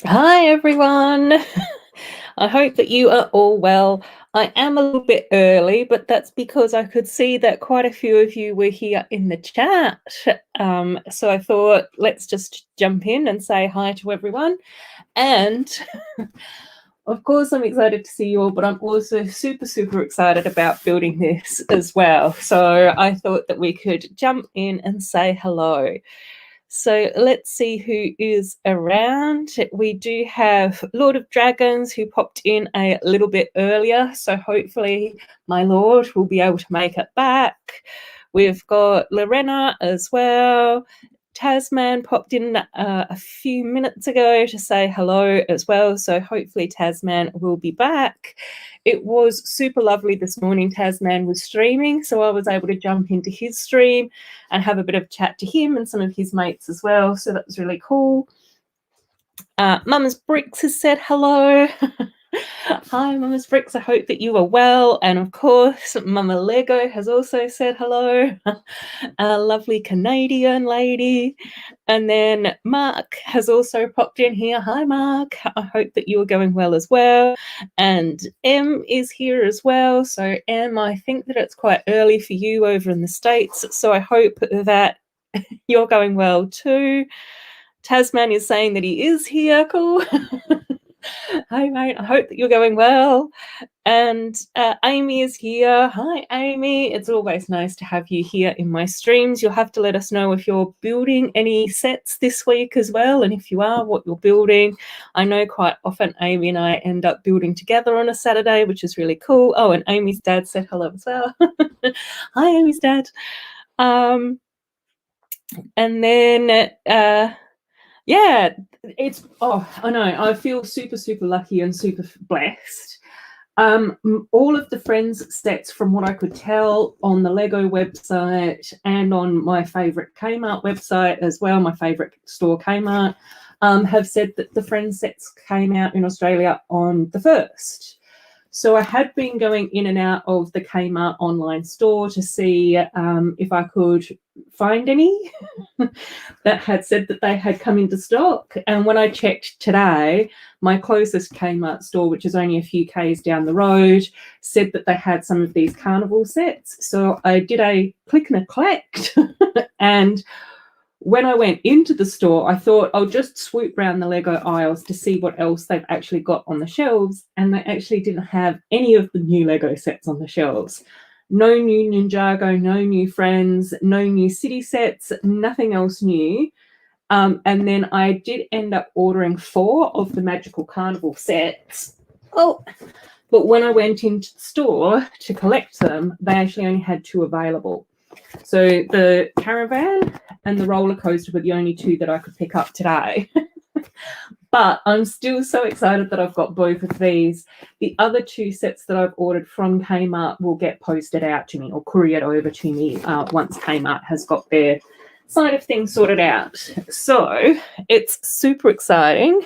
Hi, everyone. I hope that you are all well. I am a little bit early, but that's because I could see that quite a few of you were here in the chat. So I thought, let's just jump in and say hi to everyone. And of course, I'm excited to see you all, but I'm also super excited about building this as well. So I thought that we could jump in and say hello. So let's see who is around. We do have Lord of Dragons who popped in a little bit earlier. So hopefully my Lord will be able to make it back. We've got Lorena as well. Tasman popped in a few minutes ago to say hello as well. So hopefully Tasman will be back. It was super lovely this morning. Tasman was streaming, so I was able to jump into his stream and have a bit of chat to him and some of his mates as well. So that was really cool. Mama's Bricks has said hello. Hi, Mama's Bricks. I hope that you are well. And of course, Mama Lego has also said hello. A lovely Canadian lady. And then Mark has also popped in here. Hi, Mark. I hope that you are going well as well. And Em is here as well. So, Em, I think that it's quite early for you over in the States. So I hope that you're going well too. Tasman is saying that he is here. Cool. Hi, mate. I hope that you're going well. And Amy is here. Hi, Amy. It's always nice to have you here in my streams. You'll have to let us know if you're building any sets this week as well, and if you are, what you're building. I know quite often Amy and I end up building together on a Saturday, which is really cool. Oh, and Amy's dad said hello as well. Hi, Amy's dad. And then... yeah, I know, I feel super lucky and super blessed. All of the Friends sets, from what I could tell on the Lego website and on my favourite Kmart website as well, my favourite store Kmart, have said that the Friends sets came out in Australia on the 1st. So I had been going in and out of the Kmart online store to see if I could find any that had said that they had come into stock. And when I checked today, my closest Kmart store, which is only a few Ks down the road, said that they had some of these Carnival sets. So I did a click and a collect. And when I went into the store, I thought I'll just swoop around the Lego aisles to see what else they've actually got on the shelves. And they actually didn't have any of the new Lego sets on the shelves. No new Ninjago, no new Friends, no new city sets, nothing else new. And then I did end up ordering 4 of the Magical Carnival sets. Oh, but when I went into the store to collect them, they actually only had 2 available. So the Caravan and the Rollercoaster were the only 2 that I could pick up today. But I'm still so excited that I've got both of these. The other 2 sets that I've ordered from Kmart will get posted out to me or couriered over to me once Kmart has got their side of things sorted out. So it's super exciting.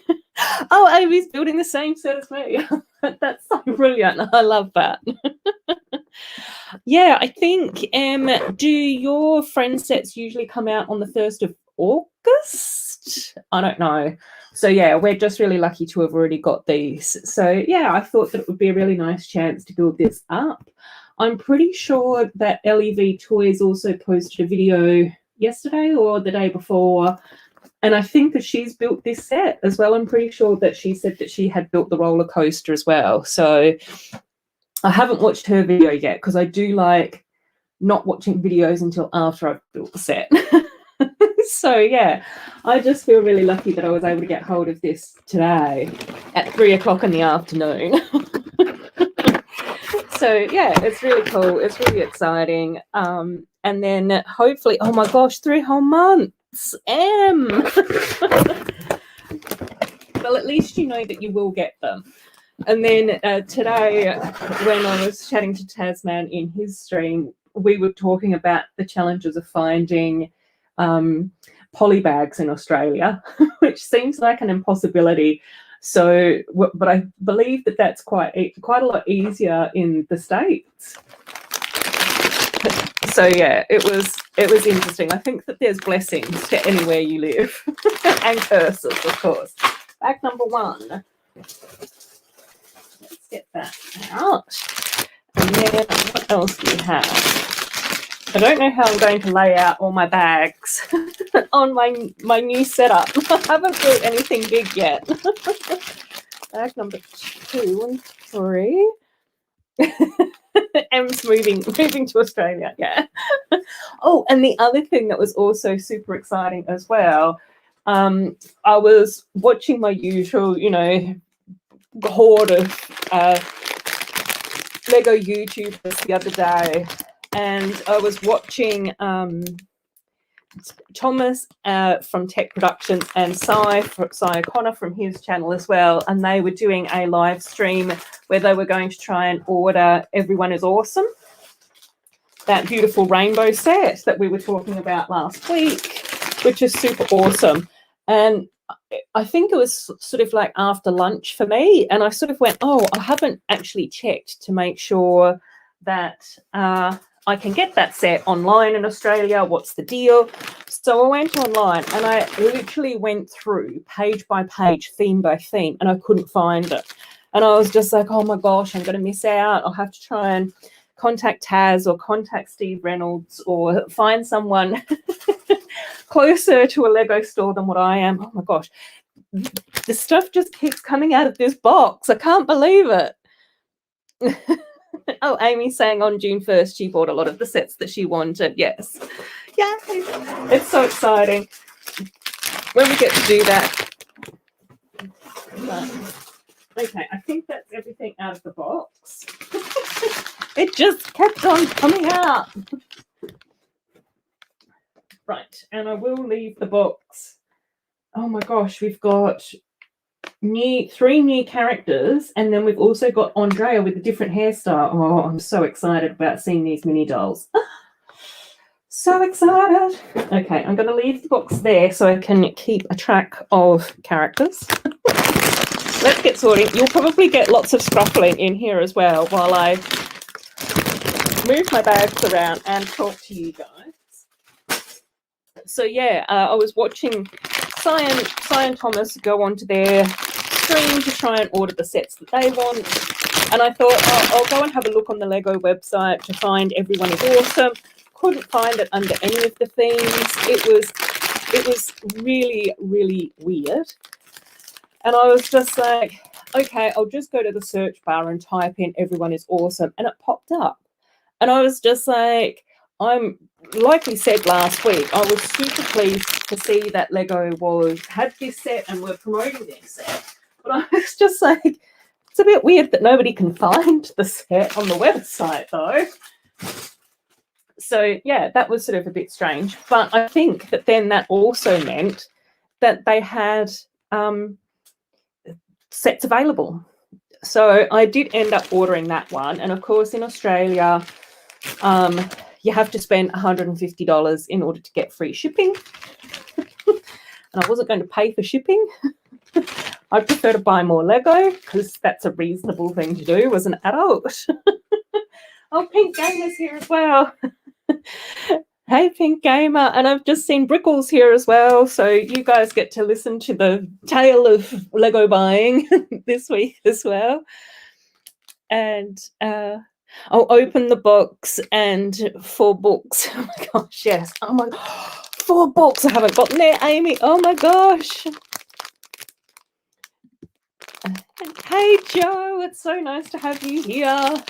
Oh, Amy's building the same set as me. That's so brilliant. I love that. Yeah, I think, do your Friend sets usually come out on the 1st of August? I don't know. So, yeah, we're just really lucky to have already got these. So, yeah, I thought that it would be a really nice chance to build this up. I'm pretty sure that LEV Toys also posted a video yesterday or the day before, and I think that she's built this set as well. I'm pretty sure that she said that she had built the roller coaster as well. So I haven't watched her video yet because I do like not watching videos until after I've built the set. So, yeah, I just feel really lucky that I was able to get hold of this today at 3 o'clock in the afternoon. So, yeah, it's really cool. It's really exciting. And then hopefully, oh, my gosh, 3 whole months. Well, at least you know that you will get them. And then today, when I was chatting to Tasman in his stream, we were talking about the challenges of finding poly bags in Australia, which seems like an impossibility. So, but I believe that that's quite a lot easier in the States. So yeah, it was interesting. I think that there's blessings to anywhere you live and curses, of course. bag number 1. Let's get that out. And then what else do we have? I don't know how I'm going to lay out all my bags on my new setup. I haven't built anything big yet. Bag number 2 and 3. Em's moving to Australia, yeah. Oh, and the other thing that was also super exciting as well, I was watching my usual, horde of Lego YouTubers the other day, and I was watching Thomas from Tech Productions and Cy O'Connor from his channel as well, and they were doing a live stream where they were going to try and order Everyone is Awesome, that beautiful rainbow set that we were talking about last week, which is super awesome. And I think it was sort of like after lunch for me, and I sort of went, oh, I haven't actually checked to make sure that I can get that set online in Australia. What's the deal? So I went online and I literally went through page by page, theme by theme, and I couldn't find it. And I was just like, oh my gosh, I'm going to miss out. I'll have to try and contact Taz or contact Steve Reynolds or find someone closer to a Lego store than what I am. Oh my gosh, the stuff just keeps coming out of this box. I can't believe it. Oh, Amy's saying on June 1st she bought a lot of the sets that she wanted. Yes. Yeah, it's so exciting when we get to do that. But, okay, I think that's everything out of the box. It just kept on coming out. Right, and I will leave the box. Oh my gosh, we've got 3 new characters, and then we've also got Andrea with a different hairstyle. Oh, I'm so excited about seeing these mini dolls. So excited. Okay, I'm going to leave the box there so I can keep a track of characters. Let's get sorted. You'll probably get lots of scruffling in here as well while I move my bags around and talk to you guys. So yeah, I was watching Cy and Thomas go onto their stream to try and order the sets that they want, and I thought, oh, I'll go and have a look on the Lego website to find Everyone is Awesome. Couldn't find it under any of the themes. It was really, really weird, and I was just like, okay, I'll just go to the search bar and type in Everyone is Awesome, and it popped up, and I was just like, like we said last week, I was super pleased to see that Lego had this set and were promoting this set. But I was just like, it's a bit weird that nobody can find the set on the website, though. So, yeah, that was sort of a bit strange. But I think that then that also meant that they had sets available. So I did end up ordering that one. And, of course, in Australia, you have to spend $150 in order to get free shipping. And I wasn't going to pay for shipping. I prefer to buy more Lego because that's a reasonable thing to do as an adult. Oh, Pink Gamer's here as well. Hey, Pink Gamer. And I've just seen Brickles here as well. So you guys get to listen to the tale of Lego buying this week as well. And I'll open the box and 4 books. Oh my gosh, yes. Oh my, 4 books I haven't gotten there, Amy. Oh my gosh. Hey, Joe. It's so nice to have you here.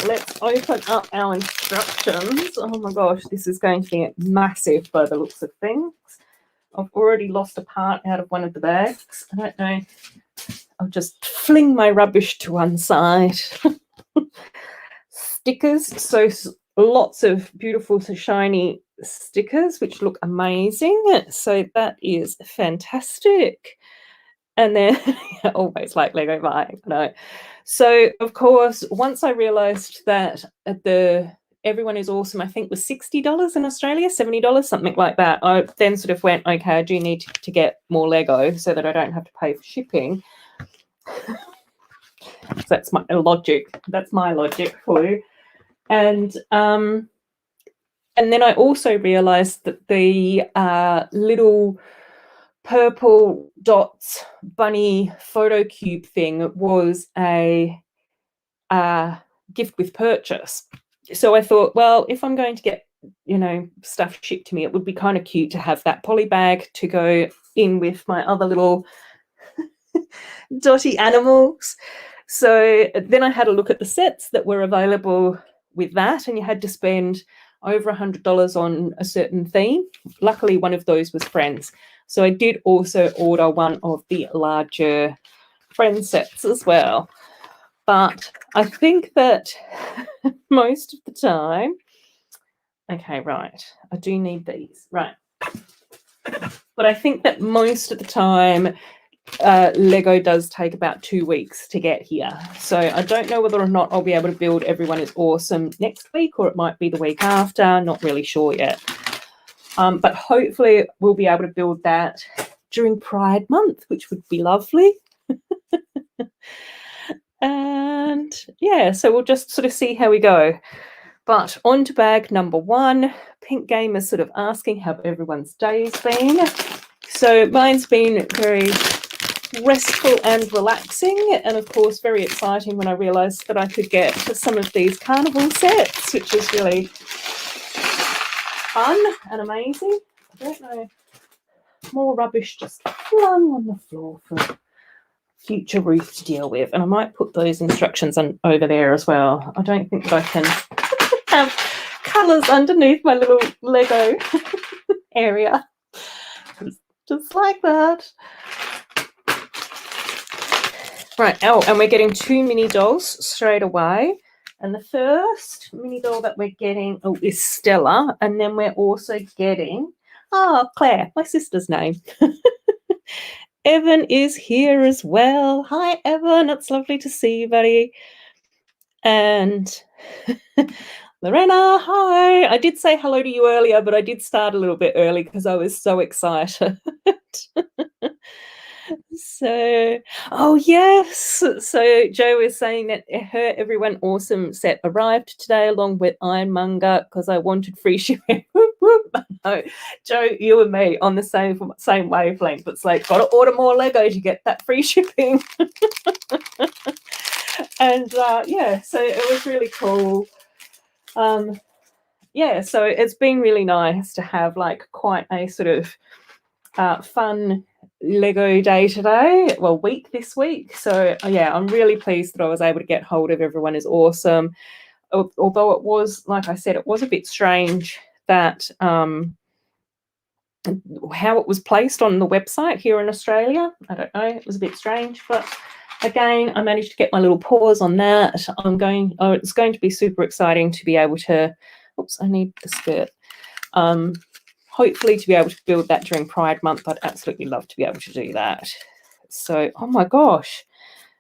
Let's open up our instructions. Oh my gosh, this is going to be massive by the looks of things. I've already lost a part out of one of the bags. I don't know. I'll just fling my rubbish to one side. Stickers. So lots of beautiful shiny stickers, which look amazing. So that is fantastic. And then I always like Lego buying. No. So, of course, once I realised that Everyone is Awesome, I think was $60 in Australia, $70, something like that, I then sort of went, okay, I do need to get more Lego so that I don't have to pay for shipping. So that's my logic. That's my logic for you. And then I also realised that the little purple dots bunny photo cube thing was a gift with purchase. So I thought, well, if I'm going to get, stuff shipped to me, it would be kind of cute to have that poly bag to go in with my other little dotty animals. So then I had a look at the sets that were available with that, and you had to spend over $100 on a certain theme. Luckily, one of those was Friends. So I did also order one of the larger Friends sets as well. But I think that most of the time, okay, right, I do need these, right. But I think that most of the time, Lego does take about 2 weeks to get here. So I don't know whether or not I'll be able to build Everyone is Awesome next week, or it might be the week after, not really sure yet. But hopefully we'll be able to build that during Pride Month, which would be lovely. And yeah, so we'll just sort of see how we go. But on to bag number 1. Pink Game is sort of asking how everyone's day's been. So mine's been very restful and relaxing, and of course very exciting when I realised that I could get some of these Carnival sets, which is really fun and amazing. I don't know, more rubbish just flung on the floor for future Ruth to deal with, and I might put those instructions on over there as well. I don't think that I can have colours underneath my little Lego area, just like that. Right, oh, and we're getting 2 mini dolls straight away. And the first mini doll that we're getting is Stella. And then we're also getting, Claire, my sister's name. Evan is here as well. Hi, Evan. It's lovely to see you, buddy. And Lorena, hi. I did say hello to you earlier, but I did start a little bit early because I was so excited. So, oh yes. So Joe is saying that her Everyone Awesome set arrived today along with Ironmonger because I wanted free shipping. No, Joe, you and me on the same wavelength. It's like, got to order more Lego to get that free shipping. And yeah, so it was really cool. Yeah, so it's been really nice to have like quite a sort of fun Lego day today, week this week. So yeah, I'm really pleased that I was able to get hold of Everyone is Awesome. Although it was, like I said, it was a bit strange that how it was placed on the website here in Australia. I don't know, it was a bit strange, but again, I managed to get my little paws on that. It's going to be super exciting to be able to, oops, I need the skirt. Hopefully to be able to build that during Pride Month. I'd absolutely love to be able to do that. So, oh my gosh.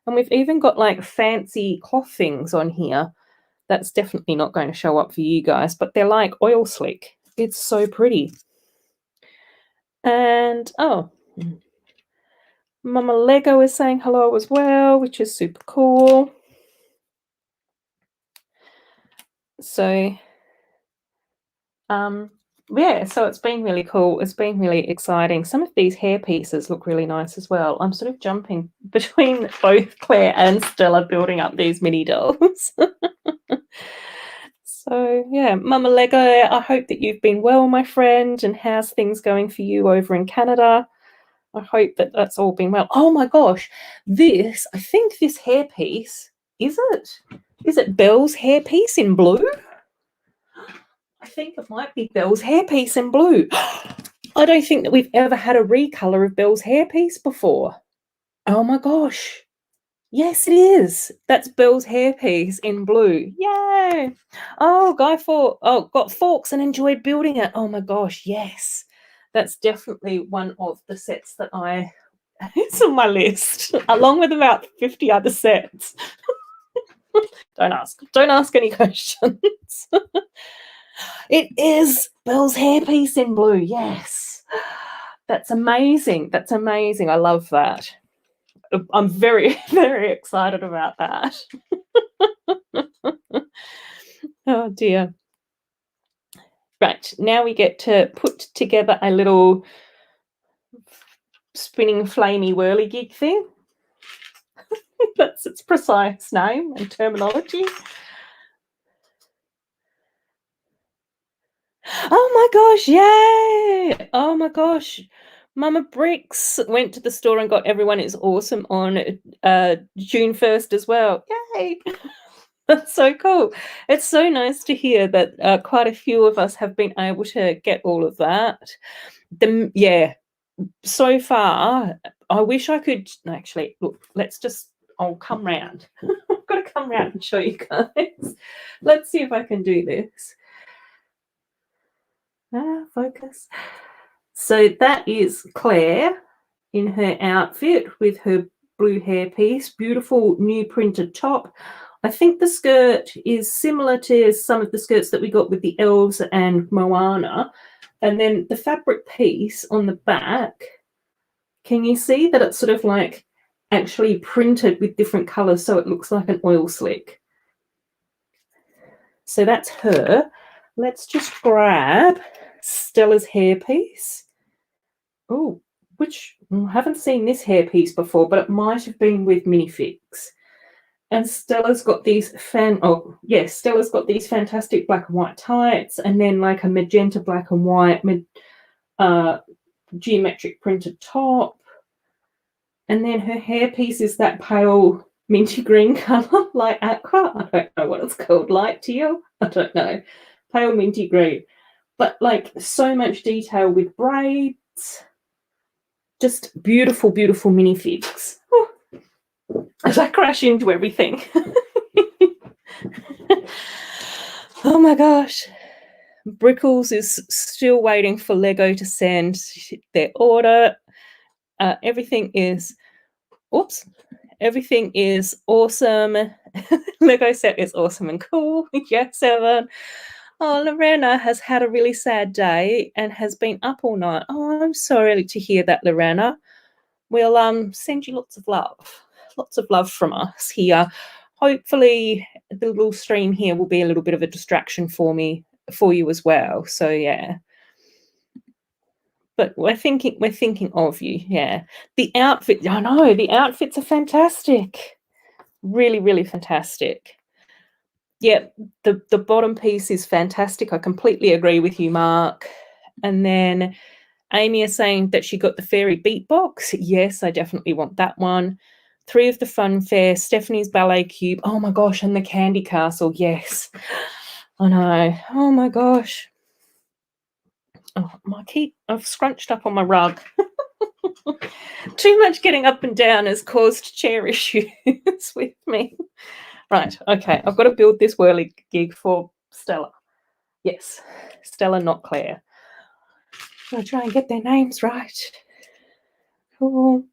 And we've even got like fancy cloth things on here. That's definitely not going to show up for you guys, but they're like oil slick. It's so pretty. And, oh, Mama Lego is saying hello as well, which is super cool. So, yeah, so it's been really cool. It's been really exciting. Some of these hair pieces look really nice as well. I'm sort of jumping between both Claire and Stella building up these mini dolls. So, yeah, Mama Lego, I hope that you've been well, my friend, and how's things going for you over in Canada? I hope that that's all been well. Oh my gosh, I think this hairpiece, is it Belle's hairpiece in blue? I think it might be Belle's hairpiece in blue. I don't think that we've ever had a recolor of Belle's hairpiece before. Oh my gosh. Yes, it is. That's Belle's hairpiece in blue. Yay. Oh, got forks and enjoyed building it. Oh my gosh, yes. That's definitely one of the sets that it's on my list, along with about 50 other sets. Don't ask any questions. It is Belle's hairpiece in blue. Yes. That's amazing. That's amazing. I love that. I'm very, very excited about that. Oh, dear. Right. Now we get to put together a little spinning flamey whirligig thing. That's its precise name and terminology. Oh my gosh, yay! Oh my gosh. Mama Bricks went to the store and got Everyone Is Awesome on June 1st as well. Yay! That's so cool. It's so nice to hear that quite a few of us have been able to get all of that. Yeah, so far, I wish I could actually look. I'll come round. I've got to come round and show you guys. Let's see if I can do this. Focus. So that is Claire in her outfit with her blue hairpiece, beautiful new printed top. I think the skirt is similar to some of the skirts that we got with the elves and Moana. And then the fabric piece on the back, can you see that it's sort of like actually printed with different colors so it looks like an oil slick? So that's her. Let's just grab Stella's hairpiece. Oh, which I haven't seen this hairpiece before, but it might have been with Minifix. And Stella's got these Stella's got these fantastic black and white tights, and then like a magenta black and white geometric printed top. And then her hairpiece is that pale minty green colour, like aqua. I don't know what it's called, light teal. I don't know, pale minty green, but like so much detail with braids. Just beautiful, beautiful minifigs. Oh, as I crash into everything. Oh my gosh. Brickles is still waiting for Lego to send their order. Everything is awesome. Lego set is awesome and cool. Yes, Evan. Oh, Lorena has had a really sad day and has been up all night. Oh, I'm sorry to hear that, Lorena. We'll send you lots of love from us here. Hopefully the little stream here will be a little bit of a distraction for you as well. So yeah. But we're thinking of you, yeah. The outfit, I know, the outfits are fantastic. Really, really fantastic. Yeah, the bottom piece is fantastic. I completely agree with you, Mark. And then Amy is saying that she got the fairy beatbox. Yes, I definitely want that one. 3 of the Funfair, Stephanie's ballet cube. Oh my gosh, and the candy castle. Yes, I know. Oh my gosh. Oh, I've scrunched up on my rug. Too much getting up and down has caused chair issues with me. Right, okay, I've got to build this whirly gig for Stella. Yes, Stella, not Claire. I'll try and get their names right. Cool.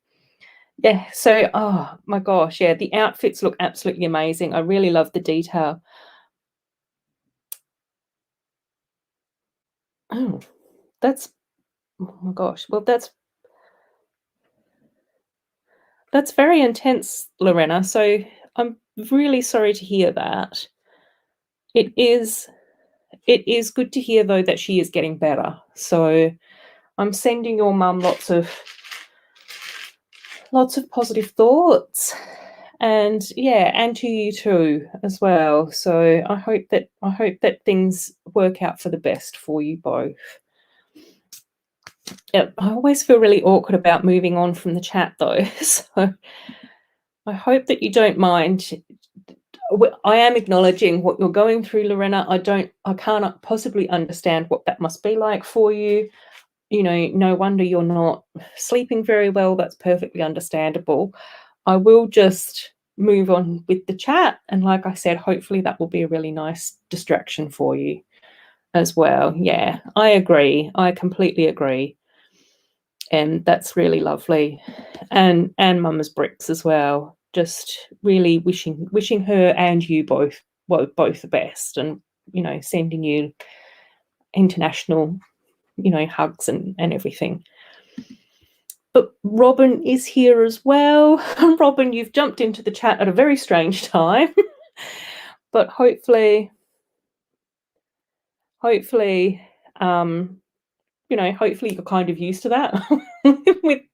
Yeah, so, oh my gosh, yeah, the outfits look absolutely amazing. I really love the detail. Oh, oh my gosh, well, that's very intense, Lorena, so I'm really sorry to hear that. It is good to hear, though, that she is getting better. So I'm sending your mum lots of positive thoughts, and yeah, and to you too as well. So I hope that things work out for the best for you both. Yeah, I always feel really awkward about moving on from the chat though, so I hope that you don't mind. I am acknowledging what you're going through, Lorena. I can't possibly understand what that must be like for you. You know, no wonder you're not sleeping very well. That's perfectly understandable. I will just move on with the chat. And like I said, hopefully that will be a really nice distraction for you as well. Yeah, I agree. I completely agree. And that's really lovely. And Mama's Bricks as well. Just really wishing her and you both the best, and sending you international hugs and everything. But Robin is here as well. Robin, you've jumped into the chat at a very strange time. But hopefully you know, hopefully you're kind of used to that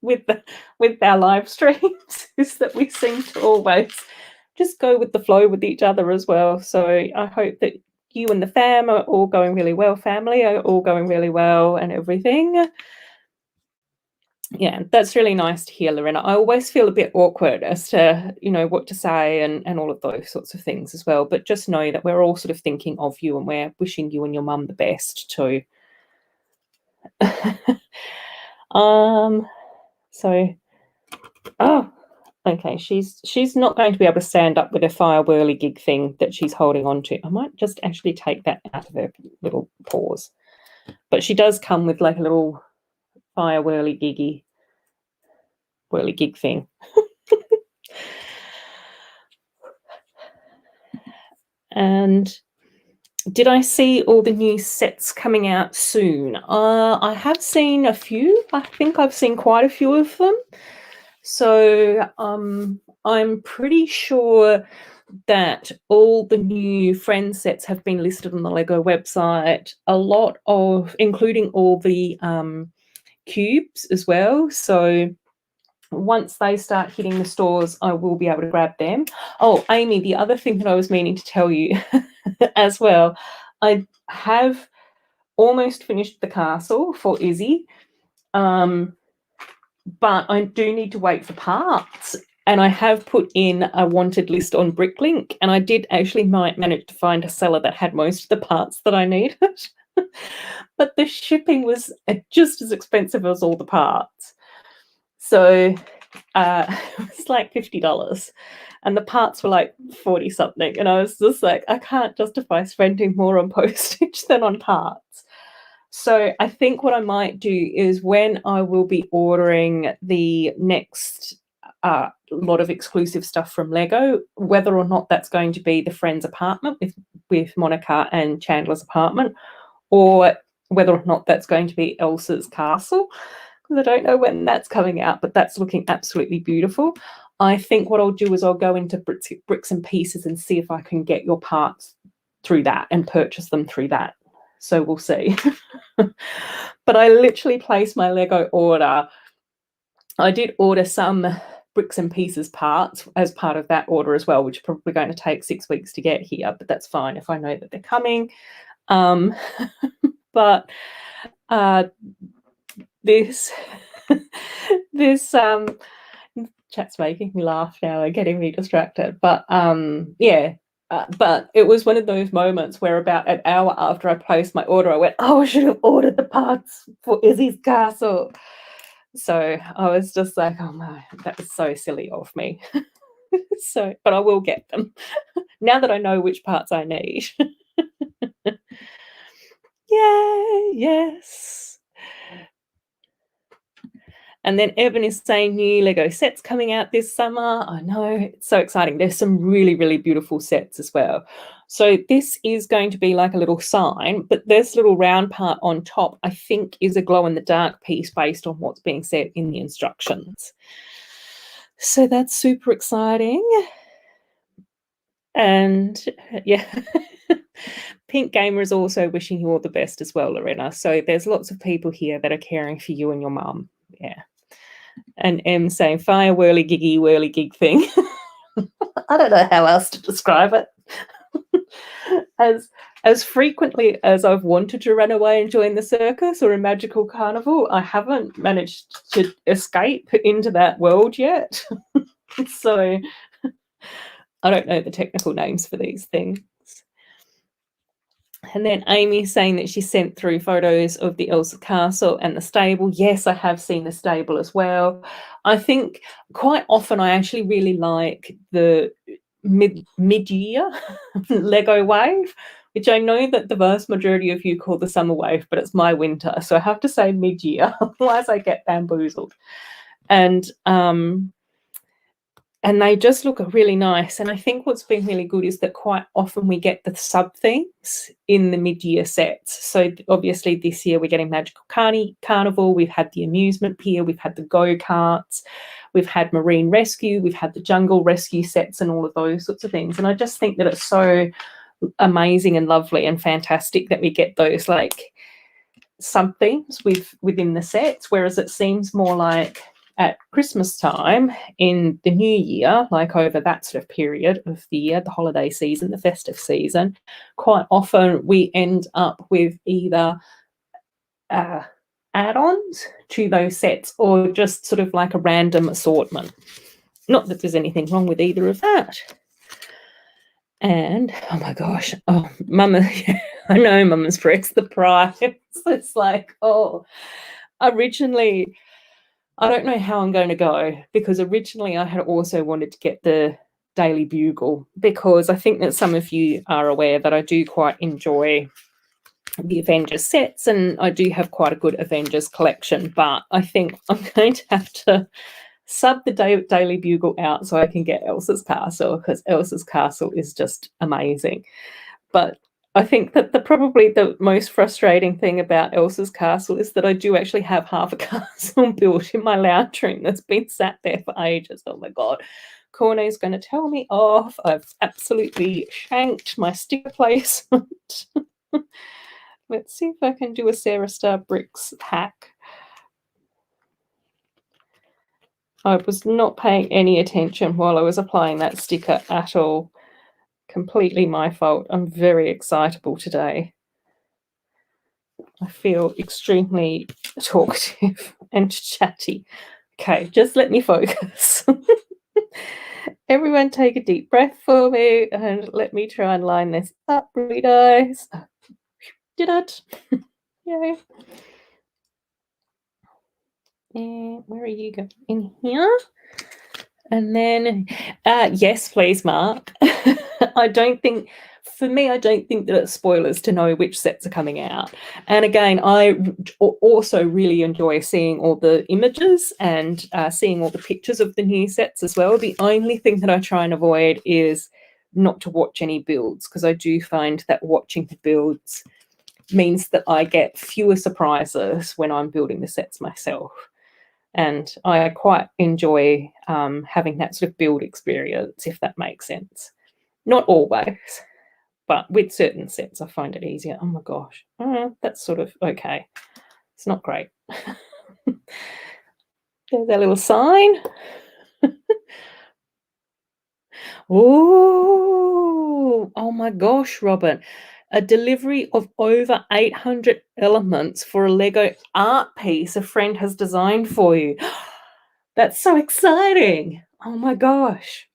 with our live streams, is that we seem to always just go with the flow with each other as well. So I hope that you and the fam are all going really well, family are all going really well and everything. Yeah, that's really nice to hear, Lorena. I always feel a bit awkward as to, you know, what to say and all of those sorts of things as well. But just know that we're all sort of thinking of you and we're wishing you and your mum the best too. So, oh, okay, she's not going to be able to stand up with a fire whirly gig thing that she's holding on to. I might just actually take that out of her little paws. But she does come with like a little fire whirly gig thing. And did I see all the new sets coming out soon? I have seen a few. I think I've seen quite a few of them. So I'm pretty sure that all the new Friends sets have been listed on the Lego website. A lot of, including all the cubes as well. So once they start hitting the stores, I will be able to grab them. Oh, Amy, the other thing that I was meaning to tell you as well, I have almost finished the castle for Izzy, but I do need to wait for parts. And I have put in a wanted list on Bricklink, and I did actually manage to find a seller that had most of the parts that I needed. But the shipping was just as expensive as all the parts. So it was like $50 and the parts were like 40 something. And I was just like, I can't justify spending more on postage than on parts. So I think what I might do is when I will be ordering the next lot of exclusive stuff from Lego, whether or not that's going to be the Friends apartment with Monica and Chandler's apartment, or whether or not that's going to be Elsa's castle. I don't know when that's coming out, but that's looking absolutely beautiful. I think what I'll do is I'll go into Bricks and Pieces and see if I can get your parts through that and purchase them through that. So we'll see. But I literally placed my Lego order. I did order some Bricks and Pieces parts as part of that order as well, which is probably going to take 6 weeks to get here, but that's fine if I know that they're coming. But this chat's making me laugh now and getting me distracted. But yeah, but it was one of those moments where about an hour after I placed my order, I went, oh, I should have ordered the parts for Izzy's castle. So I was just like, oh my, that was so silly of me. So, but I will get them now that I know which parts I need. Yay, yes. And then Evan is saying new Lego sets coming out this summer. I know, it's so exciting. There's some really, really beautiful sets as well. So this is going to be like a little sign, but this little round part on top, I think, is a glow-in-the-dark piece based on what's being said in the instructions. So that's super exciting. And yeah, Pink Gamer is also wishing you all the best as well, Lorena. So there's lots of people here that are caring for you and your mum. Yeah. And M saying fire whirly gig thing. I don't know how else to describe it. As frequently as I've wanted to run away and join the circus or a magical carnival, I haven't managed to escape into that world yet. So I don't know the technical names for these things. And then Amy saying that she sent through photos of the Elsa castle and the stable. Yes, I have seen the stable as well. I think quite often I actually really like the mid-year Lego wave, which I know that the vast majority of you call the summer wave, but it's my winter. So I have to say mid-year, otherwise I get bamboozled. And they just look really nice. And I think what's been really good is that quite often we get the sub-themes in the mid-year sets. So obviously this year we're getting Magical Carnival, we've had the amusement pier, we've had the go-karts, we've had Marine Rescue, we've had the Jungle Rescue sets and all of those sorts of things. And I just think that it's so amazing and lovely and fantastic that we get those like sub-themes within the sets, whereas it seems more like at Christmas time in the new year, like over that sort of period of the year, the holiday season, the festive season, quite often we end up with either add-ons to those sets or just sort of like a random assortment. Not that there's anything wrong with either of that. And oh my gosh, oh Mama, I know Mama's pressed the price. It's like, oh, originally, I don't know how I'm going to go, because originally I had also wanted to get the Daily Bugle, because I think that some of you are aware that I do quite enjoy the Avengers sets, and I do have quite a good Avengers collection, but I think I'm going to have to sub the Daily Bugle out so I can get Elsa's Castle, because Elsa's Castle is just amazing. But I think that probably the most frustrating thing about Elsa's Castle is that I do actually have half a castle built in my lounge room that's been sat there for ages. Oh my God. Corney's going to tell me off. I've absolutely shanked my sticker placement. Let's see if I can do a Sarah Star Bricks hack. I was not paying any attention while I was applying that sticker at all. Completely my fault. I'm very excitable today. I feel extremely talkative and chatty. Okay, just let me focus. Everyone take a deep breath for me and let me try and line this up really nice. Did it? Yay. And where are you going? In here? And then, yes, please, Mark. I don't think that it's spoilers to know which sets are coming out. And again, I also really enjoy seeing all the images and seeing all the pictures of the new sets as well. The only thing that I try and avoid is not to watch any builds, because I do find that watching the builds means that I get fewer surprises when I'm building the sets myself. And I quite enjoy having that sort of build experience, if that makes sense. Not always, but with certain sets, I find it easier. Oh my gosh, that's sort of okay. It's not great. There's that little sign. Oh my gosh, Robin. A delivery of over 800 elements for a Lego art piece a friend has designed for you. That's so exciting. Oh my gosh.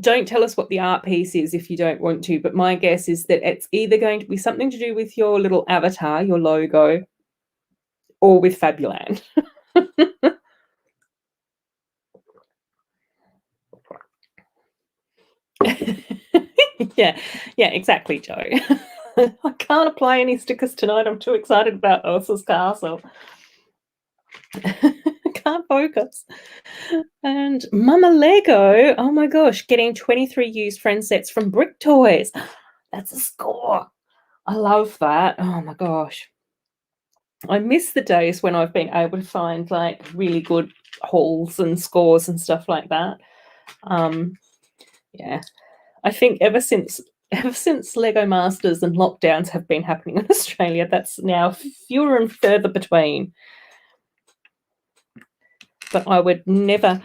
Don't tell us what the art piece is if you don't want to, but my guess is that it's either going to be something to do with your little avatar, your logo, or with Fabuland. Yeah, exactly, Joe. I can't apply any stickers tonight. I'm too excited about Elsa's Castle. Can't focus. And Mama Lego, oh my gosh, getting 23 used friend sets from Brick Toys. That's a score. I love that. Oh my gosh. I miss the days when I've been able to find like really good hauls and scores and stuff like that. Yeah, I think ever since Lego Masters and lockdowns have been happening in Australia, that's now fewer and further between. But I would never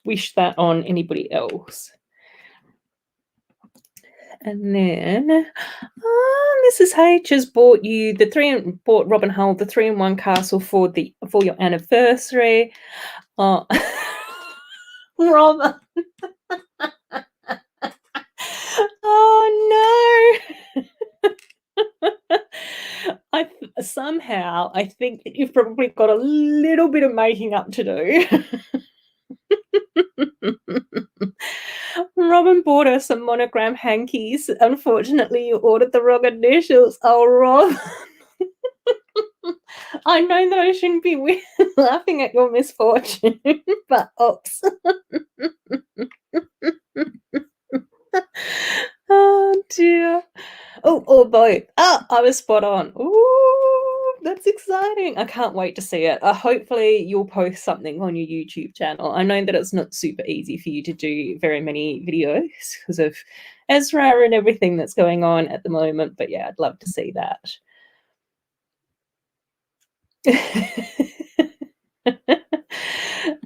wish that on anybody else. And then Mrs. H has bought you bought Robin Hull the 3-in-1 castle for your anniversary. Oh, Robin. Oh no. I think that you've probably got a little bit of making up to do. Robin bought her some monogram hankies. Unfortunately, you ordered the wrong initials. Oh, Rob. I know that I shouldn't be laughing at your misfortune, but oops. Oh, dear. Oh boy. I was spot on. Ooh, That's exciting. I can't wait to see it. Hopefully you'll post something on your YouTube channel. I know that it's not super easy for you to do very many videos because of Ezra and everything that's going on at the moment, but yeah, I'd love to see that.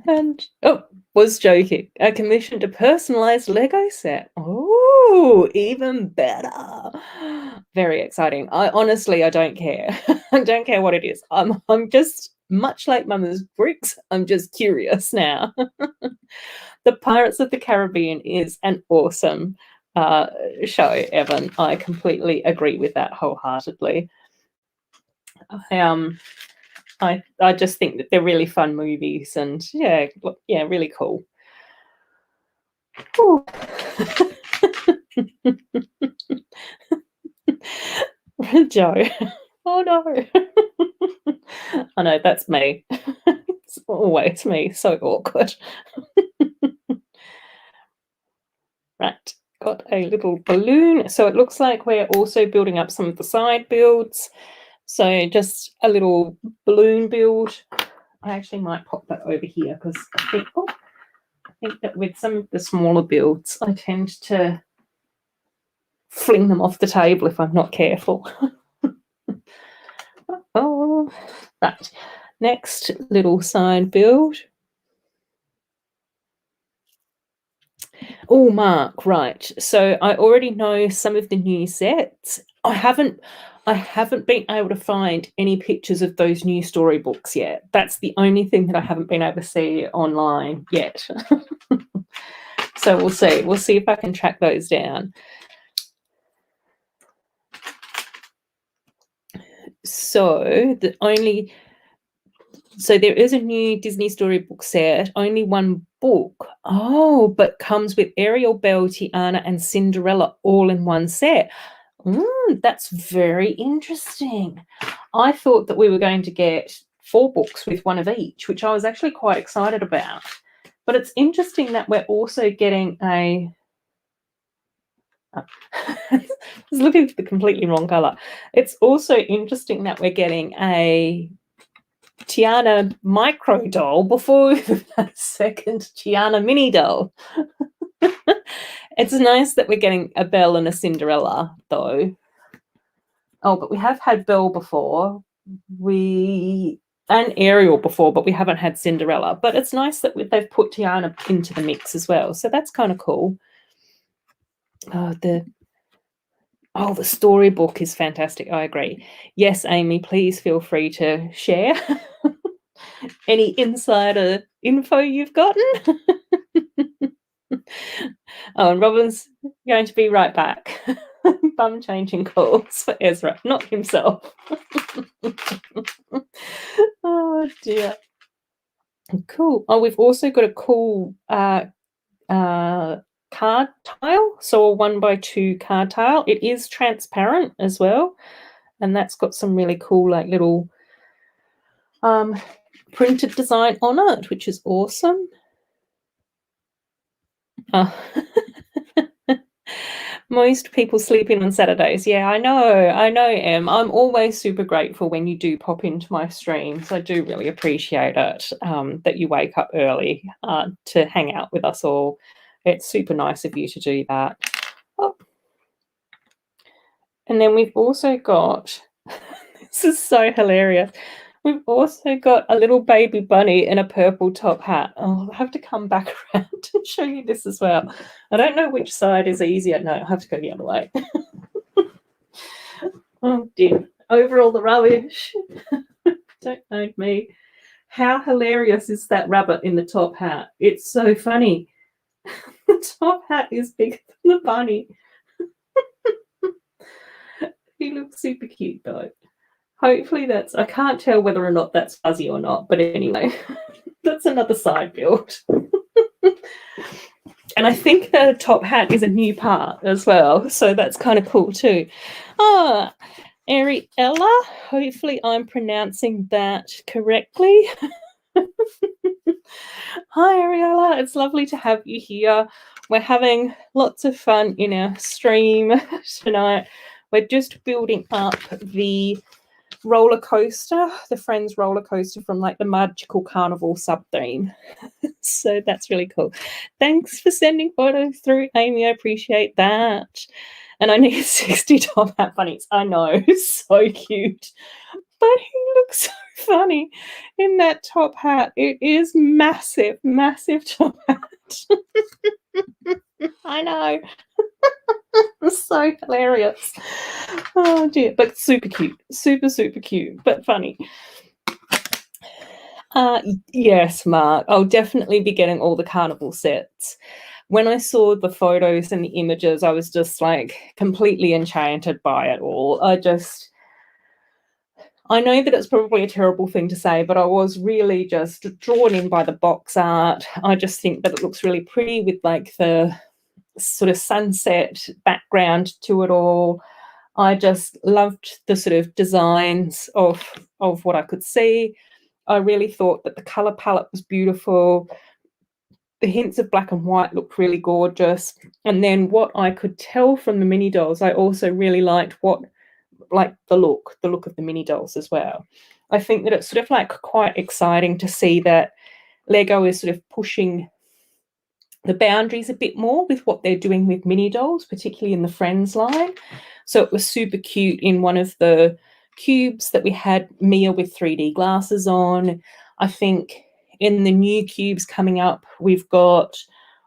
And was joking. I commissioned a personalized Lego set. Oh, even better. Very exciting. I honestly don't care. I don't care what it is. I'm just much like Mama's bricks. I'm just curious now. The Pirates of the Caribbean is an awesome show, Evan. I completely agree with that wholeheartedly. I just think that they're really fun movies, and yeah, really cool. Joe. Oh no. I know, that's me. It's always me. So awkward. Right. Got a little balloon. So it looks like we're also building up some of the side builds. So just a little balloon build. I actually might pop that over here because I think that with some of the smaller builds, I tend to fling them off the table if I'm not careful. Oh, right. Next little side build. Oh, Mark, right. So I already know some of the new sets. I haven't been able to find any pictures of those new storybooks yet. That's the only thing that I haven't been able to see online yet. So we'll see. We'll see if I can track those down. So there is a new Disney storybook set, only one book. Oh, but comes with Ariel, Belle, Tiana, and Cinderella all in one set. That's very interesting. I thought that we were going to get 4 books with one of each, which I was actually quite excited about. But it's interesting that we're also getting a... I was looking for the completely wrong colour. It's also interesting that we're getting a Tiana micro doll before we've had a second Tiana mini doll. It's nice that we're getting a Belle and a Cinderella, though. Oh, but we have had Belle before. And Ariel before, but we haven't had Cinderella. But it's nice that they've put Tiana into the mix as well. So that's kind of cool. The storybook is fantastic. I agree. Yes, Amy, please feel free to share any insider info you've gotten. Oh, and Robin's going to be right back. Bum changing calls for Ezra, not himself. Oh dear. Cool. Oh, we've also got a cool card tile, so a 1x2 card tile. It is transparent as well, and that's got some really cool little printed design on it, which is awesome. Most people sleep in on Saturdays. Yeah, I know, Em. I'm always super grateful when you do pop into my streams. I do really appreciate it, that you wake up early to hang out with us all. It's super nice of you to do that. Oh. And then we've also got, this is so hilarious, we've also got a little baby bunny in a purple top hat. I'll have to come back around and show you this as well. I don't know which side is easier. No, I'll have to go the other way. Oh dear. Over all the rubbish. Don't mind me. How hilarious is that rabbit in the top hat? It's so funny. The top hat is bigger than the bunny. He looks super cute though. Hopefully I can't tell whether or not that's fuzzy or not, but anyway, that's another side build. And I think the top hat is a new part as well, so that's kind of cool too. Ariella, hopefully I'm pronouncing that correctly. Hi Ariella, it's lovely to have you here. We're having lots of fun in our stream tonight. We're just building up the Rollercoaster, the Friends Rollercoaster from like the Magical Carnival sub-theme. So that's really cool. Thanks for sending photos through, Amy. I appreciate that. And I need 60 top hat bunnies. I know, so cute. But he looks so funny in that top hat. It is massive, massive top hat. I know. So hilarious. Oh dear, but super cute. Super, super cute, but funny. Yes, Mark. I'll definitely be getting all the carnival sets. When I saw the photos and the images, I was just like completely enchanted by it all. I know that it's probably a terrible thing to say, but I was really just drawn in by the box art. I just think that it looks really pretty with like the sort of sunset background to it all. I just loved the sort of designs of what I could see. I really thought that the color palette was beautiful. The hints of black and white looked really gorgeous. And then what I could tell from the mini dolls, I also really liked the look of the mini dolls as well. I think that it's sort of like quite exciting to see that Lego is sort of pushing the boundaries a bit more with what they're doing with mini dolls, particularly in the Friends line. So it was super cute in one of the cubes that we had Mia with 3D glasses on. I think in the new cubes coming up, we've got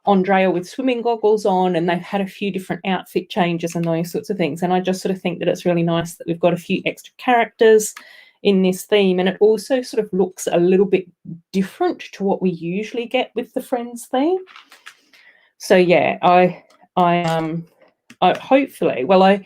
Andrea with swimming goggles on, and they've had a few different outfit changes and those sorts of things. And I just sort of think that it's really nice that we've got a few extra characters in this theme, and it also sort of looks a little bit different to what we usually get with the Friends theme. So yeah, I hopefully, well, I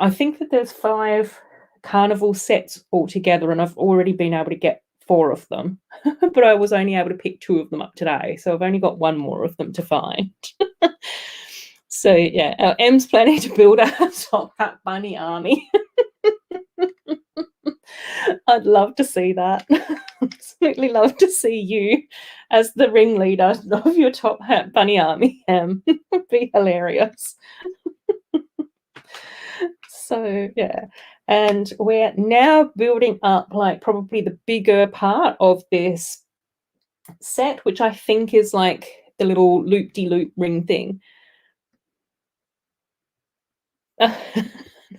think that there's 5 carnival sets altogether, and I've already been able to get 4 of them, but I was only able to pick 2 of them up today, so I've only got 1 more of them to find. So yeah, Em's planning to build a top hat bunny army. I'd love to see that. Absolutely love to see you as the ringleader of your top hat bunny army, Em. Would be hilarious. So yeah, and we're now building up like probably the bigger part of this set, which I think is like the little loop-de-loop ring thing.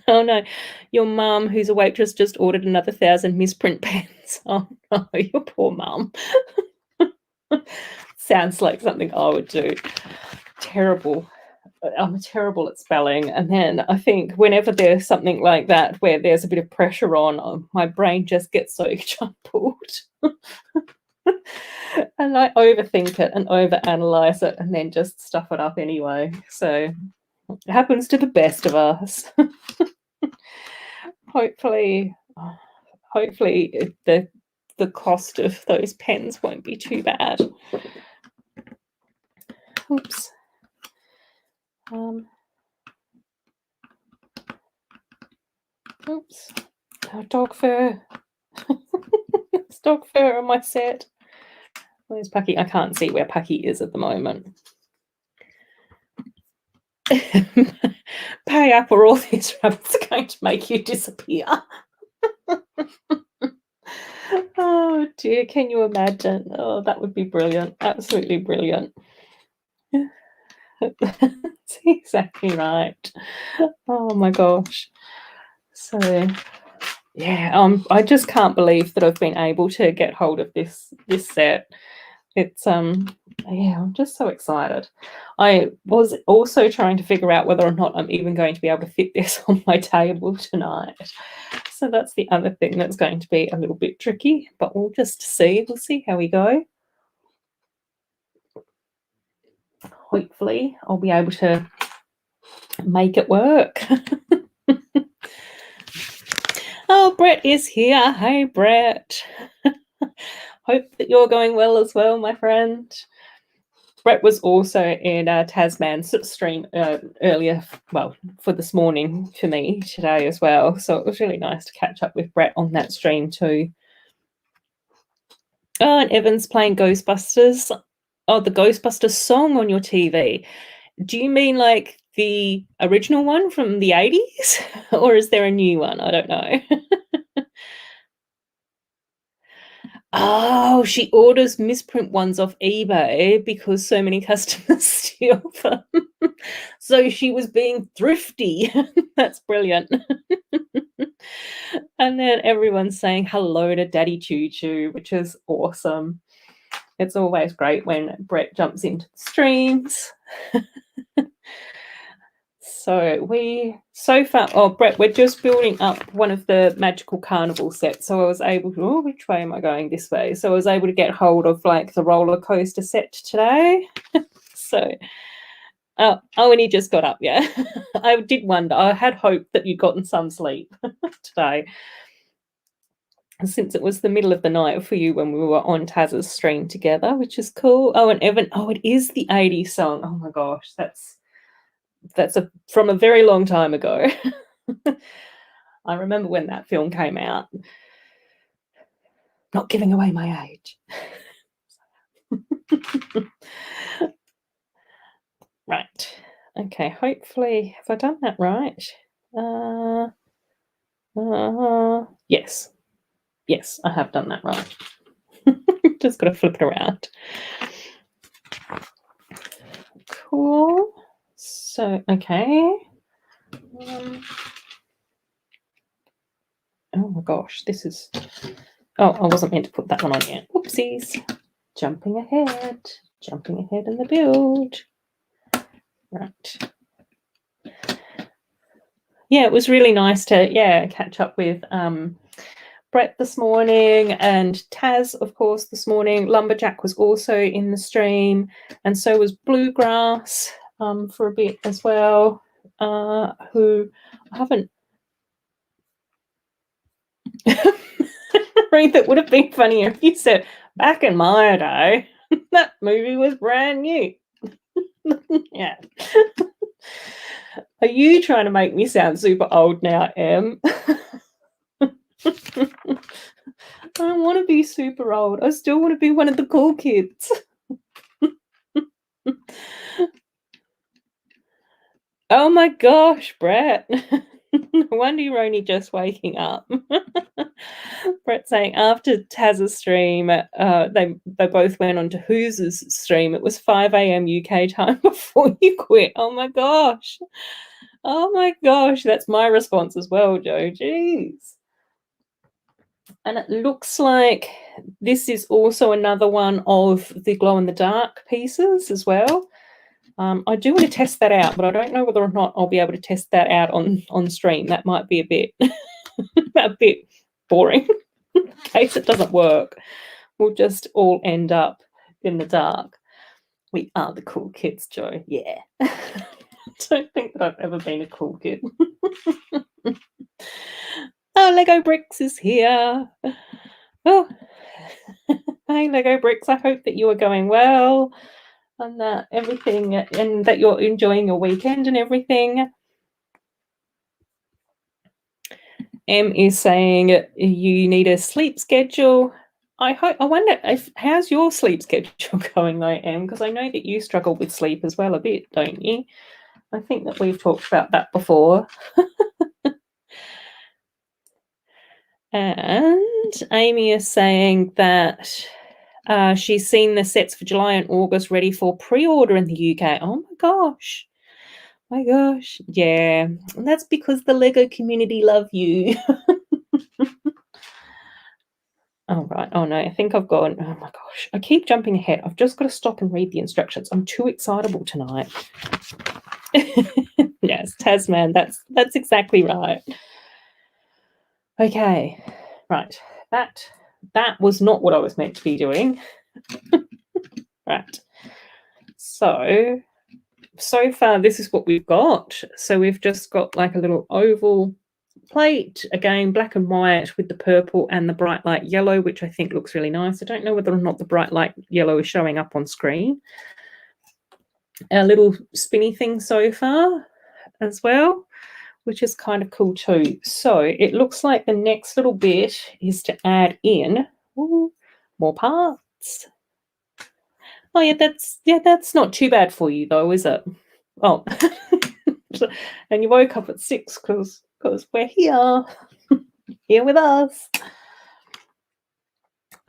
Oh no, your mum, who's a waitress, just ordered another 1,000 misprint pens. Oh no, your poor mum. Sounds like something I would do. Terrible. I'm terrible at spelling, and then I think whenever there's something like that where there's a bit of pressure on, my brain just gets so jumbled. And I overthink it and overanalyze it and then just stuff it up anyway. So it happens to the best of us. Hopefully the cost of those pens won't be too bad. Oops. Oops. Oh, dog fur. It's dog fur on my set. Where's Pucky? I can't see where Pucky is at the moment. Pay up or all these rabbits are going to make you disappear. Oh dear, can you imagine? Oh, that would be brilliant. Absolutely brilliant. That's exactly right. Oh my gosh. So yeah, I just can't believe that I've been able to get hold of this set. It's yeah, I'm just so excited. I was also trying to figure out whether or not I'm even going to be able to fit this on my table tonight. So that's the other thing that's going to be a little bit tricky, but we'll just see. We'll see how we go. Hopefully I'll be able to make it work. Oh, Brett is here. Hey, Brett. Hope that you're going well as well, my friend. Brett was also in Tasman's stream earlier, well, for this morning for me today as well. So it was really nice to catch up with Brett on that stream too. Oh, and Evan's playing Ghostbusters. Oh, the Ghostbusters song on your TV. Do you mean like the original one from the 80s? Or is there a new one? I don't know. Oh, she orders misprint ones off eBay because so many customers steal them. So she was being thrifty. That's brilliant. And then everyone's saying hello to Daddy Choo Choo, which is awesome. It's always great when Brett jumps into the streams. So far, oh, Brett, we're just building up one of the magical carnival sets. So I was able to, oh, which way am I going? This way. So I was able to get hold of like the roller coaster set today. So, oh, and he just got up. Yeah. I did wonder, I had hoped that you'd gotten some sleep today, since it was the middle of the night for you when we were on Taz's stream together, which is cool. Oh, and Evan, oh, it is the 80s song. Oh my gosh, that's from a very long time ago. I remember when that film came out. Not giving away my age. Right. Okay, hopefully, have I done that right? Yes. Yes, I have done that right. Just got to flip it around. Cool. So, okay. Oh my gosh, this is... Oh, I wasn't meant to put that one on yet. Oopsies. Jumping ahead in the build. Right. Yeah, it was really nice to, catch up with Brett this morning and Taz, of course, this morning. Lumberjack was also in the stream, and so was Bluegrass for a bit as well, who I haven't... Ruth, it would have been funnier if you said, back in my day, that movie was brand new. Yeah. Are you trying to make me sound super old now, Em? I don't want to be super old. I still want to be one of the cool kids. Oh my gosh, Brett. No wonder you're only just waking up. Brett saying after Taz's stream, they both went on to Who's stream. It was 5 a.m. UK time before you quit. Oh my gosh. Oh my gosh, that's my response as well, Joe. Jeez. And it looks like this is also another one of the glow-in-the-dark pieces as well. I do want to test that out, but I don't know whether or not I'll be able to test that out on stream. That might be a bit a bit boring. In case it doesn't work, we'll just all end up in the dark. We are the cool kids, Joe. Yeah. I don't think that I've ever been a cool kid. Oh, Lego Bricks is here. Oh, hey, Lego Bricks. I hope that you are going well and that everything, and that you're enjoying your weekend and everything. Em is saying you need a sleep schedule. I wonder how's your sleep schedule going though, Em? Because I know that you struggle with sleep as well a bit, don't you? I think that we've talked about that before. And Amy is saying that she's seen the sets for July and August ready for pre-order in the UK. Oh my gosh. My gosh. Yeah. And that's because the Lego community love you. Oh, right. Oh, no. I think I've gone. Oh, my gosh. I keep jumping ahead. I've just got to stop and read the instructions. I'm too excitable tonight. Yes, Tasman. That's exactly right. Okay. Right. That was not what I was meant to be doing. Right. So far, this is what we've got. So we've just got like a little oval plate, again, black and white with the purple and the bright light yellow, which I think looks really nice. I don't know whether or not the bright light yellow is showing up on screen. Our little spinny thing so far as well, which is kind of cool too. So it looks like the next little bit is to add in more parts. Oh yeah, that's not too bad for you though, is it? Oh, and you woke up at 6 because we're here with us.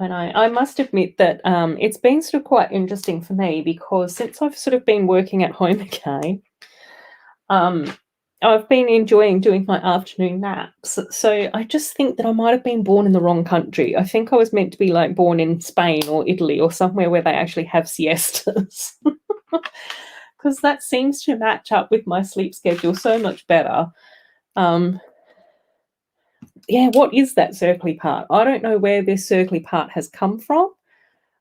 And I must admit that it's been sort of quite interesting for me because since I've sort of been working at home again, um, I've been enjoying doing my afternoon naps. So I just think that I might have been born in the wrong country. I think I was meant to be like born in Spain or Italy or somewhere where they actually have siestas. Because that seems to match up with my sleep schedule so much better. Yeah, what is that circly part? I don't know where this circly part has come from.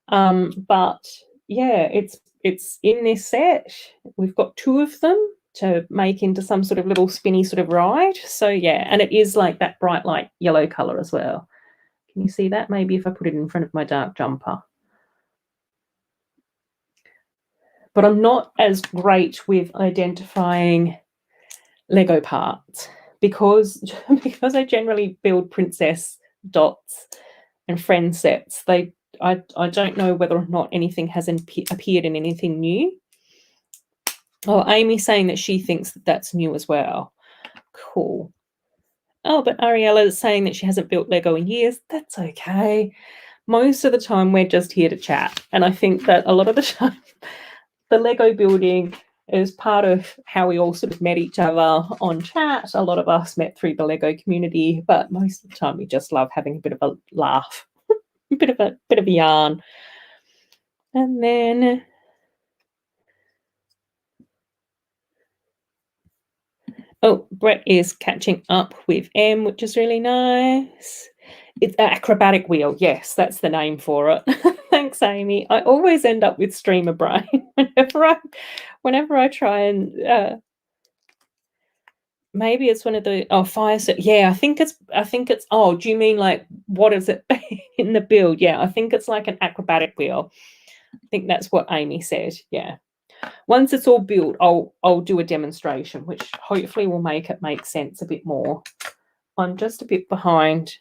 But yeah, it's in this set. We've got 2 of them to make into some sort of little spinny sort of ride. So yeah, and it is like that bright light yellow color as well. Can you see that? Maybe if I put it in front of my dark jumper. But I'm not as great with identifying Lego parts because I generally build princess dots and friend sets. I don't know whether or not anything has appeared in anything new. Oh, Amy's saying that she thinks that that's new as well. Cool. Oh, but Ariella is saying that she hasn't built Lego in years. That's okay. Most of the time, we're just here to chat. And I think that a lot of the time, the Lego building is part of how we all sort of met each other on chat. A lot of us met through the Lego community, but most of the time, we just love having a bit of a laugh, a bit of a yarn. And then oh, Brett is catching up with M, which is really nice. It's an acrobatic wheel. Yes, that's the name for it. Thanks, Amy. I always end up with streamer brain whenever I try and maybe it's one of the fire. Yeah, I think it's. Oh, do you mean like what is it in the build? Yeah, I think it's like an acrobatic wheel. I think that's what Amy said. Yeah. Once it's all built, I'll do a demonstration, which hopefully will make it make sense a bit more. I'm just a bit behind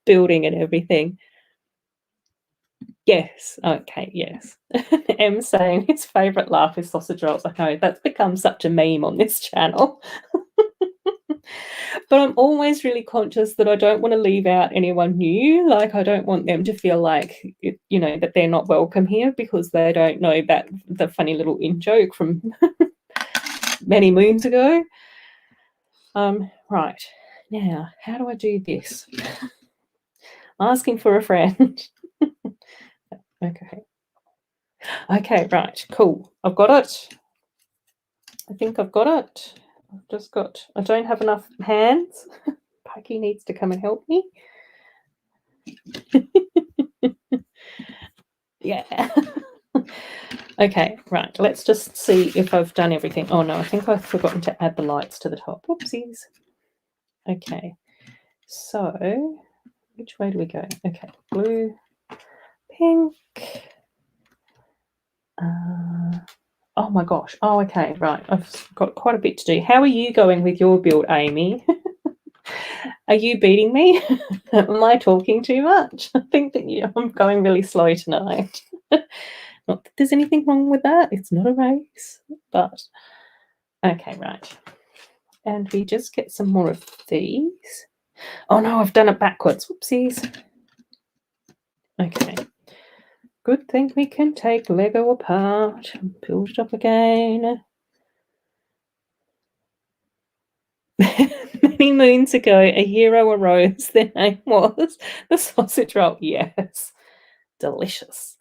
building and everything. Yes. Okay. Yes. M saying his favourite laugh is sausage rolls. I know that's become such a meme on this channel. But I'm always really conscious that I don't want to leave out anyone new. Like I don't want them to feel like that they're not welcome here because they don't know that the funny little in joke from many moons ago. Right. Now, how do I do this? Asking for a friend. Okay. Okay, right. Cool. I've got it. I think I've got it. I don't have enough hands. Pucky needs to come and help me. Yeah. Okay, right. Let's just see if I've done everything. Oh no, I think I've forgotten to add the lights to the top. Whoopsies. Okay. So, which way do we go? Okay, blue, pink. Oh my gosh. Oh, okay, right. I've got quite a bit to do. How are you going with your build, Amy? Are you beating me? Am I talking too much? I think that I'm going really slow tonight. Not that there's anything wrong with that. It's not a race, but okay, right. And we just get some more of these. Oh no, I've done it backwards. Whoopsies. Okay. Good thing we can take Lego apart and build it up again. Many moons ago, a hero arose. Their name was the sausage roll. Yes. Delicious.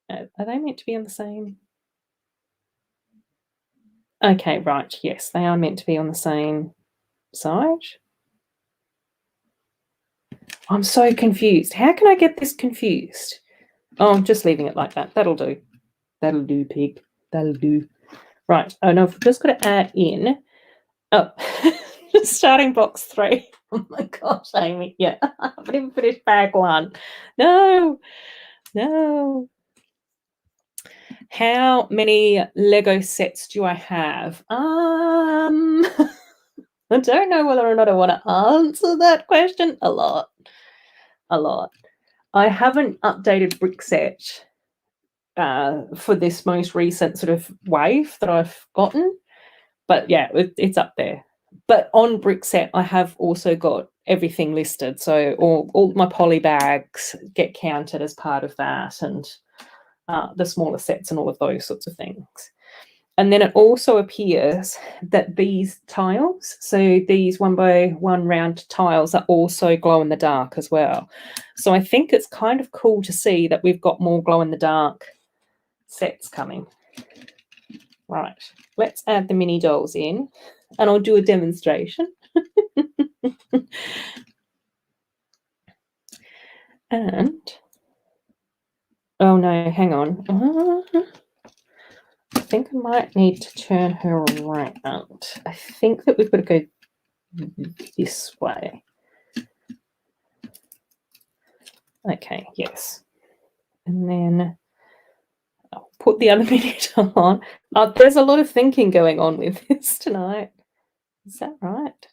Are they meant to be on the same? Okay, right. Yes, they are meant to be on the same side. I'm so confused. How can I get this confused? Oh, I'm just leaving it like that. That'll do. That'll do, pig. That'll do. Right. Oh, no, I've just got to add in. Oh, starting box 3. Oh, my gosh, Amy. Yeah, I haven't even finished bag 1. No. How many Lego sets do I have? I don't know whether or not I want to answer that question. A lot. I haven't updated brick set for this most recent sort of wave that I've gotten, but yeah, it's up there. But on Brickset, I have also got everything listed. So all my poly bags get counted as part of that, and the smaller sets and all of those sorts of things. And then it also appears that these tiles, so these 1x1 round tiles, are also glow in the dark as well. So I think it's kind of cool to see that we've got more glow in the dark sets coming. Right, let's add the mini dolls in and I'll do a demonstration. And, oh no, hang on. I think I might need to turn her around. I think that we've got to go this way. Okay, yes. And then I'll put the other mini doll on. There's a lot of thinking going on with this tonight. Is that right?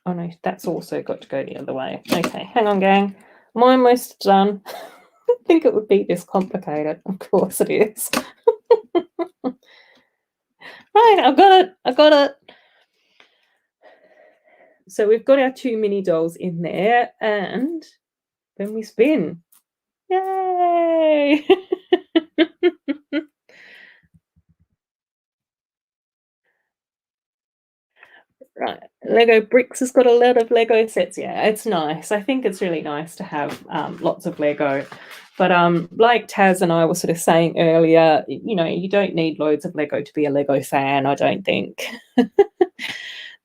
Oh no, that's also got to go the other way. Okay, hang on, gang. I'm almost done. I didn't think it would be this complicated. Of course it is. Right, I've got it. I've got it. So we've got our 2 mini dolls in there, and then we spin. Yay! Right, Lego Bricks has got a lot of Lego sets. Yeah, it's nice. I think it's really nice to have lots of Lego. But like Taz and I were sort of saying earlier, you know, you don't need loads of Lego to be a Lego fan, I don't think.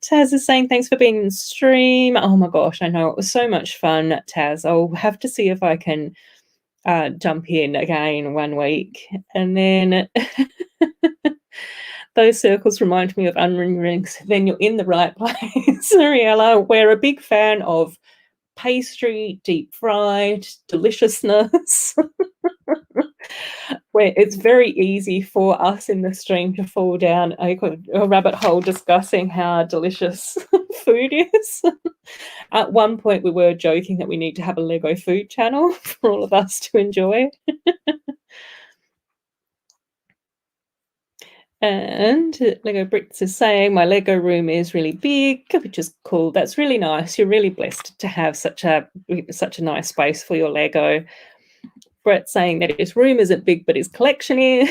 Taz is saying, thanks for being in the stream. Oh my gosh, I know, it was so much fun, Taz. I'll have to see if I can jump in again one week. And then those circles remind me of onion rings. Then you're in the right place, Ariella. We're a big fan of pastry, deep fried, deliciousness. Where it's very easy for us in the stream to fall down a rabbit hole discussing how delicious food is. At one point, we were joking that we need to have a Lego food channel for all of us to enjoy. And Lego Bricks is saying, my Lego room is really big, which is cool. That's really nice. You're really blessed to have such a nice space for your Lego. Brett's saying that his room isn't big, but his collection is.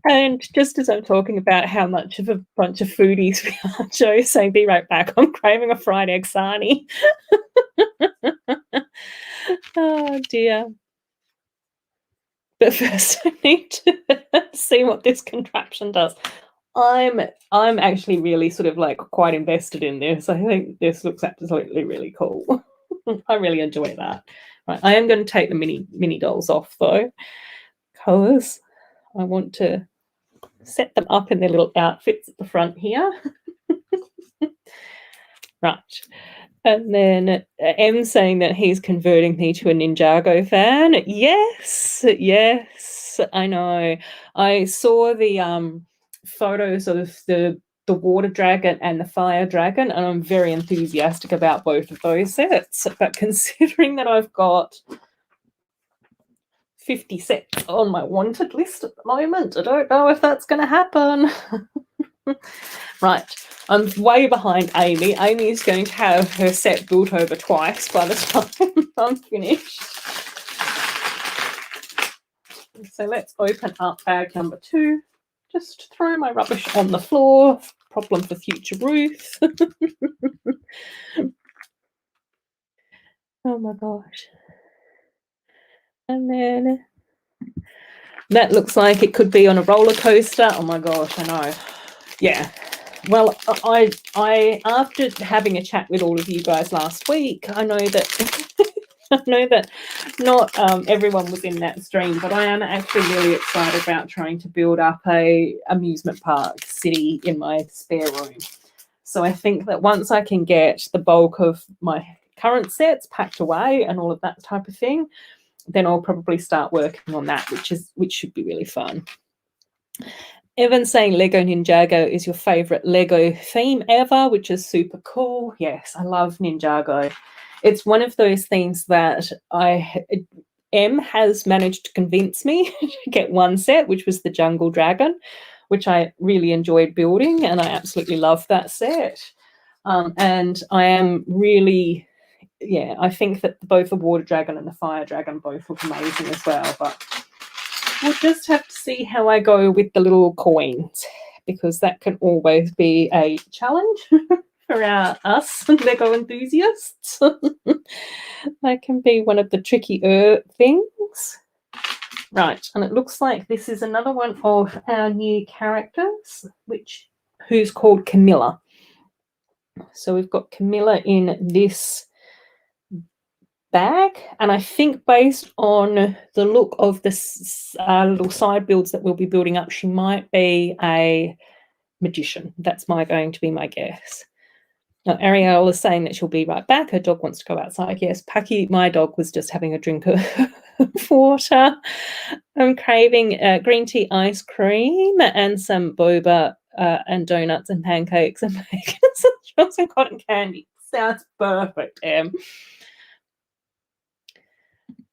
And just as I'm talking about how much of a bunch of foodies we are, Joe's saying, be right back. I'm craving a fried egg sarnie. Oh dear. But first I need to see what this contraption does. I'm actually really sort of like quite invested in this. I think this looks absolutely really cool. I really enjoy that. Right, I am going to take the mini dolls off though, because I want to set them up in their little outfits at the front here. Right. And then M saying that he's converting me to a Ninjago fan. Yes, yes, I know. I saw the photos of the water dragon and the fire dragon, and I'm very enthusiastic about both of those sets. But considering that I've got 50 sets on my wanted list at the moment, I don't know if that's going to happen. Right, I'm way behind Amy. Amy's going to have her set built over twice by the time I'm finished. So let's open up bag number 2. Just throw my rubbish on the floor. Problem for future Ruth. Oh my gosh. And then that looks like it could be on a roller coaster. Oh my gosh, I know. Yeah. Well, I after having a chat with all of you guys last week, I know that not everyone was in that stream, but I am actually really excited about trying to build up a amusement park city in my spare room. So I think that once I can get the bulk of my current sets packed away and all of that type of thing, then I'll probably start working on that, which should be really fun. Evan saying Lego Ninjago is your favorite Lego theme ever, which is super cool. Yes, I love Ninjago. It's one of those things that M has managed to convince me to get one set, which was the Jungle Dragon, which I really enjoyed building, and I absolutely love that set. And I am really, yeah, I think that both the water dragon and the fire dragon both look amazing as well, but we'll just have to see how I go with the little coins, because that can always be a challenge for us Lego enthusiasts. That can be one of the trickier things. Right, and it looks like this is another one of our new characters, who's called Camilla. So we've got Camilla in this bag, and I think based on the look of the little side builds that we'll be building up, she might be a magician. That's going to be my guess. Now, Ariel is saying that she'll be right back. Her dog wants to go outside. Yes, Pucky, my dog, was just having a drink of water. I'm craving green tea ice cream and some boba and donuts and pancakes and bacon and some cotton candy. Sounds perfect, Em.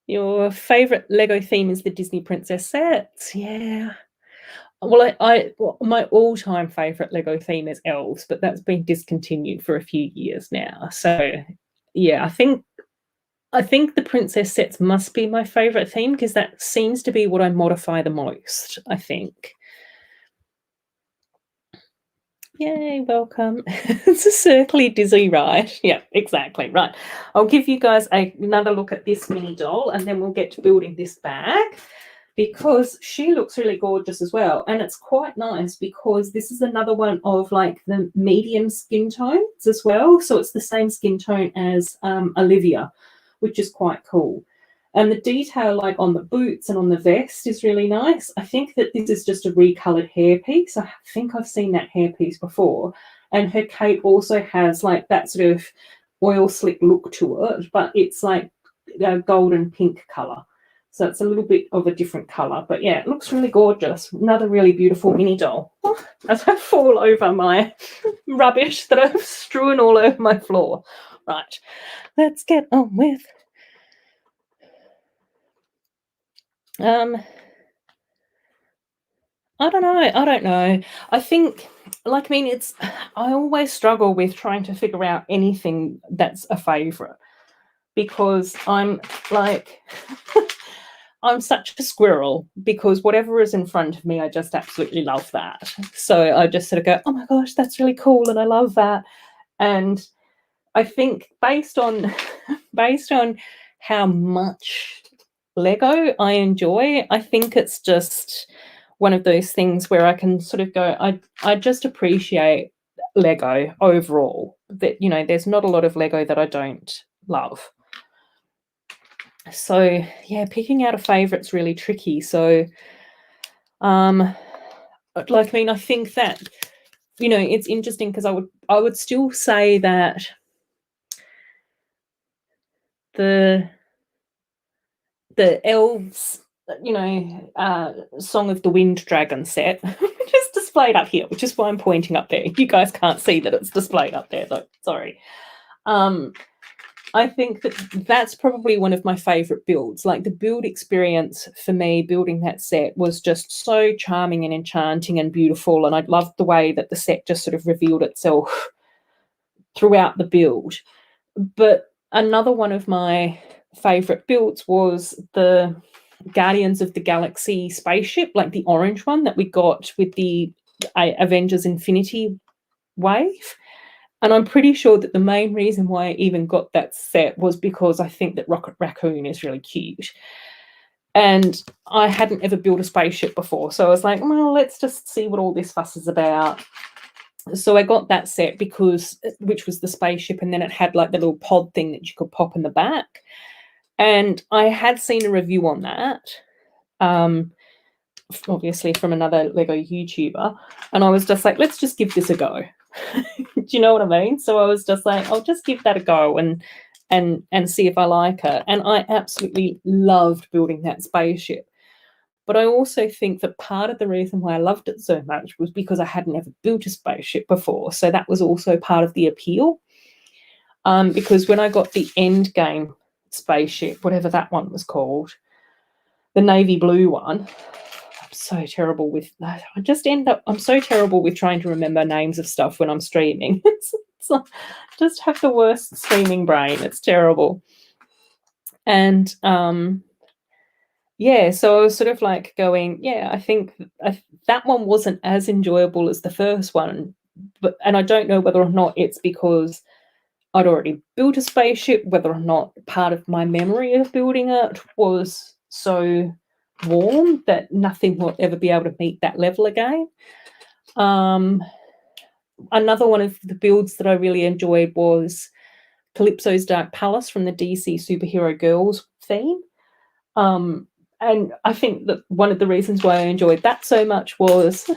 Your favourite Lego theme is the Disney Princess sets. Yeah. Well, my all-time favourite Lego theme is elves, but that's been discontinued for a few years now. So, yeah, I think the princess sets must be my favourite theme, because that seems to be what I modify the most, I think. Yay, welcome. It's a circly dizzy ride. Yeah, exactly. Right. I'll give you guys another look at this mini doll, and then we'll get to building this bag, because she looks really gorgeous as well. And it's quite nice because this is another one of like the medium skin tones as well. So it's the same skin tone as Olivia, which is quite cool. And the detail like on the boots and on the vest is really nice. I think that this is just a recolored hairpiece. I think I've seen that hairpiece before. And her cape also has like that sort of oil slick look to it, but it's like a golden pink color. So it's a little bit of a different color, but yeah, it looks really gorgeous. Another really beautiful mini doll. As I fall over my rubbish that I've strewn all over my floor. Right, let's get on with. I don't know. I think, like, I mean, I always struggle with trying to figure out anything that's a favorite, because I'm like, I'm such a squirrel, because whatever is in front of me, I just absolutely love that. So I just sort of go, oh my gosh, that's really cool, and I love that. And I think based on how much Lego I enjoy, I think it's just one of those things where I can sort of go, I just appreciate Lego overall. That, you know, there's not a lot of Lego that I don't love. So yeah, picking out a favorite's really tricky. So like, I mean, I think that, you know, it's interesting because I would still say that the elves, you know, Song of the Wind Dragon set, which is displayed up here, which is why I'm pointing up there. You guys can't see that it's displayed up there, though. Sorry. I think that's probably one of my favorite builds. Like, the build experience for me building that set was just so charming and enchanting and beautiful, and I loved the way that the set just sort of revealed itself throughout the build. But another one of my favorite builds was the Guardians of the Galaxy spaceship, like the orange one that we got with the Avengers Infinity Wave. And I'm pretty sure that the main reason why I even got that set was because I think that Rocket Raccoon is really cute. And I hadn't ever built a spaceship before. So I was like, well, let's just see what all this fuss is about. So I got that set which was the spaceship, and then it had like the little pod thing that you could pop in the back. And I had seen a review on that, obviously from another Lego YouTuber. And I was just like, let's just give this a go. Do you know what I mean? So I was just like, I'll just give that a go and see if I like it. And I absolutely loved building that spaceship. But I also think that part of the reason why I loved it so much was because I hadn't ever built a spaceship before. So that was also part of the appeal. Because when I got the end game spaceship, whatever that one was called, the navy blue one, so terrible with that. I'm so terrible with trying to remember names of stuff when I'm streaming. It's like, just have the worst streaming brain. It's terrible. And yeah, so I was sort of like going, yeah, I think that one wasn't as enjoyable as the first one, and I don't know whether or not it's because I'd already built a spaceship, whether or not part of my memory of building it was so warm that nothing will ever be able to meet that level again. Another one of the builds that I really enjoyed was Calypso's Dark Palace from the DC Superhero Girls theme. And I think that one of the reasons why I enjoyed that so much was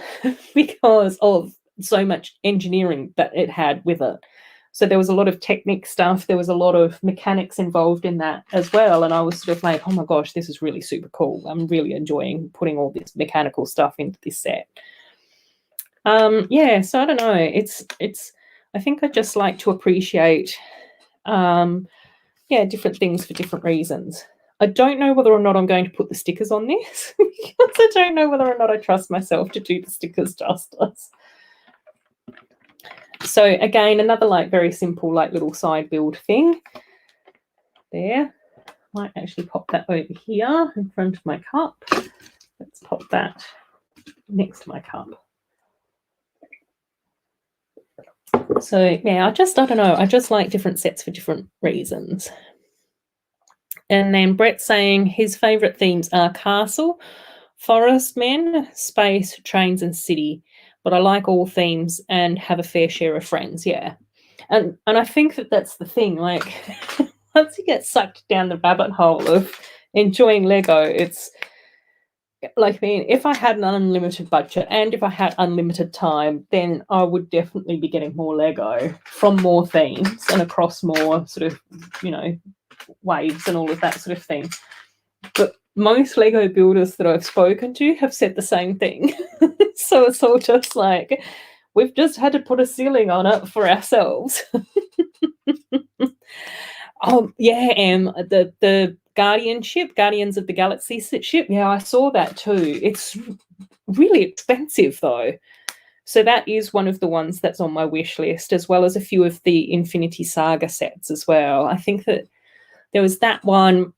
because of so much engineering that it had with it. So there was a lot of technique stuff. There was a lot of mechanics involved in that as well. And I was sort of like, oh my gosh, this is really super cool. I'm really enjoying putting all this mechanical stuff into this set. Yeah, so I don't know. I think I just like to appreciate, yeah, different things for different reasons. I don't know whether or not I'm going to put the stickers on this because I don't know whether or not I trust myself to do the stickers justice. So again, another like very simple like little side build thing there. Might actually pop that over here in front of my cup. Let's pop that next to my cup. So yeah, I don't know. I just like different sets for different reasons. And then Brett's saying his favourite themes are castle, forest men, space, trains, and city. But I like all themes and have a fair share of friends. Yeah, and I think that that's the thing. Like, once you get sucked down the rabbit hole of enjoying Lego, it's like, I mean, if I had an unlimited budget and if I had unlimited time, then I would definitely be getting more Lego from more themes and across more sort of, you know, waves and all of that sort of thing. But most Lego builders that I've spoken to have said the same thing. So it's all just like, we've just had to put a ceiling on it for ourselves. Yeah, the Guardians of the Galaxy ship. Yeah, I saw that too. It's really expensive though. So that is one of the ones that's on my wish list, as well as a few of the Infinity Saga sets as well. I think that there was that one.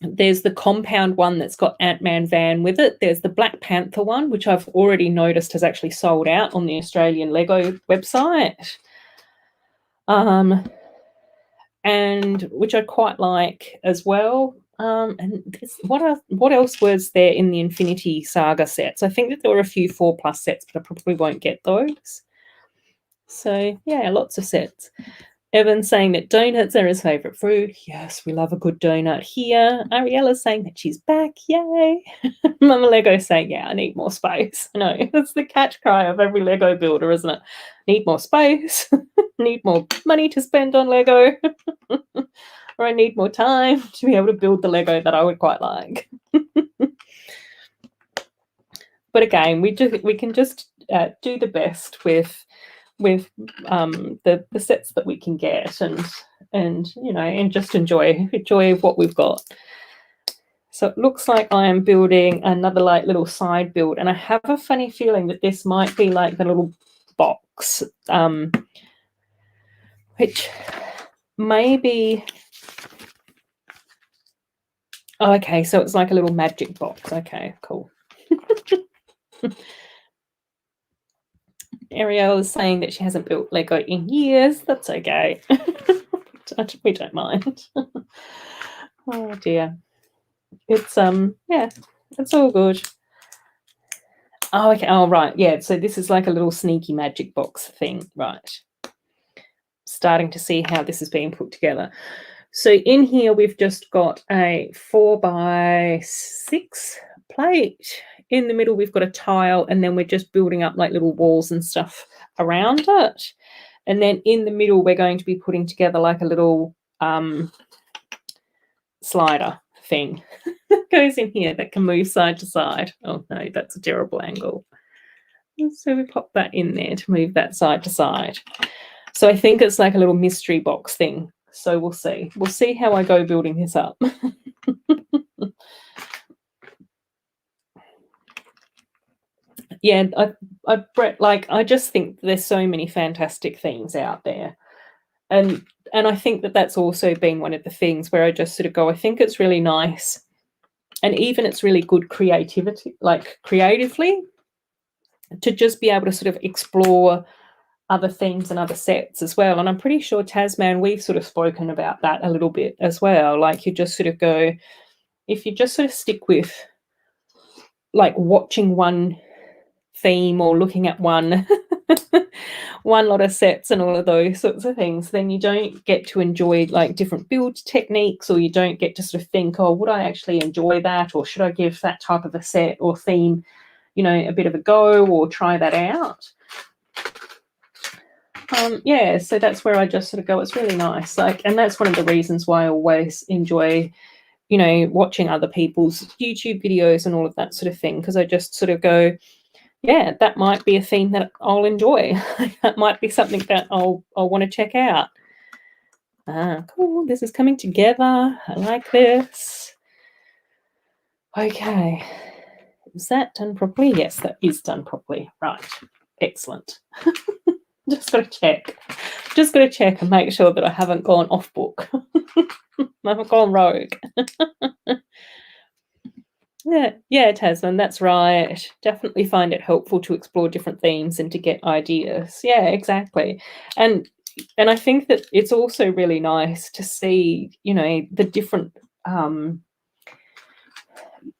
There's the compound one that's got Ant-Man van with it. There's the Black Panther one, which I've already noticed has actually sold out on the Australian Lego website. And which I quite like as well. And what else was there in the Infinity Saga sets? I think that there were a few 4+ sets, but I probably won't get those. So yeah, lots of sets. Evan's saying that donuts are his favourite fruit. Yes, we love a good donut here. Ariella's saying that she's back. Yay. Mama Lego saying, yeah, I need more space. I know, that's the catch cry of every Lego builder, isn't it? Need more space. Need more money to spend on Lego. Or I need more time to be able to build the Lego that I would quite like. But again, we can just do the best with the sets that we can get, and you know, and just enjoy what we've got. So it looks like I am building another like little side build, and I have a funny feeling that this might be like the little box, which maybe. Oh, okay, so it's like a little magic box. Okay, cool. Ariel is saying that she hasn't built Lego in years. That's okay. We don't mind. Oh dear. It's yeah, it's all good. Oh, okay. Oh, right. Yeah. So this is like a little sneaky magic box thing, right? Starting to see how this is being put together. So in here we've just got a 4x6 plate. In the middle we've got a tile, and then we're just building up like little walls and stuff around it. And then in the middle we're going to be putting together like a little slider thing that goes in here that can move side to side. Oh no, that's a terrible angle. So we pop that in there to move that side to side. So I think it's like a little mystery box thing. So we'll see. We'll see how I go building this up. yeah, I just think there's so many fantastic things out there. And I think that that's also been one of the things where I just sort of go, I think it's really nice, and even it's really good creativity, like creatively, to just be able to sort of explore other themes and other sets as well. And I'm pretty sure, Tasman, we've sort of spoken about that a little bit as well. Like, you just sort of go, if you just sort of stick with like watching one theme or looking at one one lot of sets and all of those sorts of things, then you don't get to enjoy like different build techniques, or you don't get to sort of think, oh, would I actually enjoy that, or should I give that type of a set or theme, a bit of a go, or try that out. Yeah, so that's where I just sort of go, it's really nice. Like, and that's one of the reasons why I always enjoy, watching other people's YouTube videos and all of that sort of thing, because I just sort of go, yeah, that might be a theme that I'll enjoy. That might be something that I'll want to check out. Cool, this is coming together. I like this. Okay, is that done properly? Yes, that is done properly. Right, excellent. Just got to check and make sure that I haven't gone off book. I haven't gone rogue. Yeah, Tasman, that's right. Definitely find it helpful to explore different themes and to get ideas. Yeah, exactly. And I think that it's also really nice to see, the different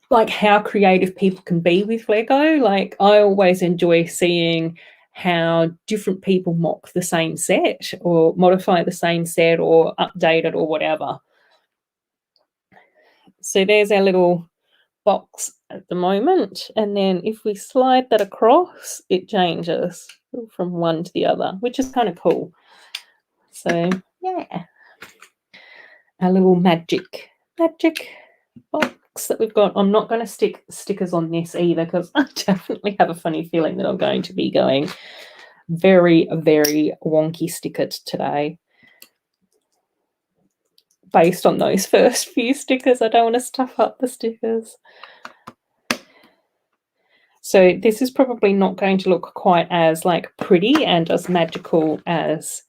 like how creative people can be with Lego. Like, I always enjoy seeing how different people mock the same set or modify the same set or update it or whatever. So there's our little box at the moment, and then if we slide that across, it changes from one to the other, which is kind of cool. So yeah, our little magic box that we've got. I'm not going to stick stickers on this either, because I definitely have a funny feeling that I'm going to be going very, very wonky stickered today. Based on those first few stickers, I don't want to stuff up the stickers. So this is probably not going to look quite as like pretty and as magical as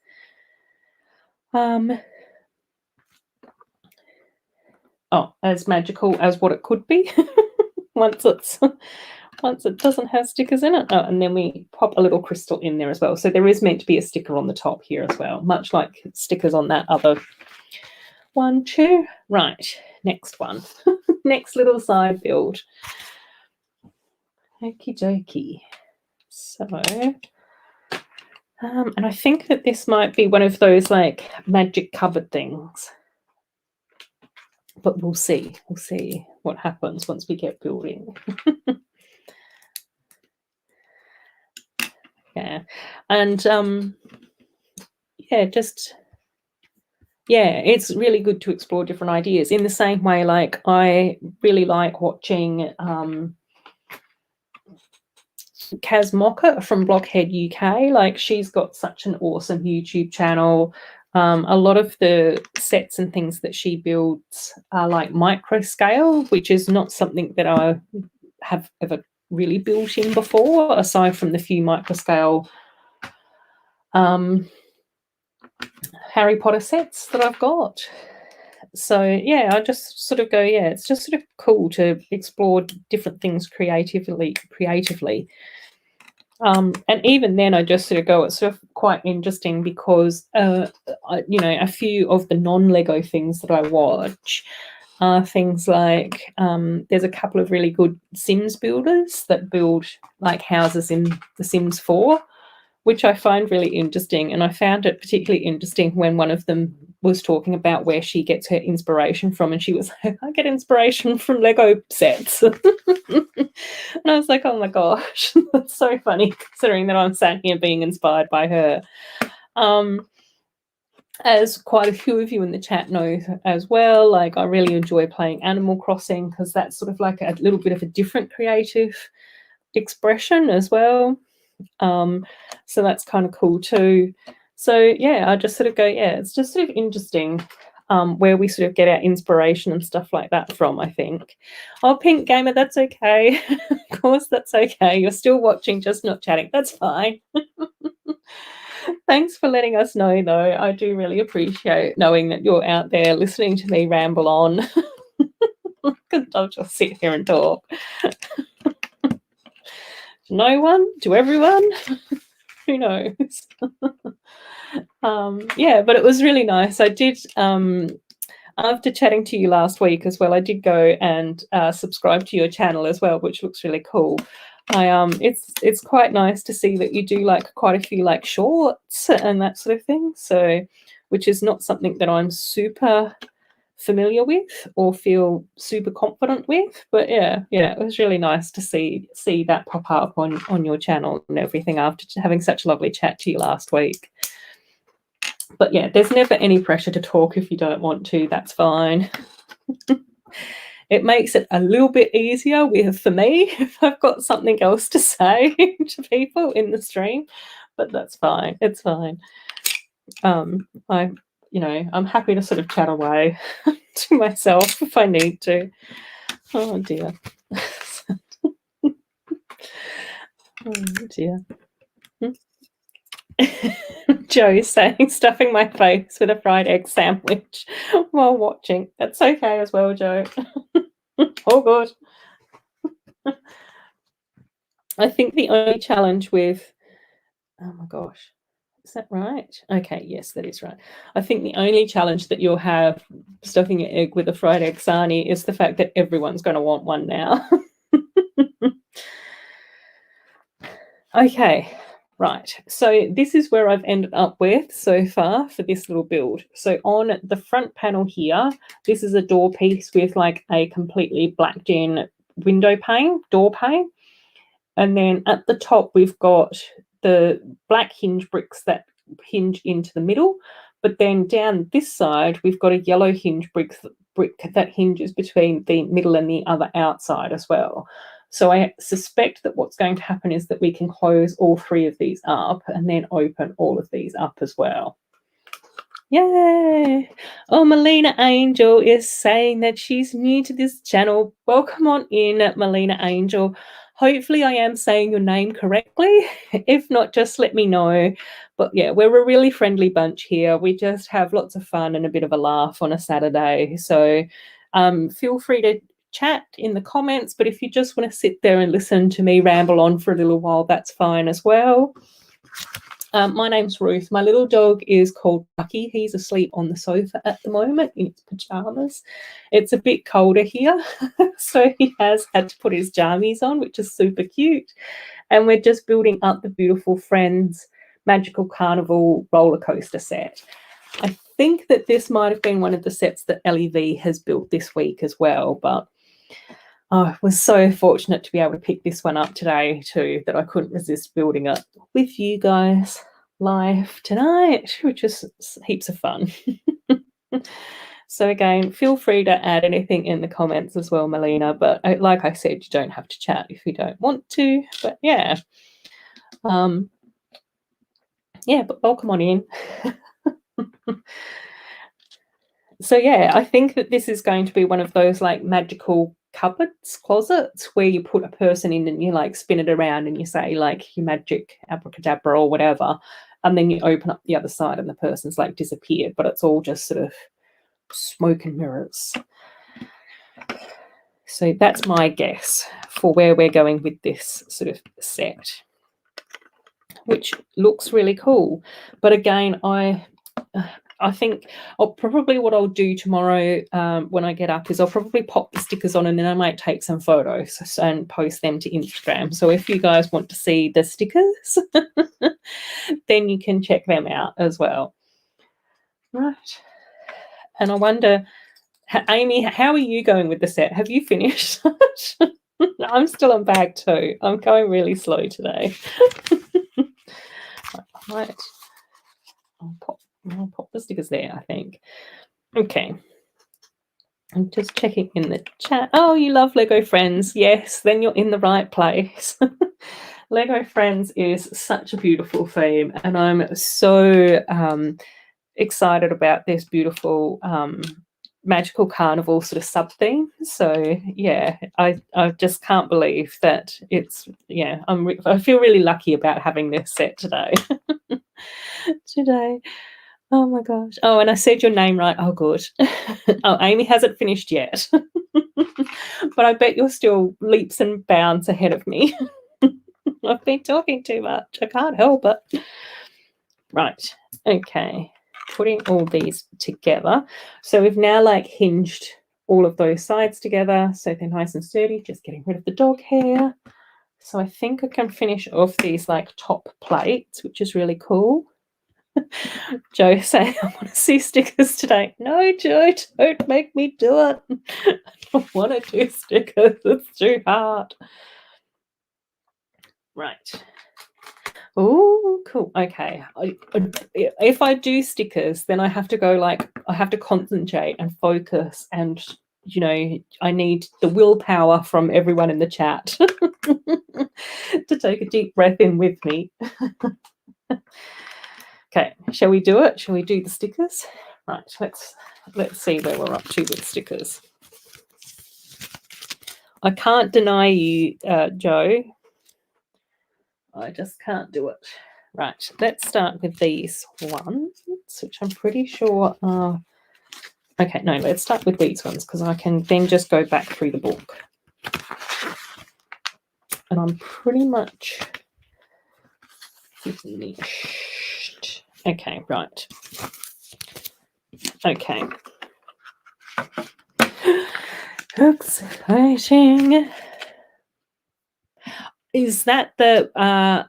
as magical as what it could be once it doesn't have stickers in it. And then we pop a little crystal in there as well. So there is meant to be a sticker on the top here as well, much like stickers on that other one too. Right, next one. Next little side build. Okie dokie. So, and I think that this might be one of those like magic cupboard things. But we'll see. We'll see what happens once we get building. Yeah. And it's really good to explore different ideas. In the same way, like, I really like watching Kaz Mocker from Blockhead UK. Like, she's got such an awesome YouTube channel. A lot of the sets and things that she builds are like micro scale, which is not something that I have ever really built in before, aside from the few micro scale Harry Potter sets that I've got. So yeah, I just sort of go, yeah, it's just sort of cool to explore different things creatively. And even then, I just sort of go, it's sort of quite interesting because, a few of the non-Lego things that I watch are things like, there's a couple of really good Sims builders that build like houses in The Sims 4, which I find really interesting. And I found it particularly interesting when one of them was talking about where she gets her inspiration from. And she was like, I get inspiration from Lego sets. And I was like, oh my gosh, that's so funny, considering that I'm sat here being inspired by her. As quite a few of you in the chat know as well, like, I really enjoy playing Animal Crossing, because that's sort of like a little bit of a different creative expression as well. So that's kind of cool too. So yeah, I just sort of go, yeah, it's just sort of interesting where we sort of get our inspiration and stuff like that from, I think. Oh, Pink Gamer, that's okay. Of course, that's okay. You're still watching, just not chatting. That's fine. Thanks for letting us know, though. I do really appreciate knowing that you're out there listening to me ramble on. Because I'll just sit here and talk. No one? To everyone? Who knows? Yeah, but it was really nice. I did, after chatting to you last week as well, I did go and subscribe to your channel as well, which looks really cool. It's quite nice to see that you do like quite a few like shorts and that sort of thing. So, which is not something that I'm super familiar with or feel super confident with, but yeah, it was really nice to see that pop up on your channel and everything after having such a lovely chat to you last week. But yeah, there's never any pressure to talk if you don't want to. That's fine. It makes it a little bit easier for me if I've got something else to say to people in the stream, but that's fine. It's fine. I'm happy to sort of chat away to myself if I need to. Oh dear. Oh dear. Joe saying stuffing my face with a fried egg sandwich while watching. That's okay as well, Joe. All good. I think the only challenge with, oh my gosh, is that right? Okay, yes, that is right. I think the only challenge that you'll have stuffing your egg with a fried egg sarnie is the fact that everyone's going to want one now. Okay, right. So this is where I've ended up with so far for this little build. So on the front panel here, this is a door piece with like a completely blacked in window pane, door pane. And then at the top, we've got the black hinge bricks that hinge into the middle. But then down this side, we've got a yellow hinge brick that hinges between the middle and the other outside as well. So I suspect that what's going to happen is that we can close all three of these up and then open all of these up as well. Yay! Oh, Melina Angel is saying that she's new to this channel. Welcome on in, Melina Angel. Hopefully I am saying your name correctly. If not, just let me know. But yeah, we're a really friendly bunch here. We just have lots of fun and a bit of a laugh on a Saturday. So feel free to chat in the comments. But if you just want to sit there and listen to me ramble on for a little while, that's fine as well. My name's Ruth. My little dog is called Pucky. He's asleep on the sofa at the moment in his pajamas. It's a bit colder here, so he has had to put his jammies on, which is super cute. And we're just building up the beautiful Friends Magical Carnival Rollercoaster set. I think that this might have been one of the sets that LEV has built this week as well, but I was so fortunate to be able to pick this one up today too, that I couldn't resist building it with you guys live tonight, which is heaps of fun. So again, feel free to add anything in the comments as well, Melina. But like I said, you don't have to chat if you don't want to. But yeah, but welcome on in. So yeah, I think that this is going to be one of those like magical cupboards, closets, where you put a person in and you like spin it around and you say like your magic abracadabra or whatever, and then you open up the other side and the person's like disappeared, but it's all just sort of smoke and mirrors. So that's my guess for where we're going with this sort of set, which looks really cool. But again, I think probably what I'll do tomorrow when I get up is I'll probably pop the stickers on and then I might take some photos and post them to Instagram. So if you guys want to see the stickers, then you can check them out as well. Right. And I wonder, Amy, how are you going with the set? Have you finished? I'm still on bag 2. I'm going really slow today. Right. I'll pop the stickers there, I think. Okay. I'm just checking in the chat. Oh, you love Lego Friends. Yes, then you're in the right place. Lego Friends is such a beautiful theme, and I'm so excited about this beautiful magical carnival sort of sub theme. So yeah, I just can't believe that it's, yeah, I feel really lucky about having this set today. Today. Oh my gosh. Oh, and I said your name right. Oh, good. Oh, Amy hasn't finished yet. But I bet you're still leaps and bounds ahead of me. I've been talking too much. I can't help it. Right. Okay. Putting all these together. So we've now like hinged all of those sides together so they're nice and sturdy. Just getting rid of the dog hair. So I think I can finish off these like top plates, which is really cool. Joe saying, I want to see stickers today. No, Joe, don't make me do it. I don't want to do stickers. It's too hard. Right. Oh, cool. Okay. If I do stickers, then I have to go like, I have to concentrate and focus, and, you know, I need the willpower from everyone in the chat to take a deep breath in with me. Okay, shall we do it? Shall we do the stickers? Right, let's see where we're up to with stickers. I can't deny you, Joe. I just can't do it. Right, let's start with these ones, which I'm pretty sure are... Okay, no, let's start with these ones because I can then just go back through the book. And I'm pretty much finished. Okay, right. Okay. Exciting. Is that the,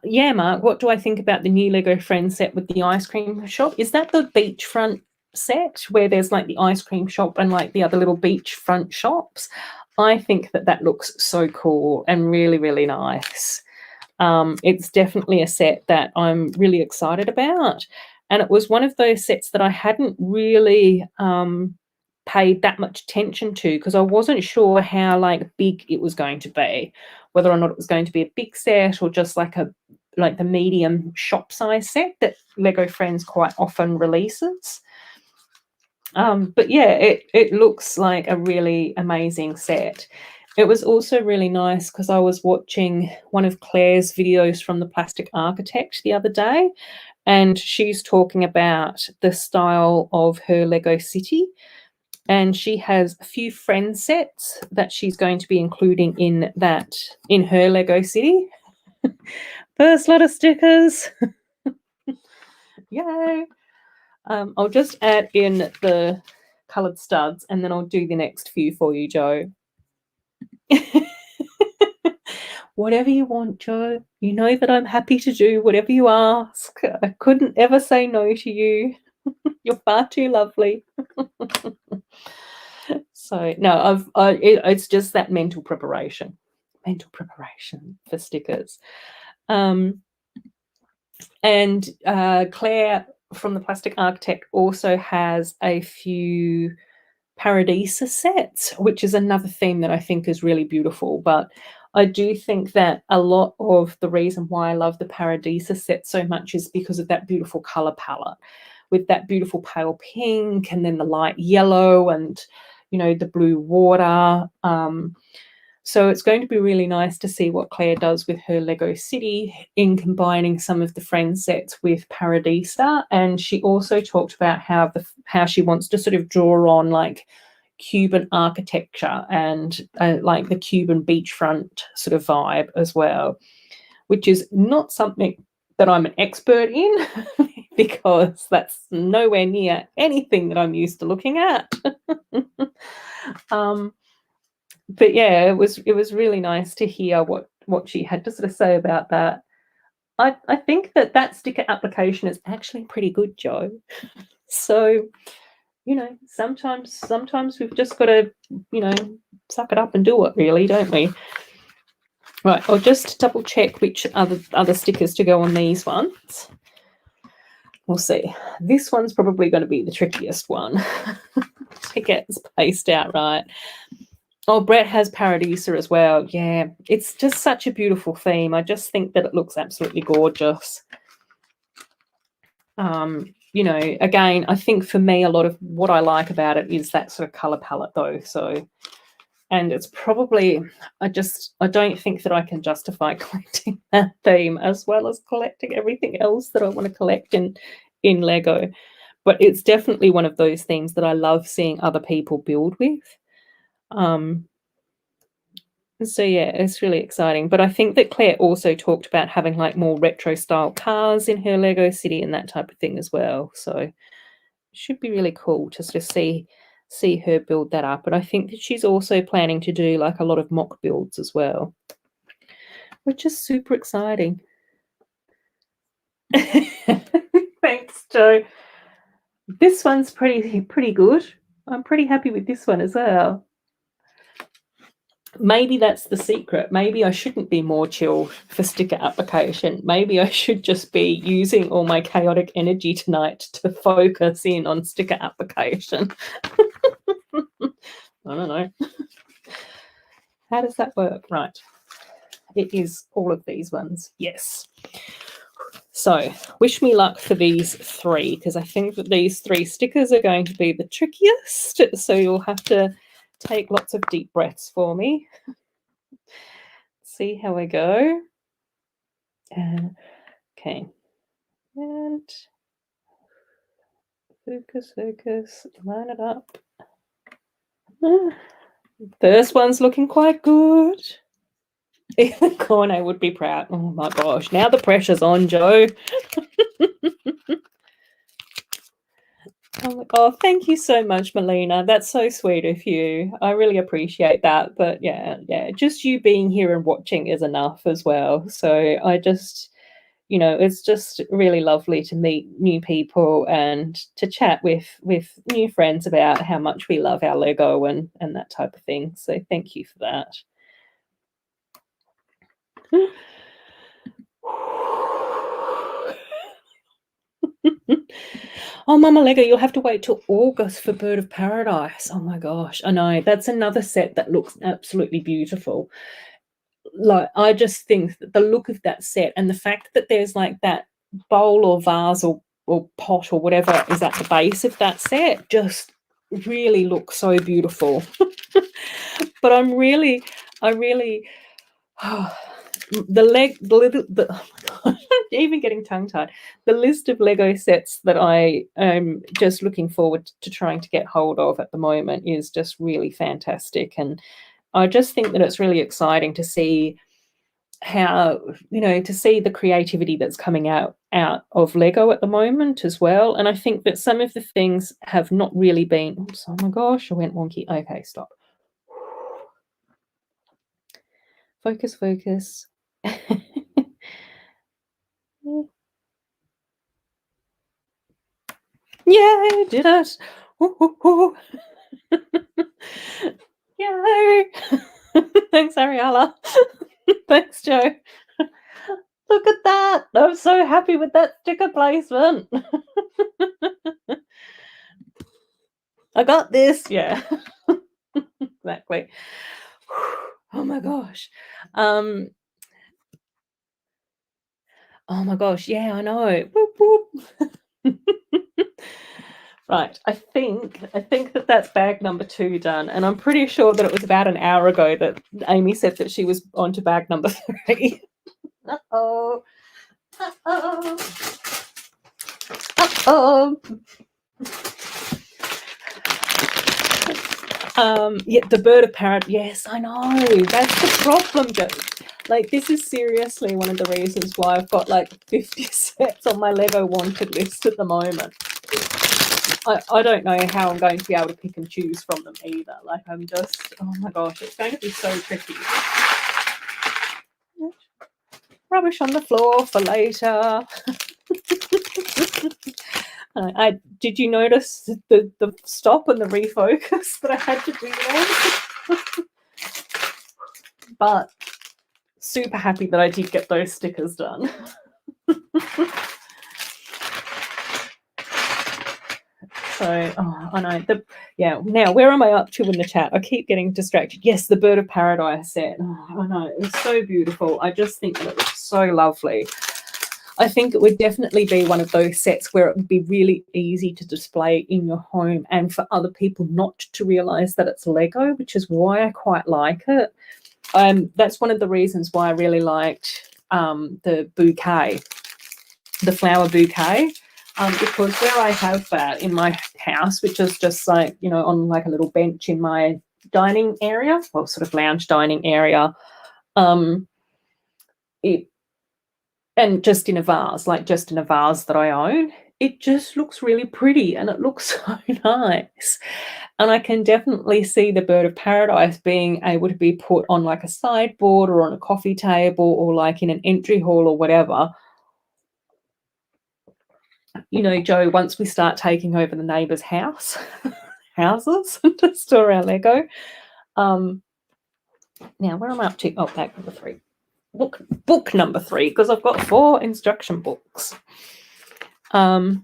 yeah, Mark, what do I think about the new Lego Friends set with the ice cream shop? Is that the beachfront set where there's like the ice cream shop and like the other little beachfront shops? I think that that looks so cool and really, really nice. It's definitely a set that I'm really excited about. And it was one of those sets that I hadn't really paid that much attention to because I wasn't sure how like big it was going to be, whether or not it was going to be a big set or just like the medium shop size set that Lego Friends quite often releases. But yeah, it looks like a really amazing set. It was also really nice because I was watching one of Claire's videos from the Plastic Architect the other day, and she's talking about the style of her Lego city. And she has a few friend sets that she's going to be including in her Lego city. First lot of stickers. Yay. I'll just add in the coloured studs and then I'll do the next few for you, Joe. Whatever you want, Joe. You know that I'm happy to do whatever you ask. I couldn't ever say no to you. You're far too lovely. So no, it's just that mental preparation for stickers. And Claire from the Plastic Architect also has a few Paradisa sets, which is another theme that I think is really beautiful. But I do think that a lot of the reason why I love the Paradisa set so much is because of that beautiful color palette with that beautiful pale pink and then the light yellow and, you know, the blue water. So it's going to be really nice to see what Claire does with her Lego city in combining some of the friend sets with Paradisa. And she also talked about how she wants to sort of draw on like Cuban architecture and like the Cuban beachfront sort of vibe as well, which is not something that I'm an expert in because that's nowhere near anything that I'm used to looking at. But yeah, it was really nice to hear what she had to sort of say about that. I think that sticker application is actually pretty good, Joe. So, you know, sometimes we've just got to, you know, suck it up and do it, really, don't we? Right, I'll just double check which other stickers to go on these ones. We'll see. This one's probably going to be the trickiest one to get spaced out right. Oh, Brett has Paradisa as well. Yeah, it's just such a beautiful theme. I just think that it looks absolutely gorgeous. You know, again, I think for me, a lot of what I like about it is that sort of color palette, though. So, and it's probably, I don't think that I can justify collecting that theme as well as collecting everything else that I want to collect in Lego. But it's definitely one of those themes that I love seeing other people build with. So yeah, it's really exciting. But I think that Claire also talked about having like more retro style cars in her Lego city and that type of thing as well. So it should be really cool to just see her build that up. And I think that she's also planning to do like a lot of mock builds as well, which is super exciting. Thanks, Joe. This one's pretty good. I'm pretty happy with this one as well. Maybe that's the secret. Maybe I shouldn't be more chill for sticker application. Maybe I should just be using all my chaotic energy tonight to focus in on sticker application. I don't know. How does that work? Right. It is all of these ones. Yes. So wish me luck for these three, because I think that these three stickers are going to be the trickiest. So you'll have to take lots of deep breaths for me. See how I go. Okay. And focus, line it up. First one's looking quite good. Corne would be proud. Oh my gosh, now the pressure's on, Joe. Oh, thank you so much, Melina. That's so sweet of you. I really appreciate that. But yeah, just you being here and watching is enough as well. So I just, you know, it's just really lovely to meet new people and to chat with new friends about how much we love our Lego and that type of thing. So thank you for that. Oh, Mama Lego, you'll have to wait till August for Bird of Paradise. Oh my gosh, I know. That's another set that looks absolutely beautiful. Like, I just think that the look of that set and the fact that there's like that bowl or vase or pot or whatever is at the base of that set just really looks so beautiful. But I really oh my God, even getting tongue-tied. The list of Lego sets that I am just looking forward to trying to get hold of at the moment is just really fantastic. And I just think that it's really exciting to see how, you know, to see the creativity that's coming out of Lego at the moment as well. And I think that some of the things have not really been, oops, oh my gosh, I went wonky. Okay, stop. Focus. Yay, did it. Yay. Thanks, Ariella. Thanks, Joe. Look at that. I'm so happy with that sticker placement. I got this. Yeah. Exactly. Oh my gosh. Oh my gosh. Yeah, I know. Whoop, whoop. Right. I think that that's bag number 2 done, and I'm pretty sure that it was about an hour ago that Amy said that she was on to bag number 3. Uh-oh. Uh-oh. Uh-oh. Yeah, the Bird of Paradise. Yes, I know. That's the problem, Joe. Like, this is seriously one of the reasons why I've got like 50 sets on my Lego wanted list at the moment. I don't know how I'm going to be able to pick and choose from them either. Like, I'm just, oh my gosh, it's going to be so tricky. Rubbish on the floor for later. Did you notice the stop and the refocus that I had to do there? But super happy that I did get those stickers done. So, oh, I know. Now, where am I up to in the chat? I keep getting distracted. Yes, the Bird of Paradise set. Oh, I know. It was so beautiful. I just think that it looks so lovely. I think it would definitely be one of those sets where it would be really easy to display in your home and for other people not to realise that it's Lego, which is why I quite like it. That's one of the reasons why I really liked the bouquet, the flower bouquet, because where I have that in my house, which is just like, you know, on like a little bench in my dining area, well, sort of lounge dining area, it and just in a vase, like just in a vase that I own, it just looks really pretty and it looks so nice. And I can definitely see the bird of paradise being able to be put on like a sideboard or on a coffee table or like in an entry hall or whatever. You know, Joe, once we start taking over the neighbour's houses to store our Lego. Now, where am I up to? Oh, back number 3. Book number 3, because I've got 4 instruction books. Oh,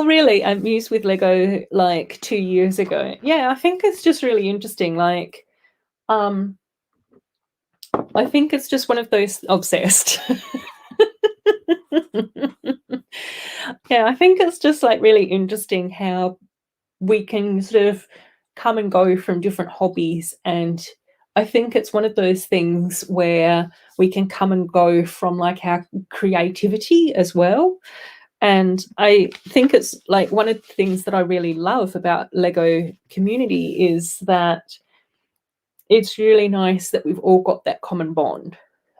really? I used with Lego like 2 years ago. Yeah, I think it's just really interesting. Like, I think it's just one of those obsessed. Yeah, I think it's just like really interesting how we can sort of come and go from different hobbies. And I think it's one of those things where we can come and go from like our creativity as well. And I think it's like one of the things that I really love about Lego community is that it's really nice that we've all got that common bond.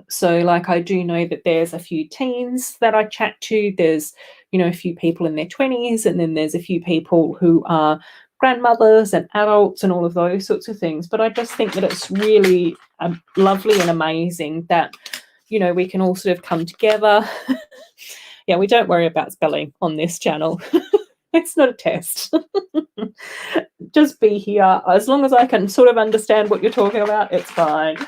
So like I do know that there's a few teens that I chat to. There's, you know, a few people in their 20s, and then there's a few people who are grandmothers and adults and all of those sorts of things. But I just think that it's really lovely and amazing that, you know, we can all sort of come together. Yeah, we don't worry about spelling on this channel. It's not a test. Just be here. As long as I can sort of understand what you're talking about, it's fine.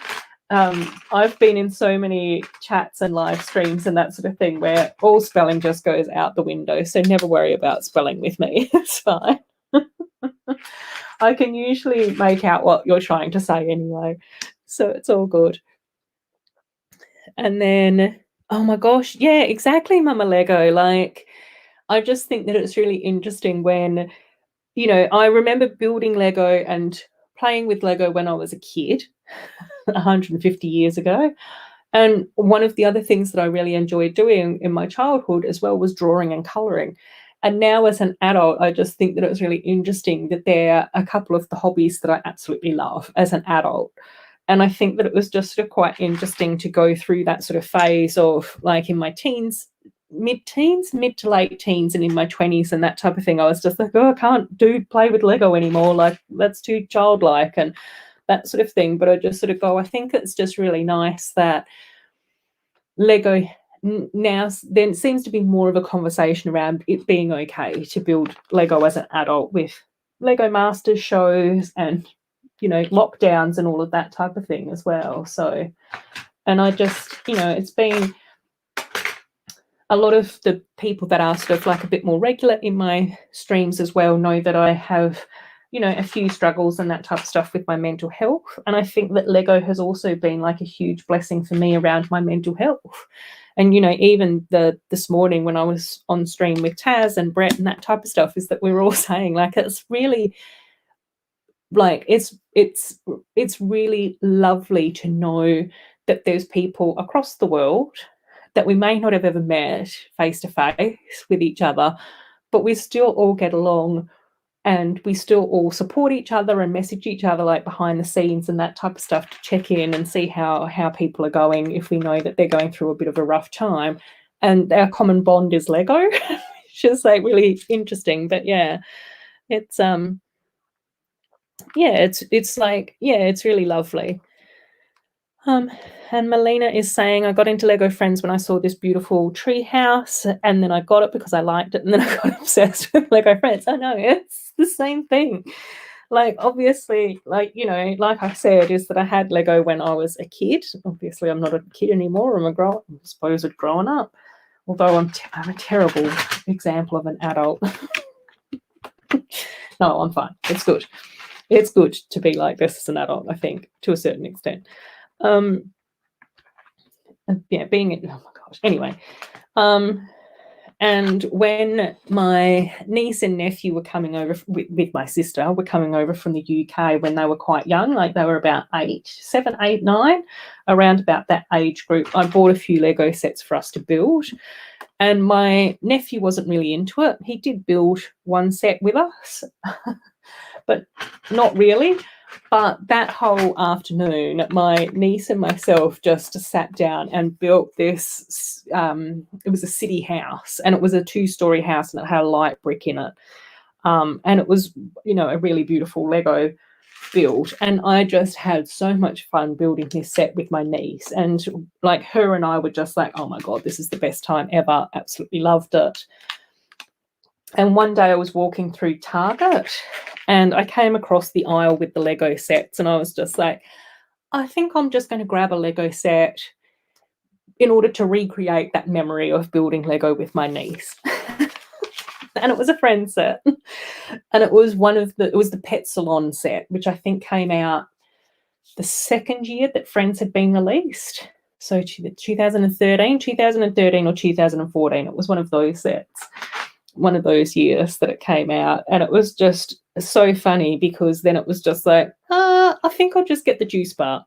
I've been in so many chats and live streams and that sort of thing where all spelling just goes out the window. So never worry about spelling with me. It's fine. I can usually make out what you're trying to say anyway. So it's all good. And then, oh my gosh, yeah, exactly, Mama Lego. Like, I just think that it's really interesting when, you know, I remember building Lego and playing with Lego when I was a kid, 150 years ago. And one of the other things that I really enjoyed doing in my childhood as well was drawing and colouring. And now as an adult, I just think that it was really interesting that there are a couple of the hobbies that I absolutely love as an adult. And I think that it was just sort of quite interesting to go through that sort of phase of like in my teens, mid to late teens, and in my 20s and that type of thing. I was just like, oh, I can't play with Lego anymore. Like, that's too childlike and that sort of thing. But I just sort of go, I think it's just really nice that Lego now then seems to be more of a conversation around it being okay to build Lego as an adult with Lego Masters shows and, you know, lockdowns and all of that type of thing as well. So, and I just, you know, it's been a lot of the people that are sort of like a bit more regular in my streams as well know that I have, you know, a few struggles and that type of stuff with my mental health. And I think that Lego has also been like a huge blessing for me around my mental health. And, you know, even this morning when I was on stream with Taz and Brett and that type of stuff, is that we were all saying like it's really like it's really lovely to know that there's people across the world that we may not have ever met face to face with each other, but we still all get along and we still all support each other and message each other like behind the scenes and that type of stuff to check in and see how people are going if we know that they're going through a bit of a rough time. And our common bond is Lego, which is like really interesting. But yeah, it's it's like, yeah, it's really lovely. And Melina is saying, I got into Lego Friends when I saw this beautiful tree house, and then I got it because I liked it, and then I got obsessed with Lego Friends. I know, it's the same thing. Like, obviously, like, you know, like I said, is that I had Lego when I was a kid. Obviously, I'm not a kid anymore. I'm supposed grown up. Although I'm a terrible example of an adult. No, I'm fine. It's good. It's good to be like this as an adult, I think, to a certain extent. yeah, being in, oh my gosh. Anyway, and when my niece and nephew were coming over with my sister, were coming over from the UK when they were quite young, like they were about 7, 8, 9, around about that age group, I bought a few Lego sets for us to build. And my nephew wasn't really into it. He did build one set with us, but not really. But that whole afternoon, my niece and myself just sat down and built this. It was a city house, and it was a 2-story house, and it had a light brick in it. And it was, a really beautiful Lego build. And I just had so much fun building this set with my niece. And like her and I were just like, oh my God, this is the best time ever. Absolutely loved it. And one day I was walking through Target and I came across the aisle with the Lego sets, and I was just like, I think I'm just going to grab a Lego set in order to recreate that memory of building Lego with my niece. And it was a friend set. And it was the Pet Salon set, which I think came out the second year that Friends had been released. So 2013 or 2014. It was one of those sets. One of those years that it came out, and it was just so funny because then it was just like, I think I'll just get the juice bar.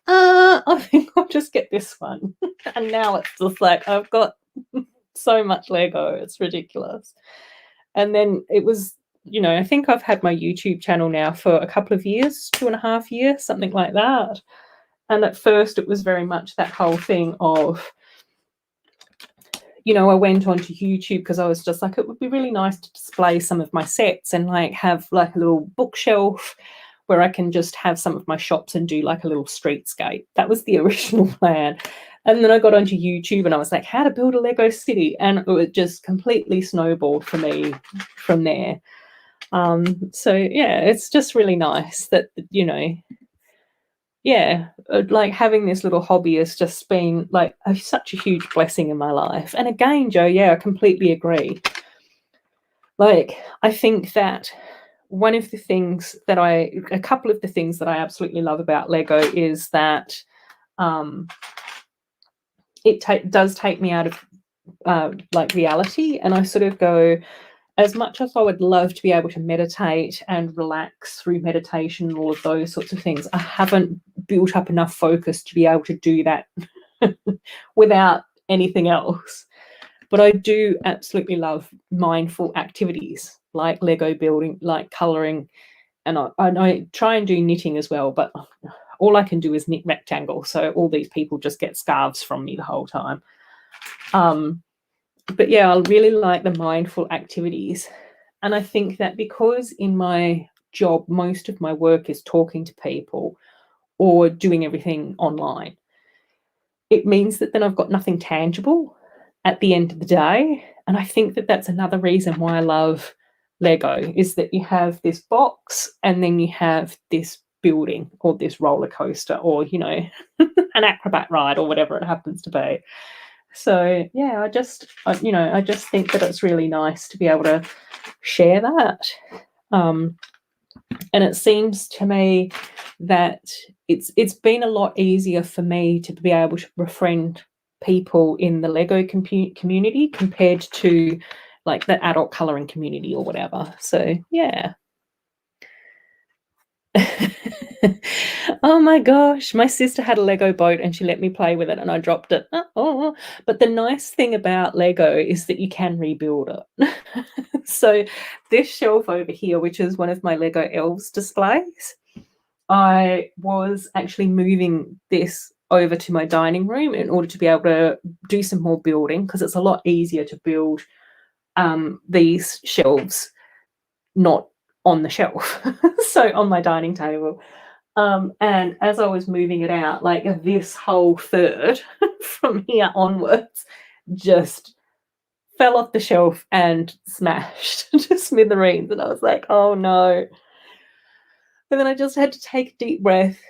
I think I'll just get this one. And now it's just like I've got so much Lego, it's ridiculous. And then it was, I think I've had my YouTube channel now for a couple of years, 2.5 years, something like that. And at first it was very much that whole thing of, I went onto YouTube because I was just like, it would be really nice to display some of my sets and like have like a little bookshelf where I can just have some of my shops and do like a little streetscape. That was the original plan. And then I got onto YouTube and I was like, how to build a Lego city. And it just completely snowballed for me from there. So yeah, it's just really nice that, like having this little hobby has just been like such a huge blessing in my life. And again, Joe, yeah, I completely agree. Like, I think that a couple of the things that I absolutely love about Lego is that it does take me out of like reality, and I sort of go, as much as I would love to be able to meditate and relax through meditation and all of those sorts of things, I haven't built up enough focus to be able to do that without anything else. But I do absolutely love mindful activities like Lego building, like colouring, and I try and do knitting as well, but all I can do is knit rectangles, so all these people just get scarves from me the whole time. But yeah, I really like the mindful activities. And I think that because in my job, most of my work is talking to people or doing everything online, it means that then I've got nothing tangible at the end of the day. And I think that that's another reason why I love Lego, is that you have this box and then you have this building or this roller coaster or, an acrobat ride or whatever it happens to be. So yeah, I just think that it's really nice to be able to share that. And it seems to me that it's been a lot easier for me to be able to befriend people in the Lego community compared to like the adult colouring community or whatever. So yeah. Oh my gosh, my sister had a Lego boat and she let me play with it and I dropped it. But the nice thing about Lego is that you can rebuild it. So this shelf over here, which is one of my Lego elves displays, I was actually moving this over to my dining room in order to be able to do some more building, because it's a lot easier to build these shelves not on the shelf, so on my dining table. And as I was moving it out, like this whole third from here onwards just fell off the shelf and smashed to smithereens. And I was like, oh no. And then I just had to take a deep breath,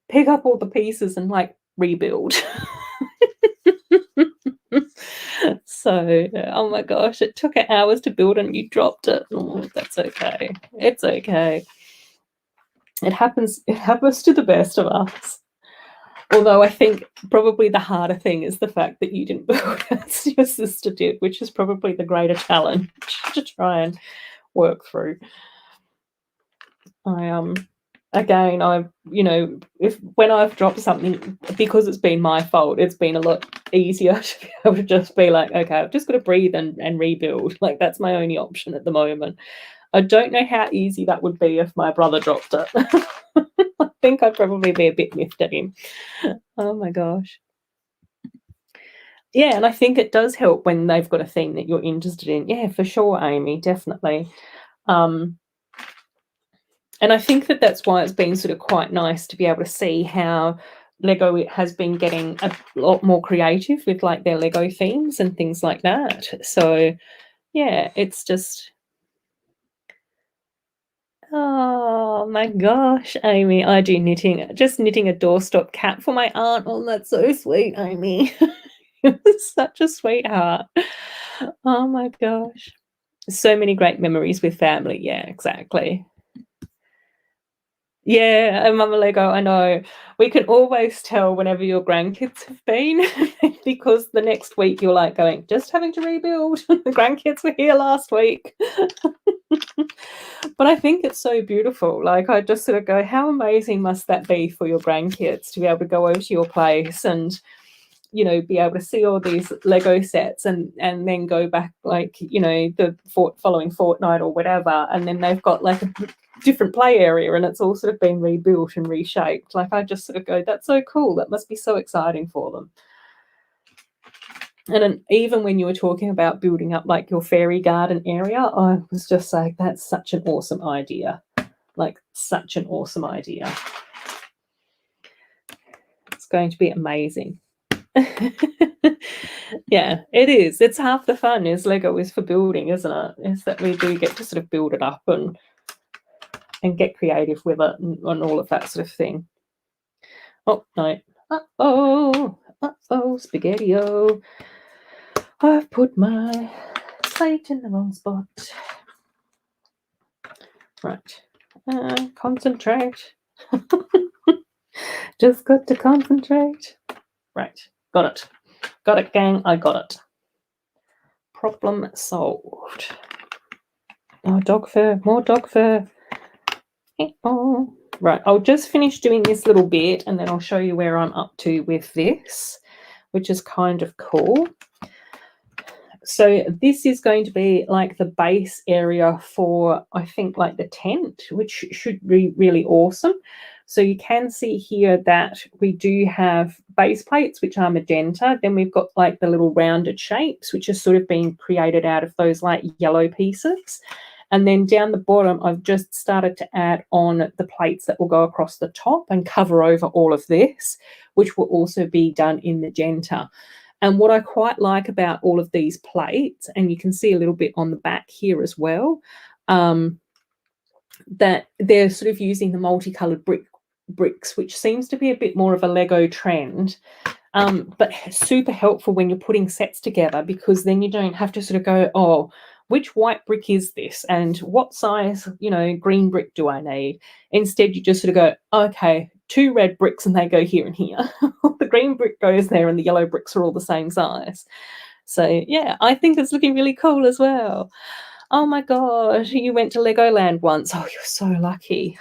pick up all the pieces and like rebuild. So, oh my gosh, it took hours to build and you dropped it. Oh, that's okay. It's okay. It happens to the best of us. Although I think probably the harder thing is the fact that you didn't build as your sister did, which is probably the greater challenge to try and work through. Again, when I've dropped something, because it's been my fault, it's been a lot easier to be able to just be like, okay, I've just got to breathe and rebuild. Like, that's my only option at the moment. I don't know how easy that would be if my brother dropped it. I think I'd probably be a bit miffed at him. Oh my gosh. Yeah, and I think it does help when they've got a theme that you're interested in. Yeah, for sure, Amy, definitely. And I think that that's why it's been sort of quite nice to be able to see how Lego has been getting a lot more creative with like their Lego themes and things like that. So yeah, it's just, oh my gosh, Amy, I do knitting, just knitting a doorstop cat for my aunt. Oh, that's so sweet, Amy. You're such a sweetheart. Oh my gosh. So many great memories with family. Yeah, exactly. Yeah, and Mama Lego, I know. We can always tell whenever your grandkids have been because the next week you're like going, just having to rebuild. The grandkids were here last week. But I think it's so beautiful. Like, I just sort of go, how amazing must that be for your grandkids to be able to go over to your place and, you know, be able to see all these Lego sets and then go back, like, you know, the following fortnight or whatever, and then they've got like a different play area and it's all sort of been rebuilt and reshaped. Like, I just sort of go, that's so cool. That must be so exciting for them. And then even when you were talking about building up like your fairy garden area, I was just like, that's such an awesome idea. Like, such an awesome idea. It's going to be amazing. Yeah, it is. It's half the fun is Lego is for building, isn't it? Is that we do get to sort of build it up and get creative with it and all of that sort of thing. Oh, no. Uh-oh, Spaghetti-O. I've put my plate in the wrong spot. Right. Concentrate. Just got to concentrate. Right. Got it. Got it, gang. I got it. Problem solved. Oh, dog fur. More dog fur. Oh. Right. I'll just finish doing this little bit and then I'll show you where I'm up to with this, which is kind of cool. So this is going to be like the base area for, I think, like the tent, which should be really awesome. So you can see here that we do have base plates, which are magenta. Then we've got like the little rounded shapes, which are sort of being created out of those like yellow pieces. And then down the bottom, I've just started to add on the plates that will go across the top and cover over all of this, which will also be done in magenta. And what I quite like about all of these plates, and you can see a little bit on the back here as well, that they're sort of using the multicolored bricks, which seems to be a bit more of a Lego trend, but super helpful when you're putting sets together, because then you don't have to sort of go, oh, which white brick is this and what size, you know, green brick do I need? Instead, you just sort of go, okay, 2 red bricks and they go here and here. The green brick goes there and the yellow bricks are all the same size. So yeah, I think it's looking really cool as well. Oh my gosh, you went to Legoland once. Oh, you're so lucky.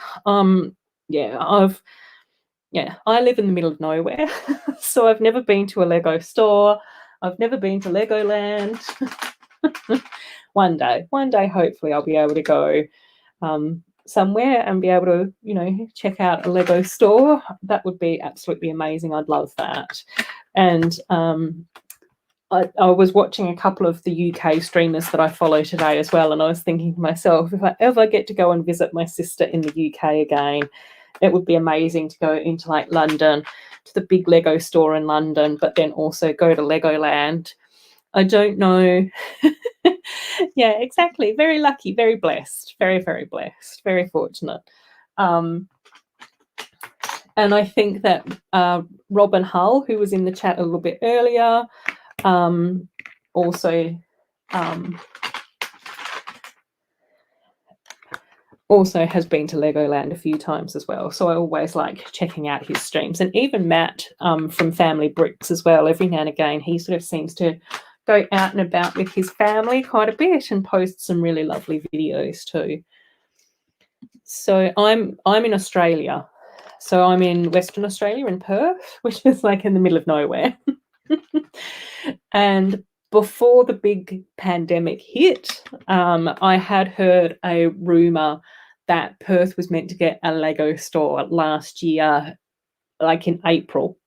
Yeah, I live in the middle of nowhere, so I've never been to a Lego store. I've never been to Legoland. One day, hopefully I'll be able to go somewhere and be able to, you know, check out a Lego store. That would be absolutely amazing. I'd love that. And I was watching a couple of the UK streamers that I follow today as well, and I was thinking to myself, if I ever get to go and visit my sister in the UK again, it would be amazing to go into like London, to the big Lego store in London, but then also go to Legoland. I don't know. Yeah, exactly. Very lucky, very blessed, very, very blessed, very fortunate. And I think that Robin Hull, who was in the chat a little bit earlier, also also has been to Legoland a few times as well. So I always like checking out his streams. And even Matt from Family Bricks as well, every now and again, he sort of seems to go out and about with his family quite a bit and post some really lovely videos too. So I'm in Australia. So I'm in Western Australia in Perth, which is like in the middle of nowhere. And before the big pandemic hit, I had heard a rumour that Perth was meant to get a Lego store last year, like in April.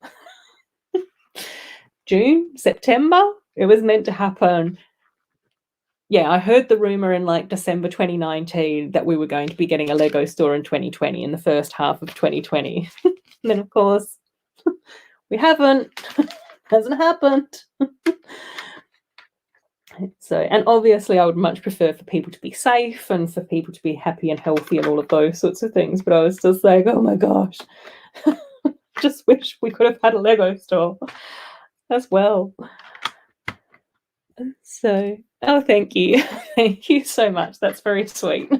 June, September, it was meant to happen. Yeah, I heard the rumour in like December 2019 that we were going to be getting a Lego store in 2020, in the first half of 2020. And then, of course, we haven't. Hasn't happened. So, and obviously I would much prefer for people to be safe and for people to be happy and healthy and all of those sorts of things. But I was just like, oh my gosh, just wish we could have had a Lego store as well. So, oh, thank you. Thank you so much. That's very sweet.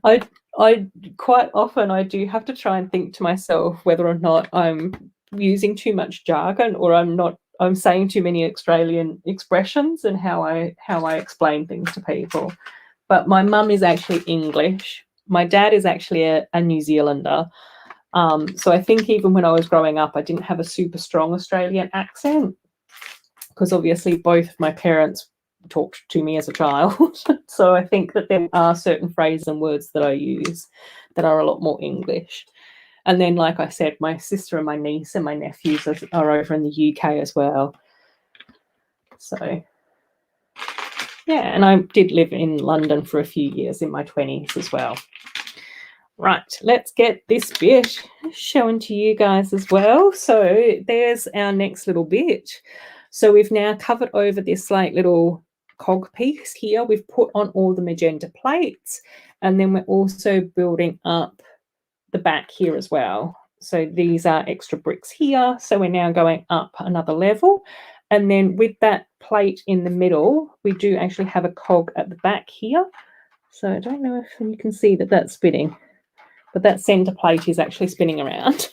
I quite often I do have to try and think to myself whether or not I'm using too much jargon or I'm saying too many Australian expressions and how I explain things to people. But my mum is actually English. My dad is actually a New Zealander. So I think even when I was growing up, I didn't have a super strong Australian accent because obviously both of my parents talked to me as a child. So I think that there are certain phrases and words that I use that are a lot more English. And then, like I said, my sister and my niece and my nephews are over in the UK as well. So, yeah, and I did live in London for a few years in my 20s as well. Right, let's get this bit shown to you guys as well. So there's our next little bit. So we've now covered over this like little cog piece here. We've put on all the magenta plates, and then we're also building up the back here as well. So these are extra bricks here. So we're now going up another level. And then with that plate in the middle, we do actually have a cog at the back here. So I don't know if you can see that that's spinning, but that center plate is actually spinning around.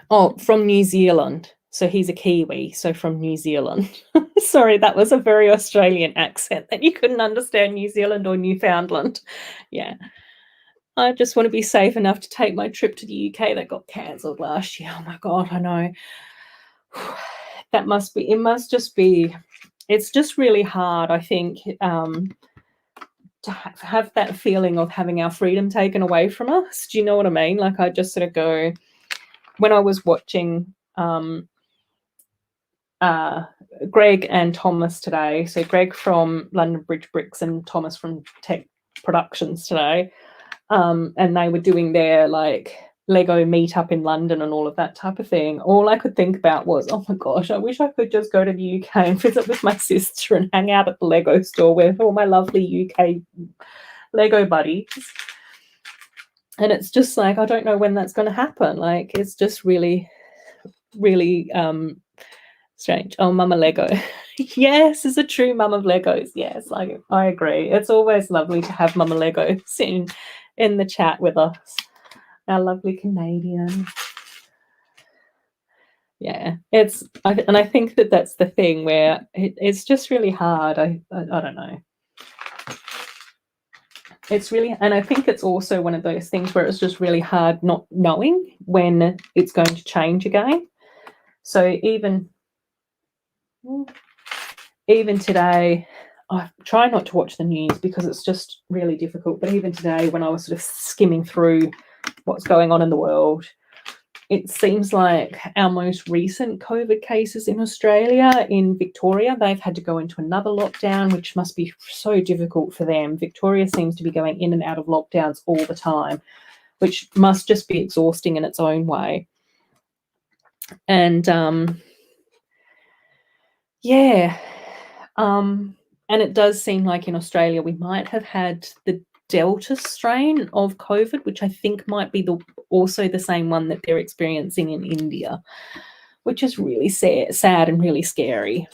Oh, from New Zealand. So he's a Kiwi, so from New Zealand. Sorry, that was a very Australian accent that you couldn't understand, New Zealand or Newfoundland. Yeah. I just want to be safe enough to take my trip to the UK that got cancelled last year. Oh my God, I know. It's just really hard, I think, to have that feeling of having our freedom taken away from us. Do you know what I mean? Like I just sort of go, when I was watching Greg and Thomas today, so Greg from London Bridge Bricks and Thomas from Tech Productions today, and they were doing their like Lego meetup in London and all of that type of thing. All I could think about was, oh my gosh, I wish I could just go to the UK and visit with my sister and hang out at the Lego store with all my lovely UK Lego buddies. And it's just like, I don't know when that's going to happen. Like, it's just really, really strange. Oh, Mama Lego. Yes, is a true mum of Legos. Yes, I agree. It's always lovely to have Mama Lego in the chat with us. Our lovely Canadian. Yeah, and I think that that's the thing where it's just really hard. I don't know. It's really, and I think it's also one of those things where it's just really hard not knowing when it's going to change again. So even today, I try not to watch the news because it's just really difficult. But even today, when I was sort of skimming through what's going on in the world, it seems like our most recent COVID cases in Australia, in Victoria, they've had to go into another lockdown, which must be so difficult for them. Victoria seems to be going in and out of lockdowns all the time, which must just be exhausting in its own way. And yeah, and it does seem like in Australia we might have had the Delta strain of COVID, which I think might be also the same one that they're experiencing in India, which is really sad and really scary.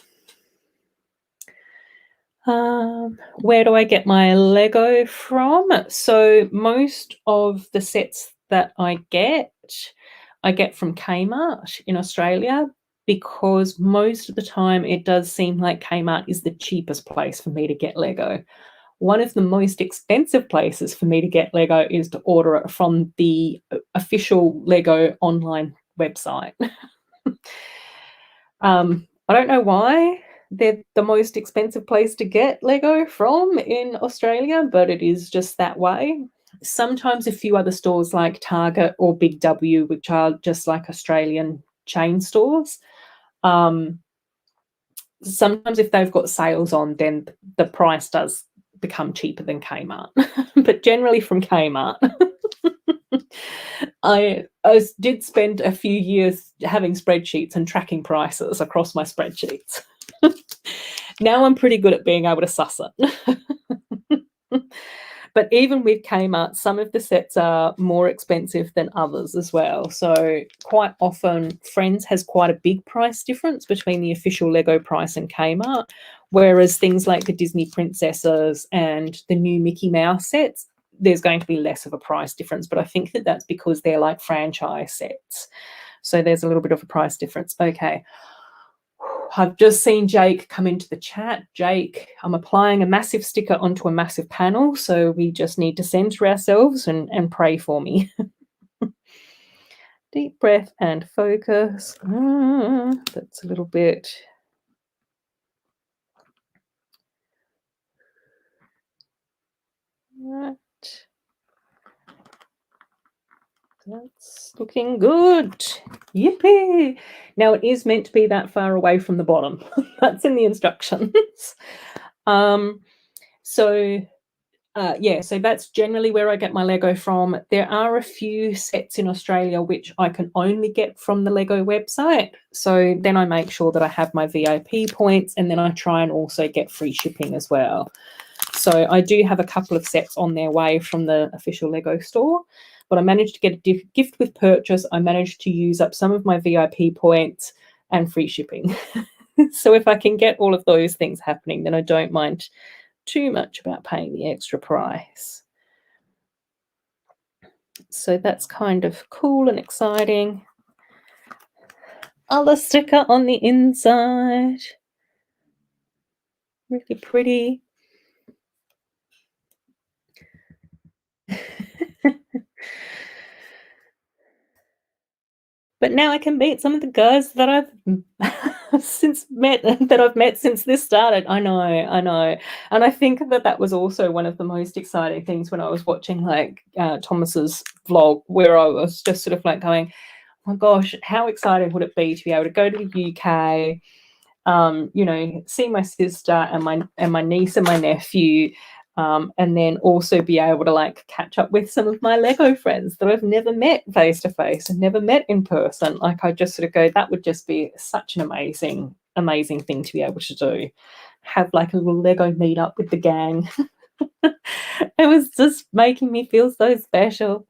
Where do I get my Lego from? So most of the sets that I get from Kmart in Australia, because most of the time it does seem like Kmart is the cheapest place for me to get Lego. One of the most expensive places for me to get Lego is to order it from the official Lego online website. I don't know why they're the most expensive place to get Lego from in Australia, but it is just that way. Sometimes a few other stores like Target or Big W, which are just like Australian chain stores, sometimes if they've got sales on, then the price does become cheaper than Kmart. But generally from Kmart. I did spend a few years having spreadsheets and tracking prices across my spreadsheets. Now I'm pretty good at being able to suss it. But even with Kmart, some of the sets are more expensive than others as well. So quite often, Friends has quite a big price difference between the official Lego price and Kmart, whereas things like the Disney princesses and the new Mickey Mouse sets, there's going to be less of a price difference. But I think that that's because they're like franchise sets. So there's a little bit of a price difference. Okay. I've just seen Jake come into the chat. Jake, I'm applying a massive sticker onto a massive panel, so we just need to center ourselves and pray for me. Deep breath and focus. That's a little bit. Right. That's looking good. Yippee! Now it is meant to be that far away from the bottom. That's in the instructions. So that's generally where I get my Lego from. There are a few sets in Australia which I can only get from the Lego website. So then I make sure that I have my VIP points, and then I try and also get free shipping as well. So I do have a couple of sets on their way from the official Lego store, but I managed to get a gift with purchase. I managed to use up some of my VIP points and free shipping. So if I can get all of those things happening, then I don't mind too much about paying the extra price. So that's kind of cool and exciting. Other sticker on the inside. Really pretty. But now I can meet some of the guys that I've met since this started. I know. And I think that was also one of the most exciting things when I was watching like Thomas's vlog, where I was just sort of like going, oh my gosh, how exciting would it be to be able to go to the UK, see my sister and my niece and my nephew, and then also be able to like catch up with some of my Lego friends that I've never met face to face and never met in person. Like I just sort of go, that would just be such an amazing thing to be able to do. Have like a little Lego meetup with the gang. It was just making me feel so special.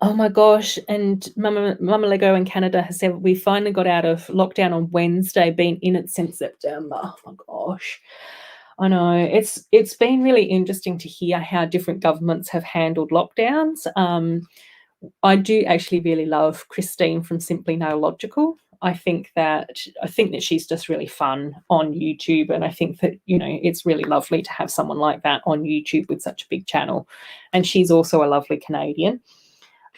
Oh my gosh. And Mama Lego in Canada has said we finally got out of lockdown on Wednesday, been in it since September. Oh my gosh. I know. It's been really interesting to hear how different governments have handled lockdowns. I do actually really love Christine from Simply No Logical. I think that she's just really fun on YouTube, and I think that it's really lovely to have someone like that on YouTube with such a big channel. And she's also a lovely Canadian.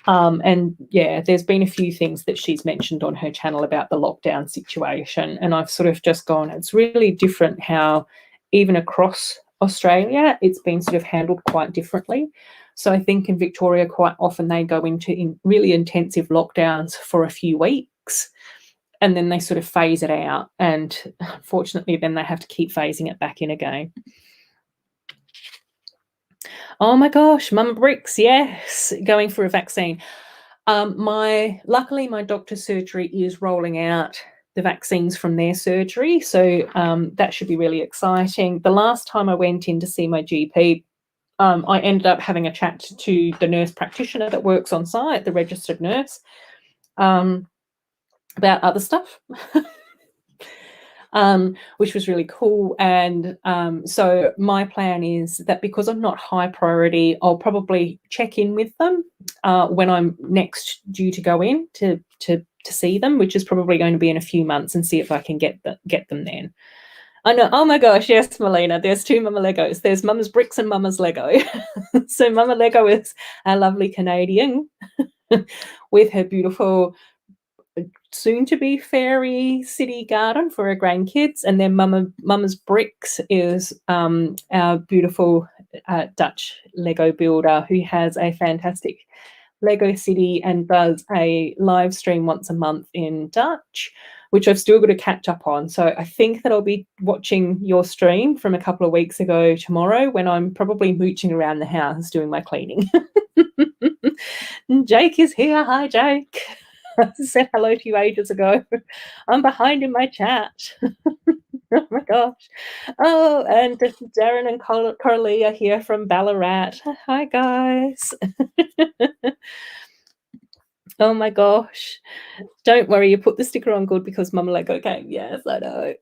And yeah, there's been a few things that she's mentioned on her channel about the lockdown situation, and I've sort of just gone, it's really different how even across Australia it's been sort of handled quite differently. So I think in Victoria quite often they go into really intensive lockdowns for a few weeks, and then they sort of phase it out, and unfortunately then they have to keep phasing it back in again. Oh my gosh, Mum Bricks, yes, going for a vaccine. Luckily, my doctor's surgery is rolling out the vaccines from their surgery, so that should be really exciting. The last time I went in to see my GP, I ended up having a chat to the nurse practitioner that works on site, the registered nurse, about other stuff. which was really cool. And so my plan is that because I'm not high priority, I'll probably check in with them when I'm next due to go in to see them, which is probably going to be in a few months, and see if I can get them then. I know. Oh my gosh, yes, Melina. There's two Mama Legos. There's Mama's Bricks and Mama's Lego. So Mama Lego is our lovely Canadian with her beautiful soon-to-be fairy city garden for her grandkids, and then Mama's Bricks is our beautiful Dutch Lego builder who has a fantastic Lego City and does a live stream once a month in Dutch, which I've still got to catch up on. So I think that I'll be watching your stream from a couple of weeks ago tomorrow, when I'm probably mooching around the house doing my cleaning. Jake is here. Hi, Jake. I said hello to you ages ago. I'm behind in my chat. Oh my gosh. Oh, and Darren and Coralie are here from Ballarat. Hi, guys. Oh my gosh. Don't worry, you put the sticker on good because Mama Lego came. Yes, I know.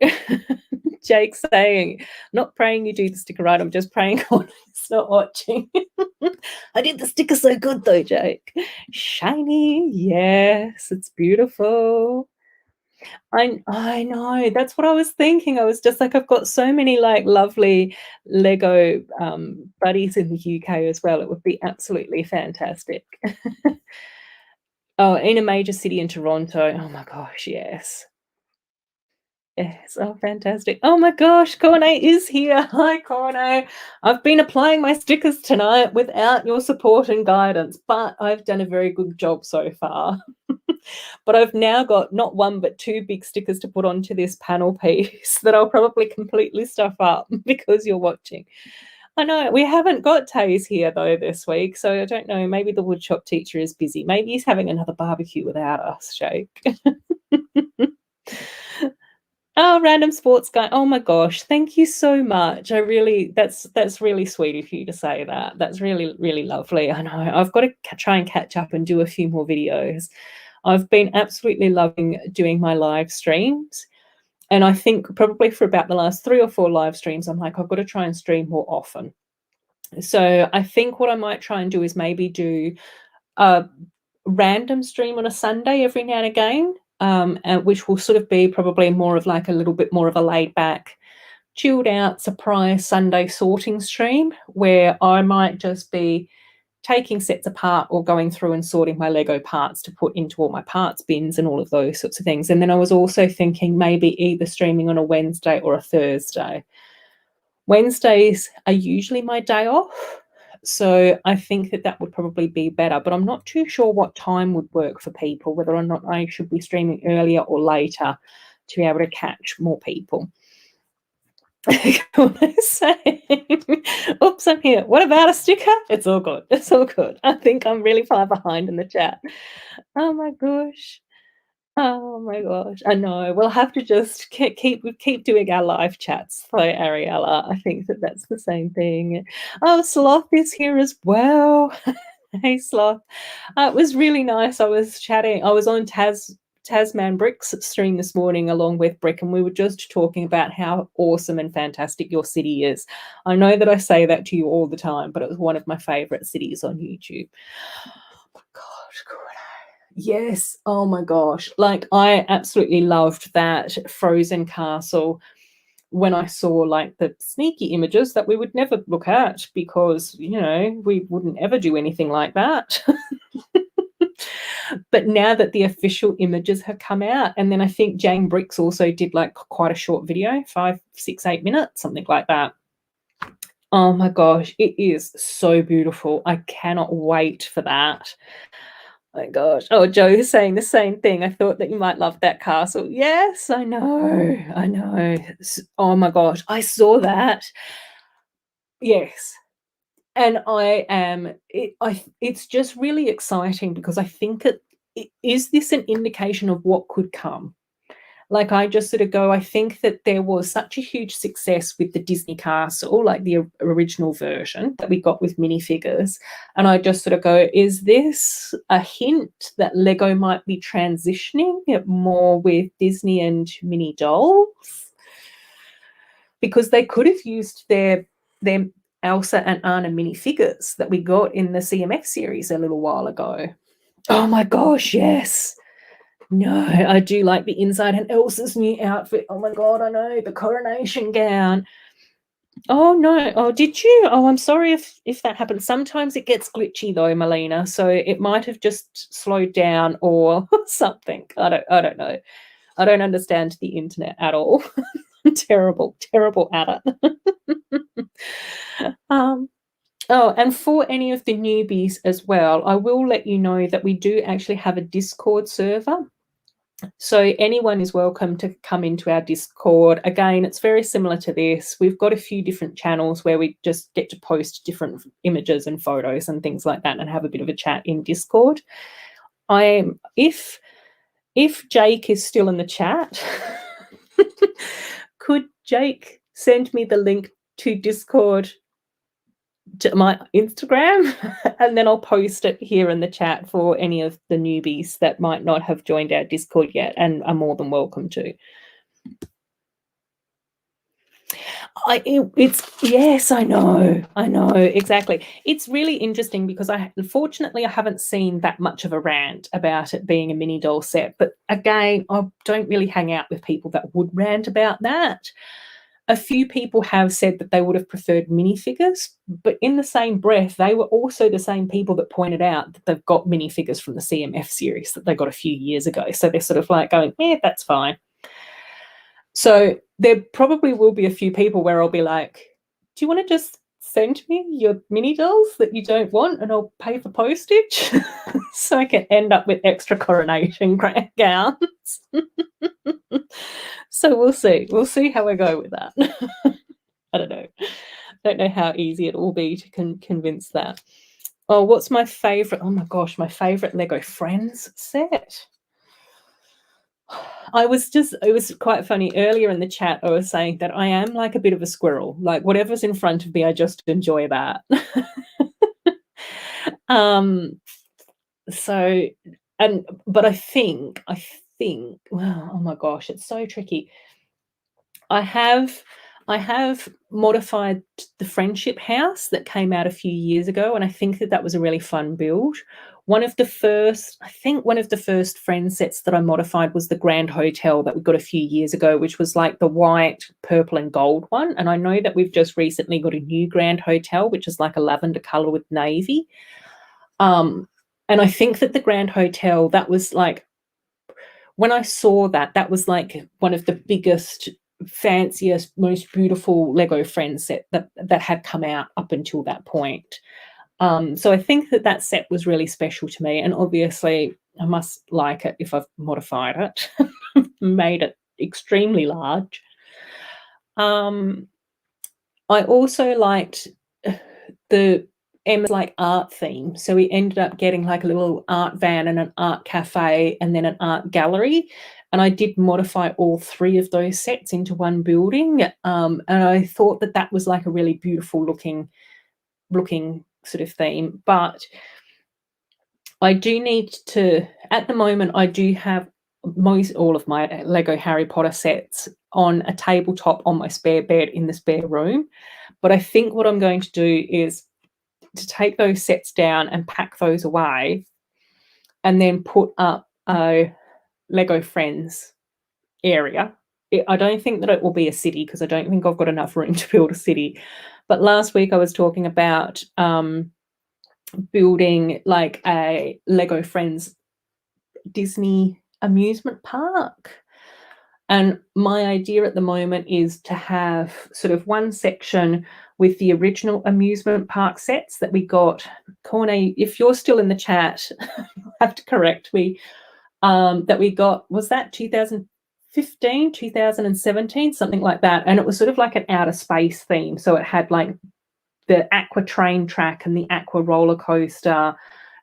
Jake's saying, not praying you do the sticker right, I'm just praying Coranie's not watching. I did the sticker so good though, Jake. Shiny, yes, it's beautiful. I know, that's what I was thinking. I was just like, I've got so many like lovely Lego buddies in the UK as well. It would be absolutely fantastic. Oh, in a major city in Toronto. Oh my gosh, yes. Yes, oh, fantastic. Oh my gosh, Corne is here. Hi, Corne. I've been applying my stickers tonight without your support and guidance, but I've done a very good job so far. But I've now got not one, but two big stickers to put onto this panel piece that I'll probably completely stuff up because you're watching. I know, we haven't got Taze here though this week, so I don't know, maybe the woodshop teacher is busy. Maybe he's having another barbecue without us, Jake. Oh, random sports guy. Oh my gosh, thank you so much. I really, that's really sweet of you to say that. That's really, really lovely. I know, I've got to try and catch up and do a few more videos. I've been absolutely loving doing my live streams. And I think probably for about the last 3 or 4 live streams, I'm like, I've got to try and stream more often. So I think what I might try and do is maybe do a random stream on a Sunday every now and again, which will sort of be probably more of like a little bit more of a laid back, chilled out surprise Sunday sorting stream, where I might just be taking sets apart or going through and sorting my Lego parts to put into all my parts bins and all of those sorts of things. And then I was also thinking maybe either streaming on a Wednesday or a Thursday. Wednesdays are usually my day off, so I think that that would probably be better, but I'm not too sure what time would work for people, whether or not I should be streaming earlier or later to be able to catch more people. Oops, I'm here. What about a sticker? It's all good. It's all good. I think I'm really far behind in the chat. Oh my gosh. Oh my gosh. I know. We'll have to just keep doing our live chats for Ariella. I think that that's the same thing. Oh, Sloth is here as well. Hey, Sloth. It was really nice. I was chatting. I was on Tasman Brick's stream this morning along with Brick, and we were just talking about how awesome and fantastic your city is. I know that I say that to you all the time, but it was one of my favorite cities on YouTube. Oh, gosh, good. Yes. Oh my gosh. Like, I absolutely loved that Frozen Castle when I saw like the sneaky images that we would never look at because, you know, we wouldn't ever do anything like that. But now that the official images have come out, and then I think Jane Bricks also did like quite a short video, 5, 6, 8 minutes, something like that. Oh my gosh, it is so beautiful. I cannot wait for that. Oh my gosh. Oh, Joe is saying the same thing. I thought that you might love that castle. Yes, I know. I know. Oh my gosh. I saw that. Yes. And I am it's just really exciting because I think is this an indication of what could come? Like, I just sort of go, I think that there was such a huge success with the Disney castle, like the original version that we got with minifigures. And I just sort of go, is this a hint that Lego might be transitioning it more with Disney and mini dolls? because they could have used their Elsa and Anna minifigures that we got in the CMF series a little while ago. Oh my gosh, yes. No, I do like the inside and Elsa's new outfit. Oh my God, I know, the coronation gown. Oh no, oh did you? Oh, I'm sorry if that happened. Sometimes it gets glitchy though, Melina, so it might have just slowed down or something. I don't know. I don't understand the internet at all. Terrible at it. Oh, and for any of the newbies as well, I will let you know that we do actually have a Discord server. So anyone is welcome to come into our Discord. Again, it's very similar to this. We've got a few different channels where we just get to post different images and photos and things like that and have a bit of a chat in Discord. If Jake is still in the chat, could Jake send me the link to Discord to my Instagram, and then I'll post it here in the chat for any of the newbies that might not have joined our Discord yet and are more than welcome to. Yes, I know, exactly. It's really interesting because unfortunately I haven't seen that much of a rant about it being a mini doll set, but again, I don't really hang out with people that would rant about that. A few people have said that they would have preferred minifigures, but in the same breath, they were also the same people that pointed out that they've got minifigures from the CMF series that they got a few years ago. So they're sort of like going, that's fine. So there probably will be a few people where I'll be like, do you want to just send me your mini dolls that you don't want and I'll pay for postage so I can end up with extra coronation gowns? So we'll see. We'll see how I go with that. I don't know. Don't know how easy it will be to convince that. Oh, what's my favorite? Oh my gosh, my favorite Lego Friends set. It was quite funny earlier in the chat. I was saying that I am like a bit of a squirrel. Like whatever's in front of me, I just enjoy that. But I think, wow, oh my gosh, it's so tricky. I have modified the friendship house that came out a few years ago, and I think that was a really fun build. One of the first friend sets that I modified was the Grand Hotel that we got a few years ago, which was like the white, purple, and gold one. And I know that we've just recently got a new Grand Hotel, which is like a lavender color with navy. And I think that the Grand Hotel, that was like, when I saw that was like one of the biggest, fanciest, most beautiful Lego Friends set that had come out up until that point. So I think that set was really special to me, and obviously I must like it if I've modified it, made it extremely large. I also liked the Emma's like art theme, so we ended up getting like a little art van and an art cafe and then an art gallery, and I did modify all three of those sets into one building, and I thought that was like a really beautiful looking sort of theme. But I do need to, at the moment, I do have all of my Lego Harry Potter sets on a tabletop on my spare bed in the spare room. But I think what I'm going to do is to take those sets down and pack those away and then put up a Lego Friends area. I don't think that it will be a city because I don't think I've got enough room to build a city. But last week I was talking about building like a Lego Friends Disney amusement park. And my idea at the moment is to have sort of one section with the original amusement park sets that we got. Corny, if you're still in the chat, you'll have to correct me. That we got, was that 2015, 2017, something like that. And it was sort of like an outer space theme. So it had like the aqua train track and the aqua roller coaster,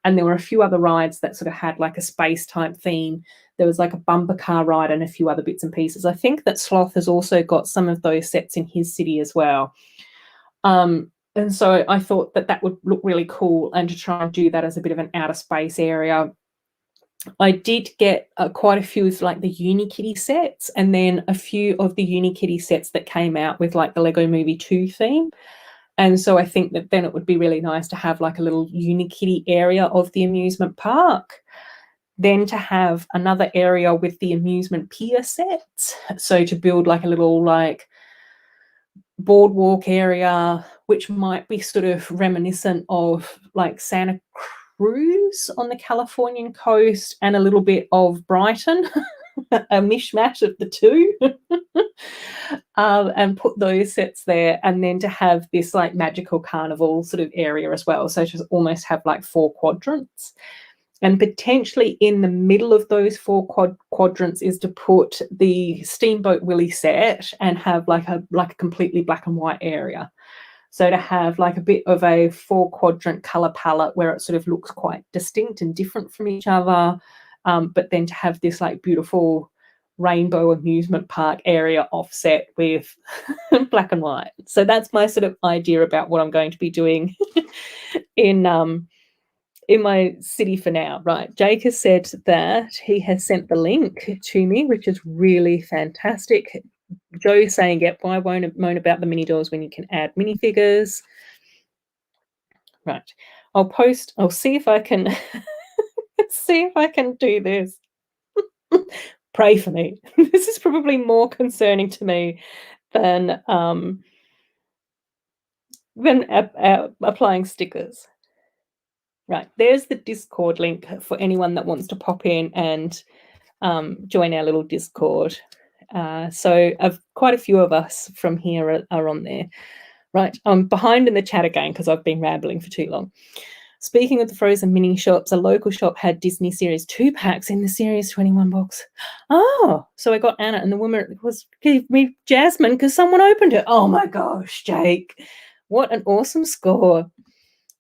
and there were a few other rides that sort of had like a space type theme. There was like a bumper car ride and a few other bits and pieces. I think that Sloth has also got some of those sets in his city as well. And so I thought that would look really cool, and to try and do that as a bit of an outer space area I did get quite a few of like the Unikitty sets, and then a few of the Unikitty sets that came out with like the Lego Movie 2 theme. And so I think that then it would be really nice to have like a little Unikitty area of the amusement park. Then to have another area with the amusement pier sets. So to build like a little like boardwalk area, which might be sort of reminiscent of like Santa Cruz on the Californian coast and a little bit of Brighton, a mishmash of the two. And put those sets there, and then to have this like magical carnival sort of area as well. So to almost have like 4 quadrants. And potentially in the middle of those 4 quadrants is to put the Steamboat Willie set and have like a completely black and white area. So to have like a bit of a 4 quadrant color palette where it sort of looks quite distinct and different from each other, but then to have this like beautiful rainbow amusement park area offset with black and white. So that's my sort of idea about what I'm going to be doing in my city for now. Right, Jake has said that he has sent the link to me, which is really fantastic. Joe saying, yep, why won't moan about the mini dolls when you can add minifigures? Right, I'll see if I can see if I can do this. Pray for me. This is probably more concerning to me than applying stickers. Right, there's the Discord link for anyone that wants to pop in and join our little Discord. So quite a few of us from here are on there. Right, I'm behind in the chat again because I've been rambling for too long. Speaking of the frozen mini shops, a local shop had Disney Series 2 packs in the Series 21 box. Oh, so I got Anna, and the woman gave me Jasmine because someone opened it. Oh my gosh, Jake. What an awesome score.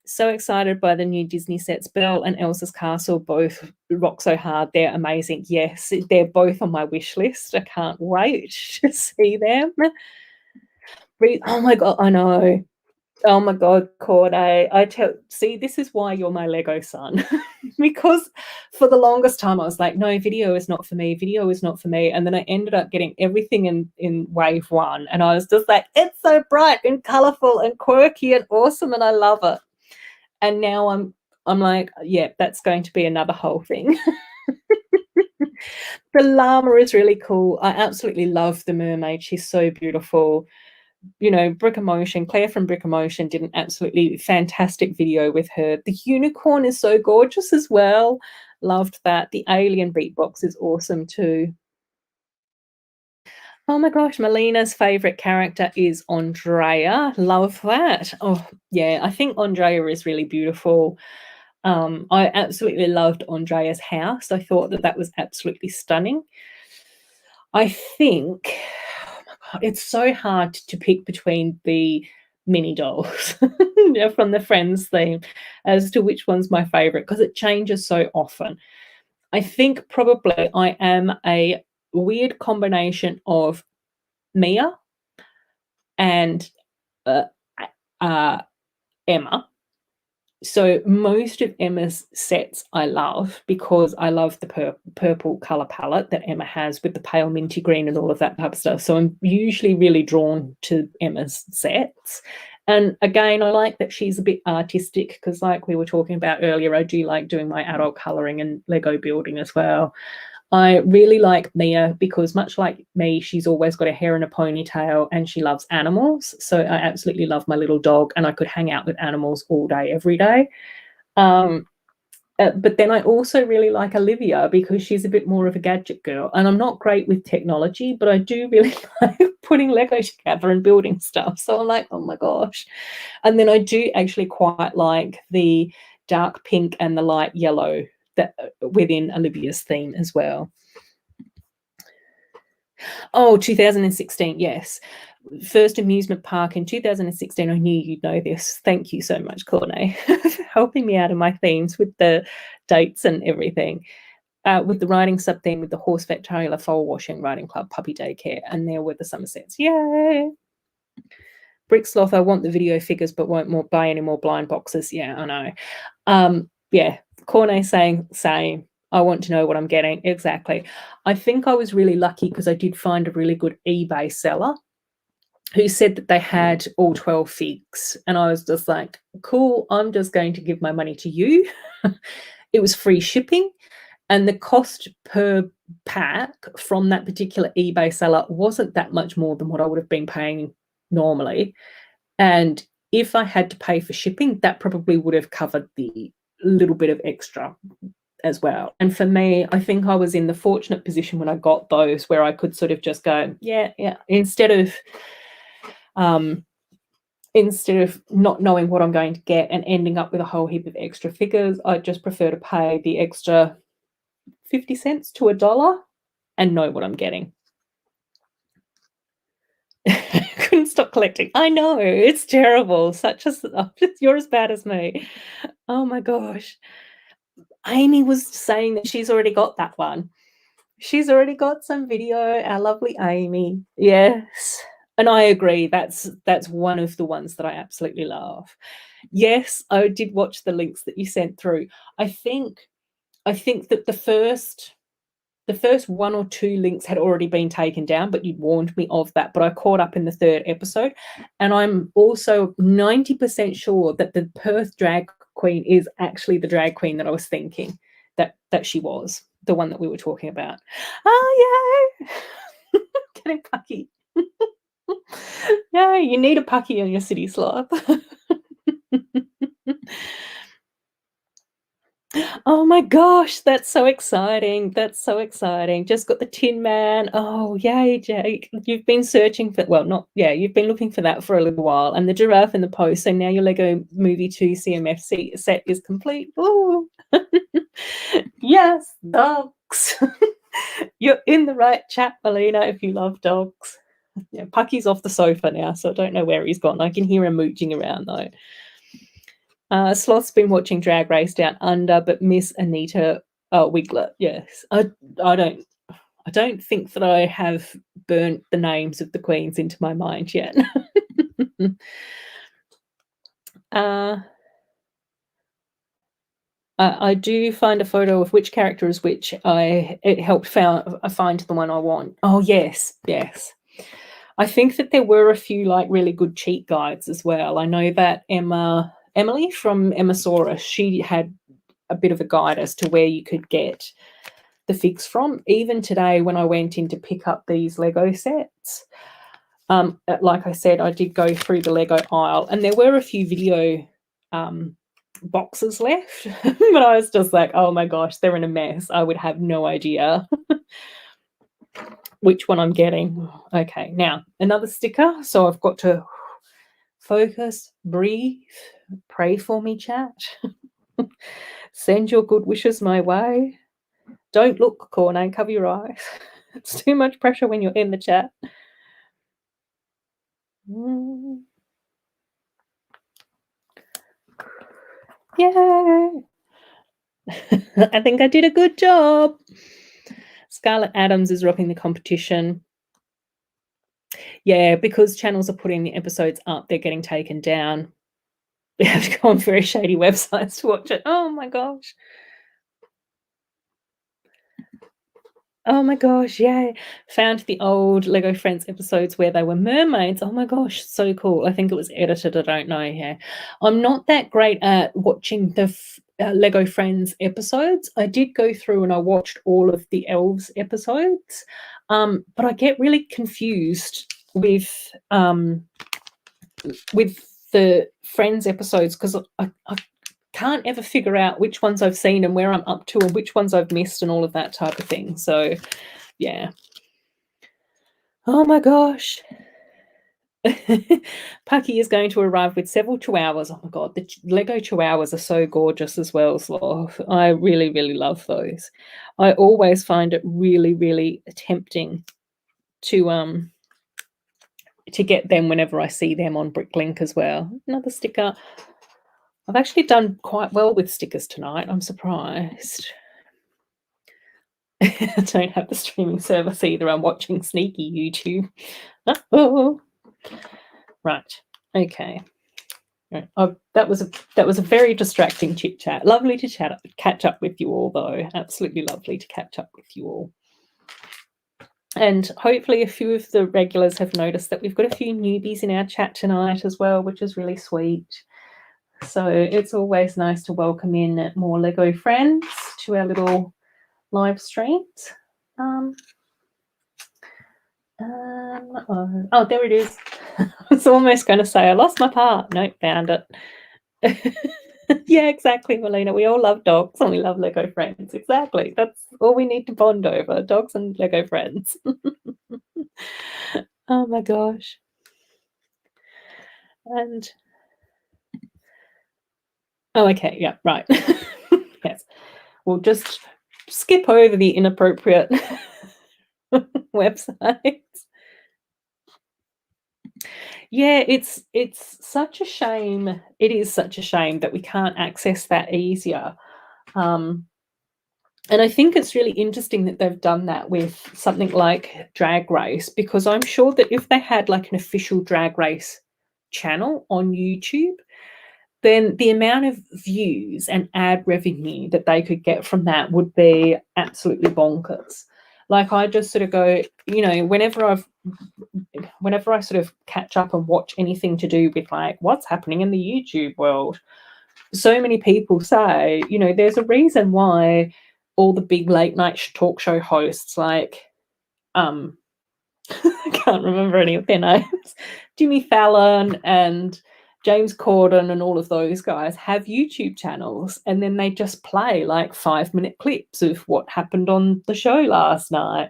So excited by the new Disney sets. Belle and Elsa's Castle both rock so hard. They're amazing. Yes, they're both on my wish list. I can't wait to see them. Oh my God, I know. Oh my God, Corday. See, this is why you're my Lego son. Because for the longest time I was like, no, video is not for me. Video is not for me. And then I ended up getting everything in wave 1. And I was just like, it's so bright and colorful and quirky and awesome. And I love it. And now I'm like, yeah, that's going to be another whole thing. The llama is really cool. I absolutely love the mermaid. She's so beautiful. You know, Brick Emotion, Claire from Brick Emotion did an absolutely fantastic video with her. The unicorn is so gorgeous as well. Loved that. The alien beatbox is awesome too. Oh my gosh, Melina's favorite character is Andrea. Love that. Oh yeah, I think Andrea is really beautiful. I absolutely loved Andrea's house. I thought that was absolutely stunning. I think, oh my God, it's so hard to pick between the mini dolls from the Friends theme as to which one's my favorite because it changes so often. I think probably I am a weird combination of Mia and Emma. So most of Emma's sets I love because I love the purple color palette that Emma has with the pale minty green and all of that type of stuff. So I'm usually really drawn to Emma's sets. And again, I like that she's a bit artistic because like we were talking about earlier, I do like doing my adult coloring and Lego building as well. I really like Mia because much like me, she's always got her hair in a ponytail and she loves animals. So I absolutely love my little dog and I could hang out with animals all day, every day. But then I also really like Olivia because she's a bit more of a gadget girl. And I'm not great with technology, but I do really like putting Lego together and building stuff. So I'm like, oh my gosh. And then I do actually quite like the dark pink and the light yellow that within Olivia's theme as well. Oh, 2016, yes. First amusement park in 2016. I knew you'd know this. Thank you so much, Corne, for helping me out of my themes with the dates and everything. With the riding sub theme, with the horse vet trailer, foal washing, riding club, puppy daycare, and there were the Somersets. Yay! Brick Sloth, I want the video figures, but won't buy any more blind boxes. Yeah, I know. Yeah, Corne saying same. I want to know what I'm getting. Exactly. I think I was really lucky because I did find a really good eBay seller who said that they had all 12 figs. And I was just like, cool, I'm just going to give my money to you. It was free shipping. And the cost per pack from that particular eBay seller wasn't that much more than what I would have been paying normally. And if I had to pay for shipping, that probably would have covered the little bit of extra as well. And for me, I think I was in the fortunate position when I got those where I could sort of just go, yeah, instead of not knowing what I'm going to get and ending up with a whole heap of extra figures, I just prefer to pay the extra 50 cents to $1 and know what I'm getting. Couldn't stop collecting. I know, it's terrible. You're as bad as me. Oh my gosh. Amy was saying that she's already got that one. She's already got some video, our lovely Amy. Yes. And I agree, that's one of the ones that I absolutely love. Yes, I did watch the links that you sent through. I think that the first one or two links had already been taken down, but you'd warned me of that. But I caught up in the third episode. And I'm also 90% sure that the Perth drag queen is actually the drag queen that I was thinking that she was, the one that we were talking about. Oh, yay! Getting Pucky. Yeah, you need a Pucky on your city sloth. Oh my gosh, that's so exciting. That's so exciting. Just got the Tin Man. Oh, yay, Jake. You've been searching for, well, not, yeah, you've been looking for that for a little while. And the giraffe in the post. So now your Lego Movie 2 CMF set is complete. Ooh. Yes, dogs. You're in the right chat, Melina, if you love dogs. Yeah, Pucky's off the sofa now, so I don't know where he's gone. I can hear him mooching around, though. Sloth's been watching Drag Race Down Under, but Miss Anita Wigler. Yes, I don't think that I have burnt the names of the queens into my mind yet. I do find a photo of which character is which. It helped find the one I want. Oh yes. I think that there were a few like really good cheat guides as well. I know that Emily from Emmasaurus, she had a bit of a guide as to where you could get the figs from. Even today when I went in to pick up these Lego sets, like I said, I did go through the Lego aisle and there were a few video boxes left, but I was just like, oh my gosh, they're in a mess. I would have no idea which one I'm getting. Okay, now another sticker. So I've got to focus, breathe, pray for me, chat. Send your good wishes my way. Don't look, Corne, cover your eyes. It's too much pressure when you're in the chat. Yay! I think I did a good job. Scarlett Adams is rocking the competition. Yeah, because channels are putting the episodes up, they're getting taken down. We have to go on very shady websites to watch it. Oh my gosh. Oh my gosh, yeah. Found the old Lego Friends episodes where they were mermaids. Oh my gosh, so cool. I think it was edited, I don't know. Yeah. I'm not that great at watching the Lego Friends episodes. I did go through and I watched all of the Elves episodes, but I get really confused with the Friends episodes because I can't ever figure out which ones I've seen and where I'm up to and which ones I've missed and all of that type of thing. So, yeah. Oh my gosh. Pucky is going to arrive with several chihuahuas. Oh my god, the Lego chihuahuas are so gorgeous as well, Sloth. I really, really love those. I always find it really, really tempting to get them whenever I see them on Bricklink as well. Another sticker. I've actually done quite well with stickers tonight. I'm surprised. I don't have the streaming service either. I'm watching sneaky YouTube. Oh. Right. Okay. That was a very distracting chit chat. Lovely to catch up with you all, though. Absolutely lovely to catch up with you all. And hopefully a few of the regulars have noticed that we've got a few newbies in our chat tonight as well, which is really sweet. So it's always nice to welcome in more Lego friends to our little live streams. Oh, there it is. I was almost going to say I lost my part. Nope, found it. Yeah, exactly, Melina. We all love dogs and we love Lego friends. Exactly. That's all we need to bond over, dogs and Lego friends. Oh my gosh. And okay, yeah, right. Yes. We'll just skip over the inappropriate websites. Yeah, it's such a shame. It is such a shame that we can't access that easier. And I think it's really interesting that they've done that with something like Drag Race, because I'm sure that if they had like an official Drag Race channel on YouTube, then the amount of views and ad revenue that they could get from that would be absolutely bonkers. Like I just sort of go, you know, whenever I sort of catch up and watch anything to do with like what's happening in the YouTube world, so many people say, you know, there's a reason why all the big late night talk show hosts like I can't remember any of their names, Jimmy Fallon and James Corden and all of those guys have YouTube channels, and then they just play like 5-minute clips of what happened on the show last night.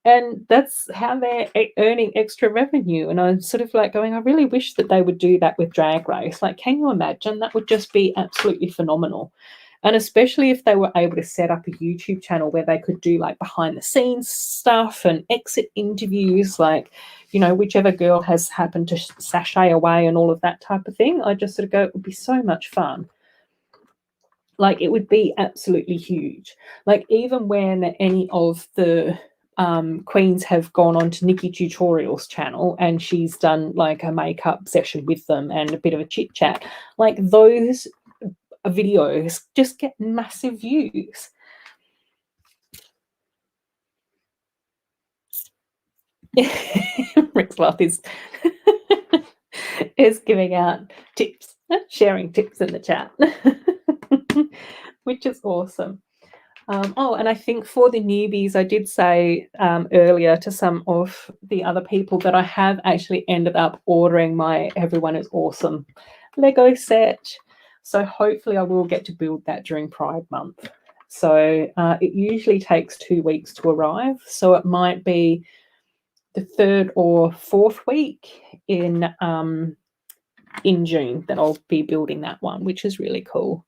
And that's how they're earning extra revenue. And I'm sort of like going, I really wish that they would do that with Drag Race. Like, can you imagine? That would just be absolutely phenomenal. And especially if they were able to set up a YouTube channel where they could do like behind the scenes stuff and exit interviews, like, you know, whichever girl has happened to sashay away and all of that type of thing. I just sort of go, it would be so much fun. Like, it would be absolutely huge. Like, even when any of the queens have gone on to Nikki Tutorials channel and she's done like a makeup session with them and a bit of a chit chat, like those videos just get massive views. Rick Sloth is giving out tips, sharing tips in the chat, which is awesome. Oh, and I think for the newbies, I did say earlier to some of the other people that I have actually ended up ordering my Everyone is Awesome Lego set. So hopefully I will get to build that during Pride Month. So it usually takes 2 weeks to arrive. So it might be the 3rd or 4th week in June that I'll be building that one, which is really cool.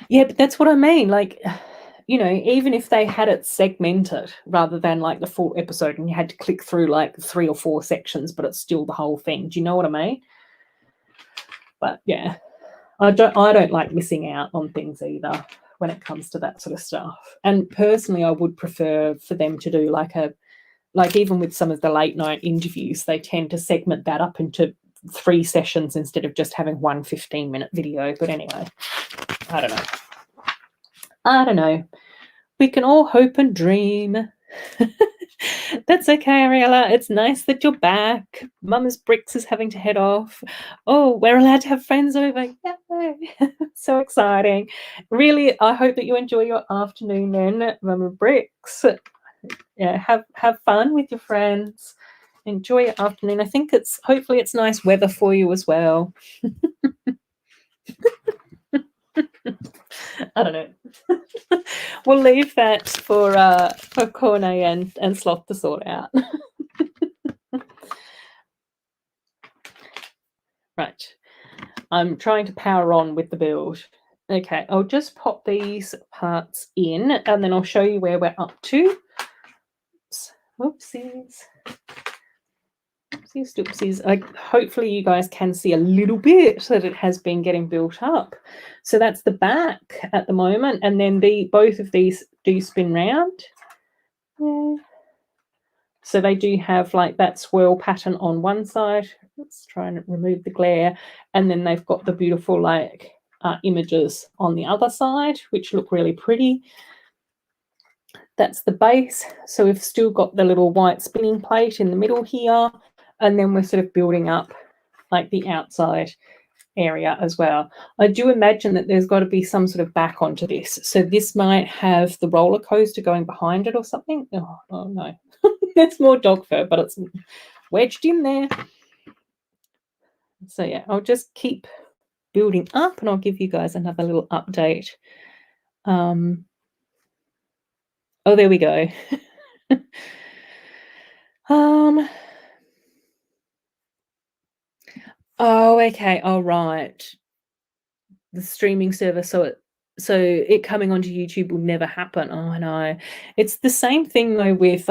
Yeah, but that's what I mean. Like, you know, even if they had it segmented rather than like the full episode and you had to click through like 3 or 4 sections, but it's still the whole thing. Do you know what I mean? But yeah, I don't like missing out on things either when it comes to that sort of stuff. And personally, I would prefer for them to do like even with some of the late night interviews, they tend to segment that up into 3 sessions instead of just having one 15-minute video. But anyway, I don't know. We can all hope and dream. That's okay, Ariella. It's nice that you're back. Mama's Bricks is having to head off. Oh, we're allowed to have friends over. Yay! So exciting. Really, I hope that you enjoy your afternoon then, Mama Bricks. Yeah, have fun with your friends. Enjoy your afternoon. I think hopefully it's nice weather for you as well. I don't know. We'll leave that for Corne and Sloth to sort out. Right. I'm trying to power on with the build. Okay, I'll just pop these parts in and then I'll show you where we're up to. Whoopsies. Oopsies doopsies. Hopefully you guys can see a little bit that it has been getting built up. So that's the back at the moment, and then both of these do spin round. Yeah. So they do have like that swirl pattern on one side. Let's try and remove the glare. And then they've got the beautiful like images on the other side, which look really pretty. That's the base. So we've still got the little white spinning plate in the middle here. And then we're sort of building up like the outside area as well. I do imagine that there's got to be some sort of back onto this. So this might have the roller coaster going behind it or something. Oh no. There's more dog fur, but it's wedged in there. So yeah, I'll just keep building up and I'll give you guys another little update. Oh, there we go. Oh, okay. All right. The streaming service, so it coming onto YouTube will never happen. Oh, I know. It's the same thing though with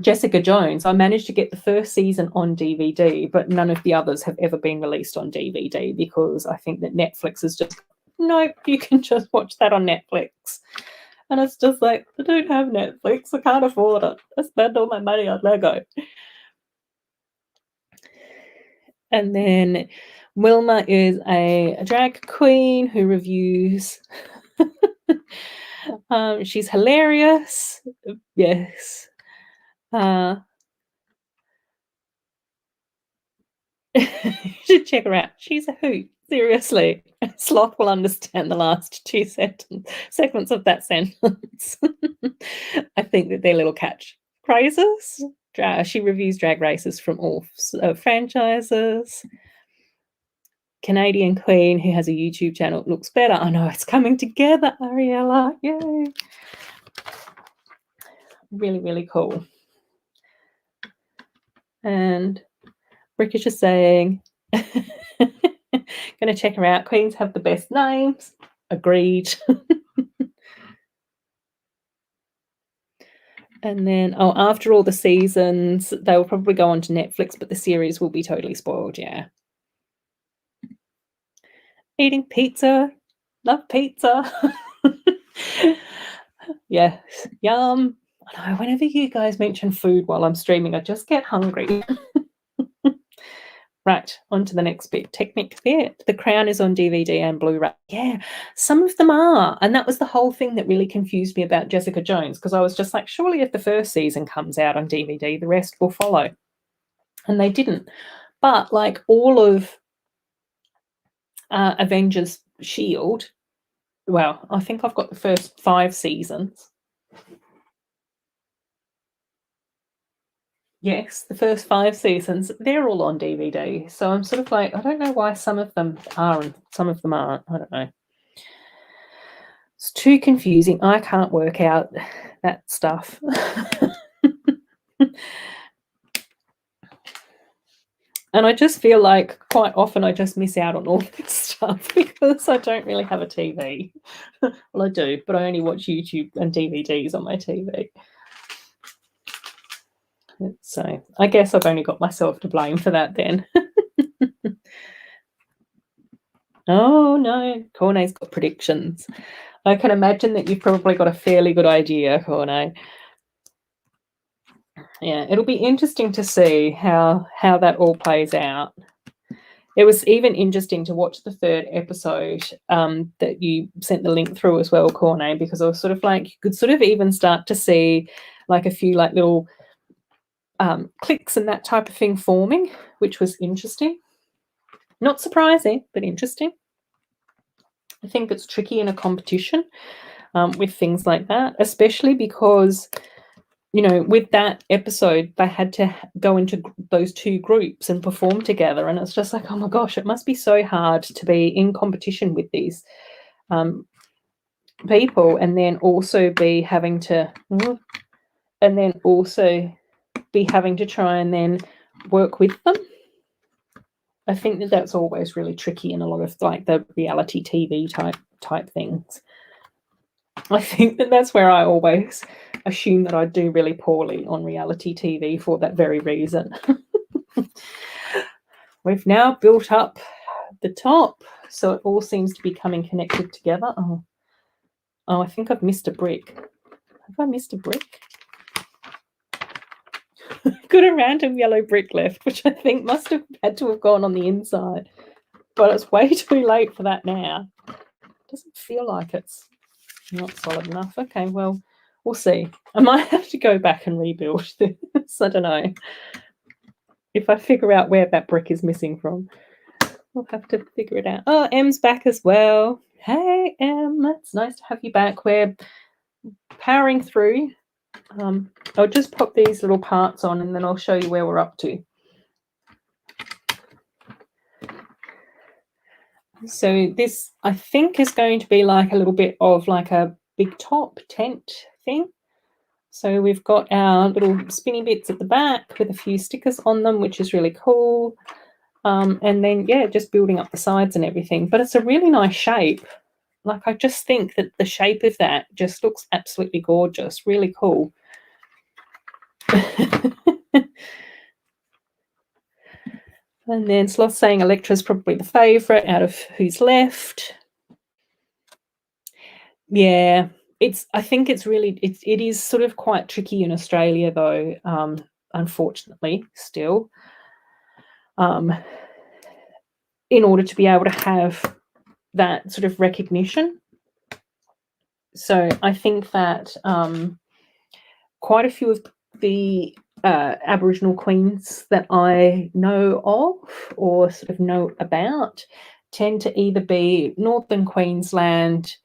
Jessica Jones. I managed to get the first season on DVD, but none of the others have ever been released on DVD because I think that Netflix is just, nope, you can just watch that on Netflix. And it's just like, I don't have Netflix. I can't afford it. I spend all my money on Lego. And then Wilma is a drag queen who reviews. She's hilarious. Yes. You should check her out. She's a hoot. Seriously. Sloth will understand the last two segments of that sentence. I think that they're little catch phrases. She reviews drag races from all franchises. Canadian queen who has a YouTube channel. Looks better. I know it's coming together, Ariella. Yay. Really, really cool. And Rickish is saying, gonna check her out. Queens have the best names. Agreed. And then, after all the seasons, they will probably go on to Netflix, but the series will be totally spoiled, yeah. Eating pizza. Love pizza. Yes, yum. I know, whenever you guys mention food while I'm streaming, I just get hungry. Right, on to the next bit. Technic there. The Crown is on DVD and Blu-ray. Yeah, some of them are. And that was the whole thing that really confused me about Jessica Jones, because I was just like, surely if the first season comes out on DVD, the rest will follow. And they didn't. But like all of Avengers S.H.I.E.L.D., well, I think I've got the first 5 seasons. Yes, the first 5 seasons, they're all on DVD. So I'm sort of like, I don't know why some of them are and some of them aren't. I don't know. It's too confusing. I can't work out that stuff. And I just feel like quite often I just miss out on all this stuff because I don't really have a TV. Well, I do, but I only watch YouTube and DVDs on my TV. So I guess I've only got myself to blame for that then. Oh, no. Cornet's got predictions. I can imagine that you've probably got a fairly good idea, Cornet. Yeah, it'll be interesting to see how that all plays out. It was even interesting to watch the 3rd episode that you sent the link through as well, Cornet, because I was sort of like, you could sort of even start to see like a few like little clicks and that type of thing forming, which was interesting. Not surprising, but interesting. I think it's tricky in a competition with things like that, especially because, you know, with that episode, they had to go into those 2 groups and perform together. And it's just like, oh my gosh, it must be so hard to be in competition with these people and then also be having to, try and then work with them. I think that that's always really tricky in a lot of like the reality TV type things. I think that that's where I always assume that I do really poorly on reality TV for that very reason. We've now built up the top, so it all seems to be coming connected together. Oh, I think I've missed a brick. Have I missed a brick? got a random yellow brick left, which I think must have had to have gone on the inside. But it's way too late for that now. Doesn't feel like it's not solid enough. Okay, well, we'll see. I might have to go back and rebuild this. I don't know. If I figure out where that brick is missing from, we'll have to figure it out. Oh, Em's back as well. Hey, Em. It's nice to have you back. We're powering through. I'll just pop these little parts on and then I'll show you where we're up to. So this, I think, is going to be like a little bit of like a big top tent thing. So we've got our little spinny bits at the back with a few stickers on them, which is really cool. And then, yeah, just building up the sides and everything. But it's a really nice shape. Like, I just think that the shape of that just looks absolutely gorgeous. Really cool. And then Sloth saying Electra's probably the favourite out of who's left. Yeah, I think it's really, it is sort of quite tricky in Australia though, unfortunately, still. In order to be able to have that sort of recognition. So I think that quite a few of the Aboriginal queens that I know of or sort of know about tend to either be Northern Queensland,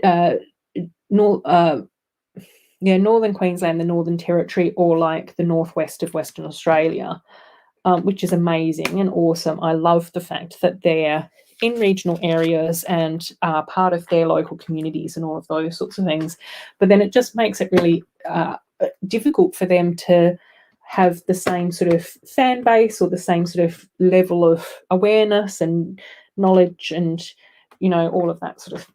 Northern Queensland, the Northern Territory, or like the northwest of Western Australia, which is amazing and awesome. I love the fact that they're in regional areas and are part of their local communities and all of those sorts of things. But then it just makes it really difficult for them to have the same sort of fan base or the same sort of level of awareness and knowledge and, you know, all of that sort of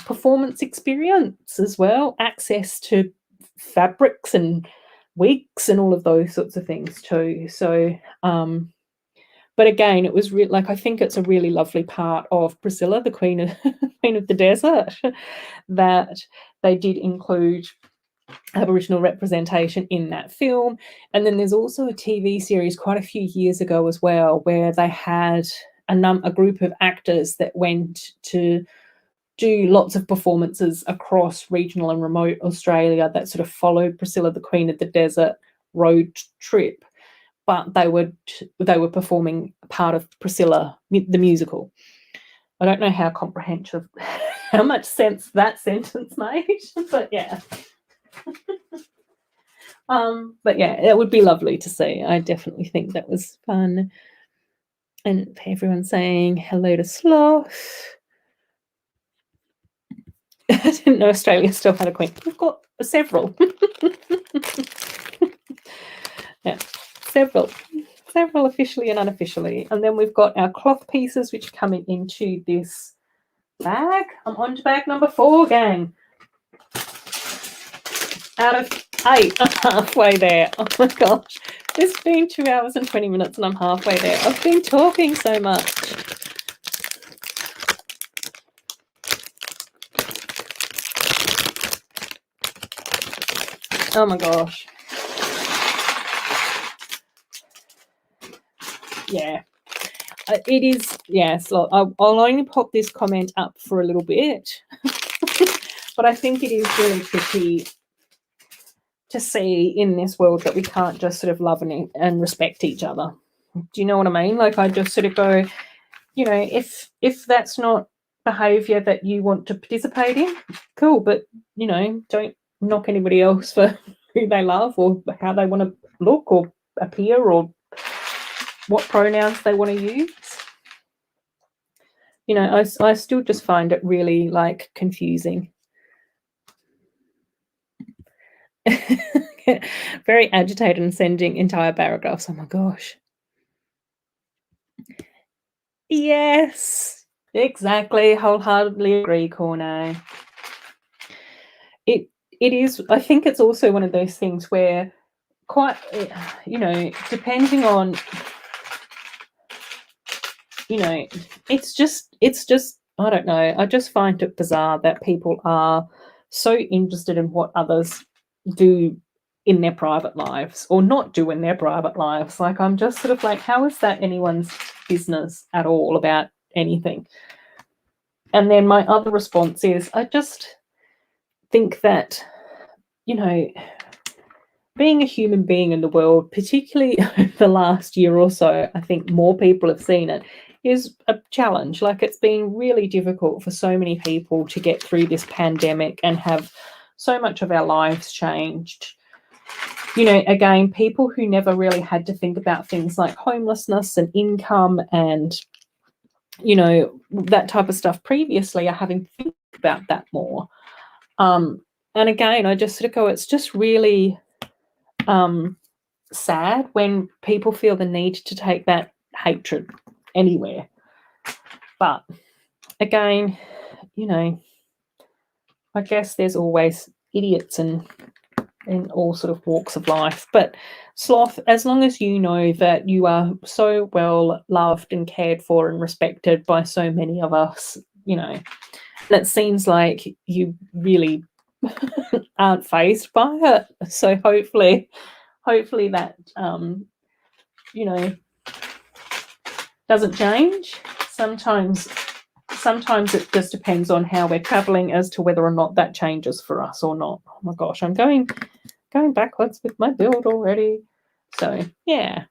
performance experience as well, access to fabrics and wigs and all of those sorts of things too. So but again, it was like, I think it's a really lovely part of Priscilla, the Queen of the Desert, that they did include Aboriginal representation in that film. And then there's also a TV series quite a few years ago as well, where they had a group of actors that went to do lots of performances across regional and remote Australia that sort of followed Priscilla, the Queen of the Desert road trip. But they were performing part of Priscilla, the musical. I don't know how comprehensive, how much sense that sentence made, but yeah. But yeah, it would be lovely to see. I definitely think that was fun. And everyone saying hello to Sloth. I didn't know Australia still had a queen. We've got several. Yeah, several officially and unofficially. And then we've got our cloth pieces, which are coming into this bag. I'm on to bag number 4, gang. Out of 8, I'm halfway there. Oh my gosh. It's been 2 hours and 20 minutes and I'm halfway there. I've been talking so much. Oh my gosh. Yeah. It is, yeah, so I'll only pop this comment up for a little bit. But I think it is really tricky to see in this world that we can't just sort of love and respect each other. Do you know what I mean? Like, I just sort of go, you know, if that's not behaviour that you want to participate in, cool, but, you know, don't knock anybody else for who they love or how they want to look or appear or what pronouns they want to use. You know, I still just find it really, like, confusing. Very agitated and sending entire paragraphs. Oh my gosh. Yes, exactly. Wholeheartedly agree, Corno. It is, I think it's also one of those things where quite, you know, depending on, you know, it's just, I don't know, I just find it bizarre that people are so interested in what others do in their private lives or not do in their private lives. Like, I'm just sort of like, how is that anyone's business at all about anything? And then my other response is, I just think that, you know, being a human being in the world, particularly the last year or so, I think more people have seen it, is a challenge. Like, it's been really difficult for so many people to get through this pandemic and have so much of our lives changed. You know, again, people who never really had to think about things like homelessness and income and, you know, that type of stuff previously are having to think about that more. And again, I just sort of go, it's just really sad when people feel the need to take that hatred anywhere. But again, you know, I guess there's always idiots in all sort of walks of life. But Sloth, as long as you know that you are so well loved and cared for and respected by so many of us, you know, and it seems like you really aren't fazed by it. So hopefully that you know, doesn't change. Sometimes it just depends on how we're traveling as to whether or not that changes for us or not. Oh my gosh, I'm going backwards with my build already. So yeah.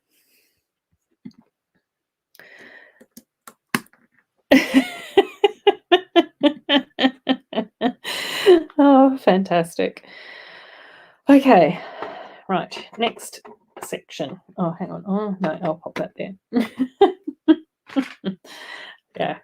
Oh, fantastic. Okay, right, next section. Oh, hang on. Oh no, I'll pop that there. Yes.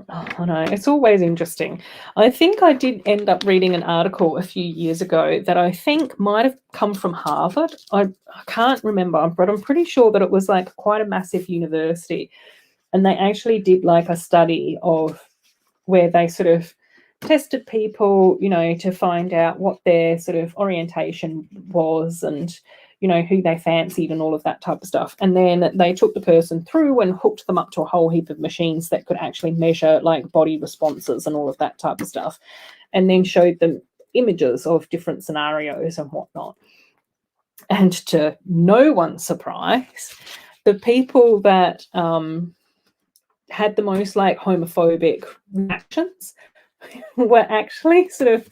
Oh, I know. It's always interesting. I think I did end up reading an article a few years ago that I think might have come from Harvard. I can't remember, but I'm pretty sure that it was like quite a massive university. And they actually did like a study of where they sort of tested people, you know, to find out what their sort of orientation was and, you know, who they fancied and all of that type of stuff. And then they took the person through and hooked them up to a whole heap of machines that could actually measure like body responses and all of that type of stuff, and then showed them images of different scenarios and whatnot. And to no one's surprise, the people that had the most like homophobic reactions were actually sort of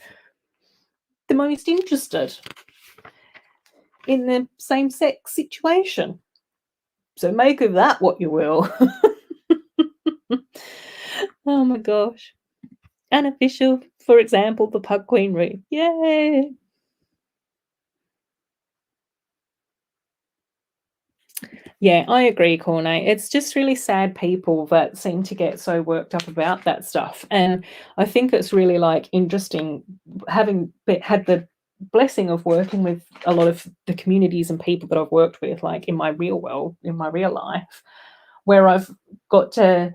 the most interested in the same-sex situation. So make of that what you will. Oh my gosh. Unofficial, for example, the Pug Queen Ruth. Yay! Yeah, I agree, Corne. It's just really sad people that seem to get so worked up about that stuff. And I think it's really like interesting having had the blessing of working with a lot of the communities and people that I've worked with, like in my real world, in my real life, where I've got to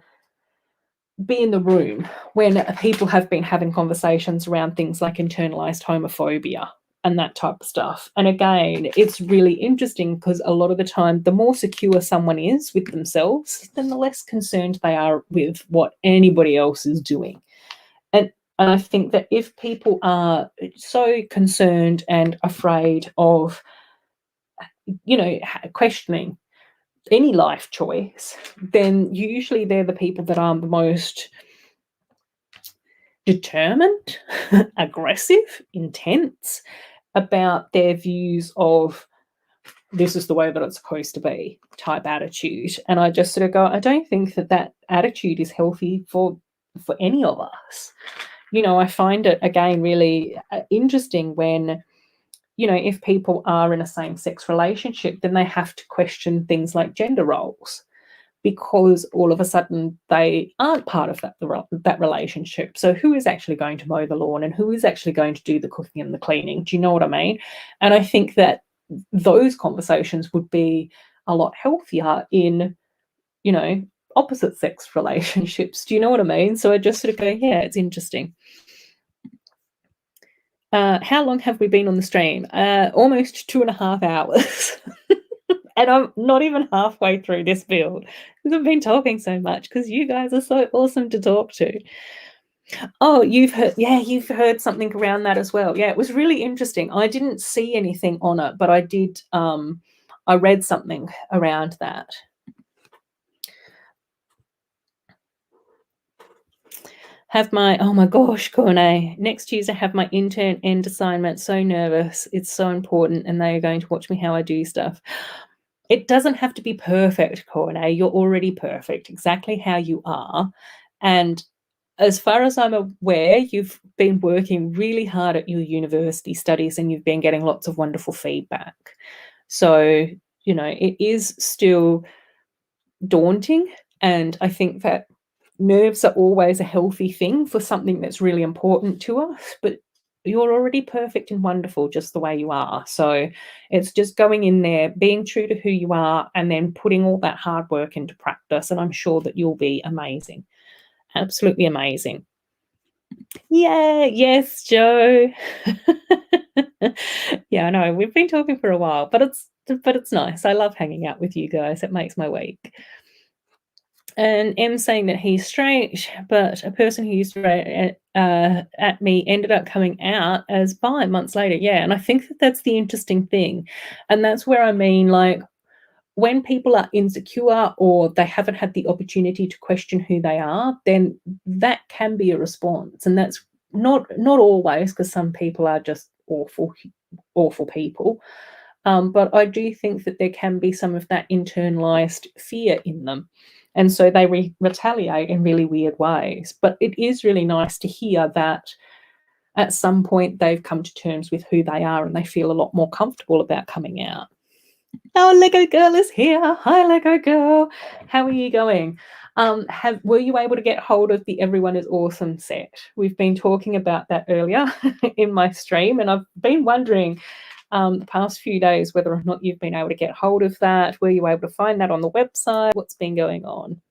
be in the room when people have been having conversations around things like internalized homophobia and that type of stuff. And again, it's really interesting because a lot of the time, the more secure someone is with themselves, then the less concerned they are with what anybody else is doing. And I think that if people are so concerned and afraid of, you know, questioning any life choice, then usually they're the people that are the most determined, aggressive, intense about their views of this is the way that it's supposed to be type attitude. And I just sort of go, I don't think that attitude is healthy for any of us. You know, I find it again really interesting when, you know, if people are in a same-sex relationship, then they have to question things like gender roles, because all of a sudden they aren't part of that relationship. So who is actually going to mow the lawn and who is actually going to do the cooking and the cleaning? Do you know what I mean? And I think that those conversations would be a lot healthier in, you know, opposite sex relationships. Do you know what I mean? So I just sort of go, yeah, it's interesting. How long have we been on the stream? Almost 2.5 hours. And I'm not even halfway through this build because I've been talking so much because you guys are so awesome to talk to. Oh, you've heard something around that as well. Yeah, it was really interesting. I didn't see anything on it, but I did, I read something around that. Have my oh my gosh, Corne, next Tuesday have my intern end assignment. So nervous. It's so important, and they are going to watch me how I do stuff. It doesn't have to be perfect, Corne. You're already perfect, exactly how you are. And as far as I'm aware, you've been working really hard at your university studies and you've been getting lots of wonderful feedback. So, it is still daunting. And I think that nerves are always a healthy thing for something that's really important to us. But you're already perfect and wonderful just the way you are. So it's just going in there, being true to who you are, and then putting all that hard work into practice. And I'm sure that you'll be amazing. Absolutely amazing. Yeah, yes, Joe. Yeah, I know. We've been talking for a while, but it's nice. I love hanging out with you guys. It makes my week. And M saying that he's strange, but a person who used to rate at me ended up coming out as bi months later. Yeah, and I think that that's the interesting thing, and that's where I mean, like, when people are insecure or they haven't had the opportunity to question who they are, then that can be a response. And that's not always, because some people are just awful people. But I do think that there can be some of that internalized fear in them. And so they retaliate in really weird ways. But it is really nice to hear that at some point they've come to terms with who they are and they feel a lot more comfortable about coming out. Our Lego girl is here. Hi, Lego girl. How are you going? Were you able to get hold of the Everyone is Awesome set? We've been talking about that earlier in my stream, and I've been wondering the past few days whether or not you've been able to get hold of that. Were you able to find that on the website? What's been going on?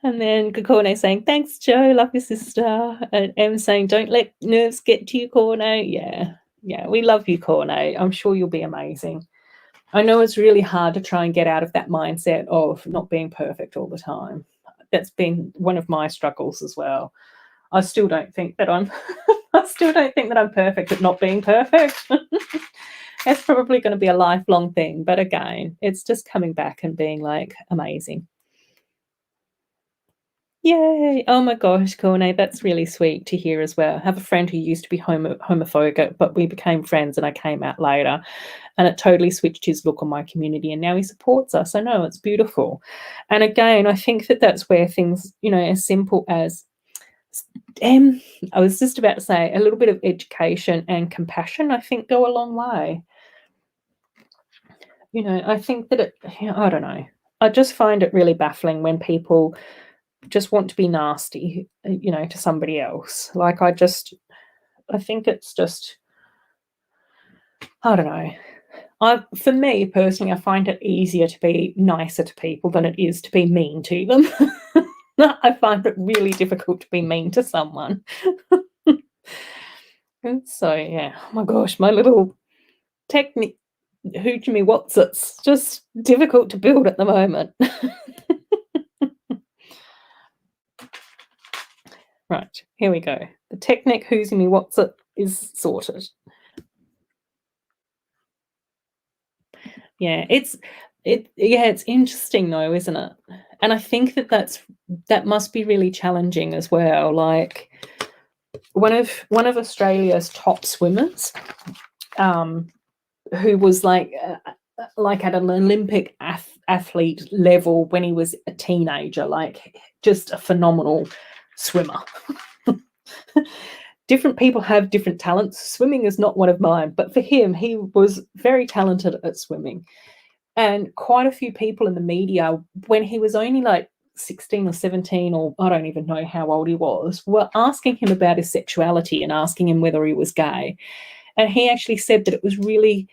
And then Kakone saying, thanks, Joe, love your sister. And M saying, don't let nerves get to you, Corne. Yeah, we love you, Corne. I'm sure you'll be amazing. I know it's really hard to try and get out of that mindset of not being perfect all the time. That's been one of my struggles as well. I still don't think that I'm perfect at not being perfect. It's probably going to be a lifelong thing, but again, it's just coming back and being like amazing. Yay! Oh my gosh, Corne, that's really sweet to hear as well. I have a friend who used to be homophobic, but we became friends and I came out later, and it totally switched his look on my community, and now he supports us. I know, it's beautiful. And again, I think that that's where things, as simple as I was just about to say a little bit of education and compassion, I think, go a long way. I think that I don't know. I just find it really baffling when people just want to be nasty, to somebody else. Like, I think it's just, I don't know. For me personally, I find it easier to be nicer to people than it is to be mean to them. I find it really difficult to be mean to someone. And so, yeah, oh my gosh, my little technique, Hoojimi What's it's just difficult to build at the moment. Right, here we go. The Technic Hoojimi What's It is sorted. Yeah, it's interesting though, isn't it? And I think that must be really challenging as well. Like, one of Australia's top swimmers, who was like at an Olympic athlete level when he was a teenager, like just a phenomenal swimmer. Different people have different talents. Swimming is not one of mine, but for him, he was very talented at swimming. And quite a few people in the media, when he was only like 16 or 17, or I don't even know how old he was, were asking him about his sexuality and asking him whether he was gay. And he actually said that it was really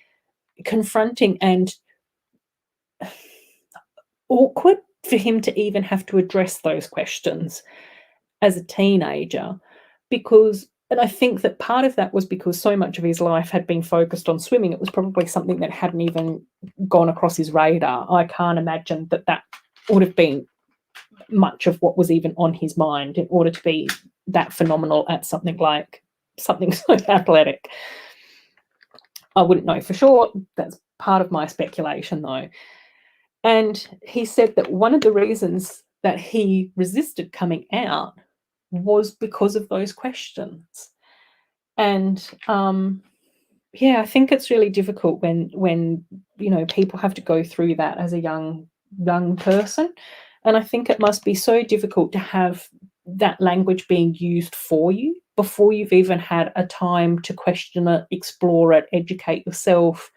confronting and awkward for him to even have to address those questions as a teenager, and I think that part of that was because so much of his life had been focused on swimming. It was probably something that hadn't even gone across his radar. I can't imagine that would have been much of what was even on his mind in order to be that phenomenal at something so athletic. I wouldn't know for sure. That's part of my speculation, though. And he said that one of the reasons that he resisted coming out was because of those questions. And yeah, I think it's really difficult when people have to go through that as a young person. And I think it must be so difficult to have that language being used for you before you've even had a time to question it, explore it, educate yourself,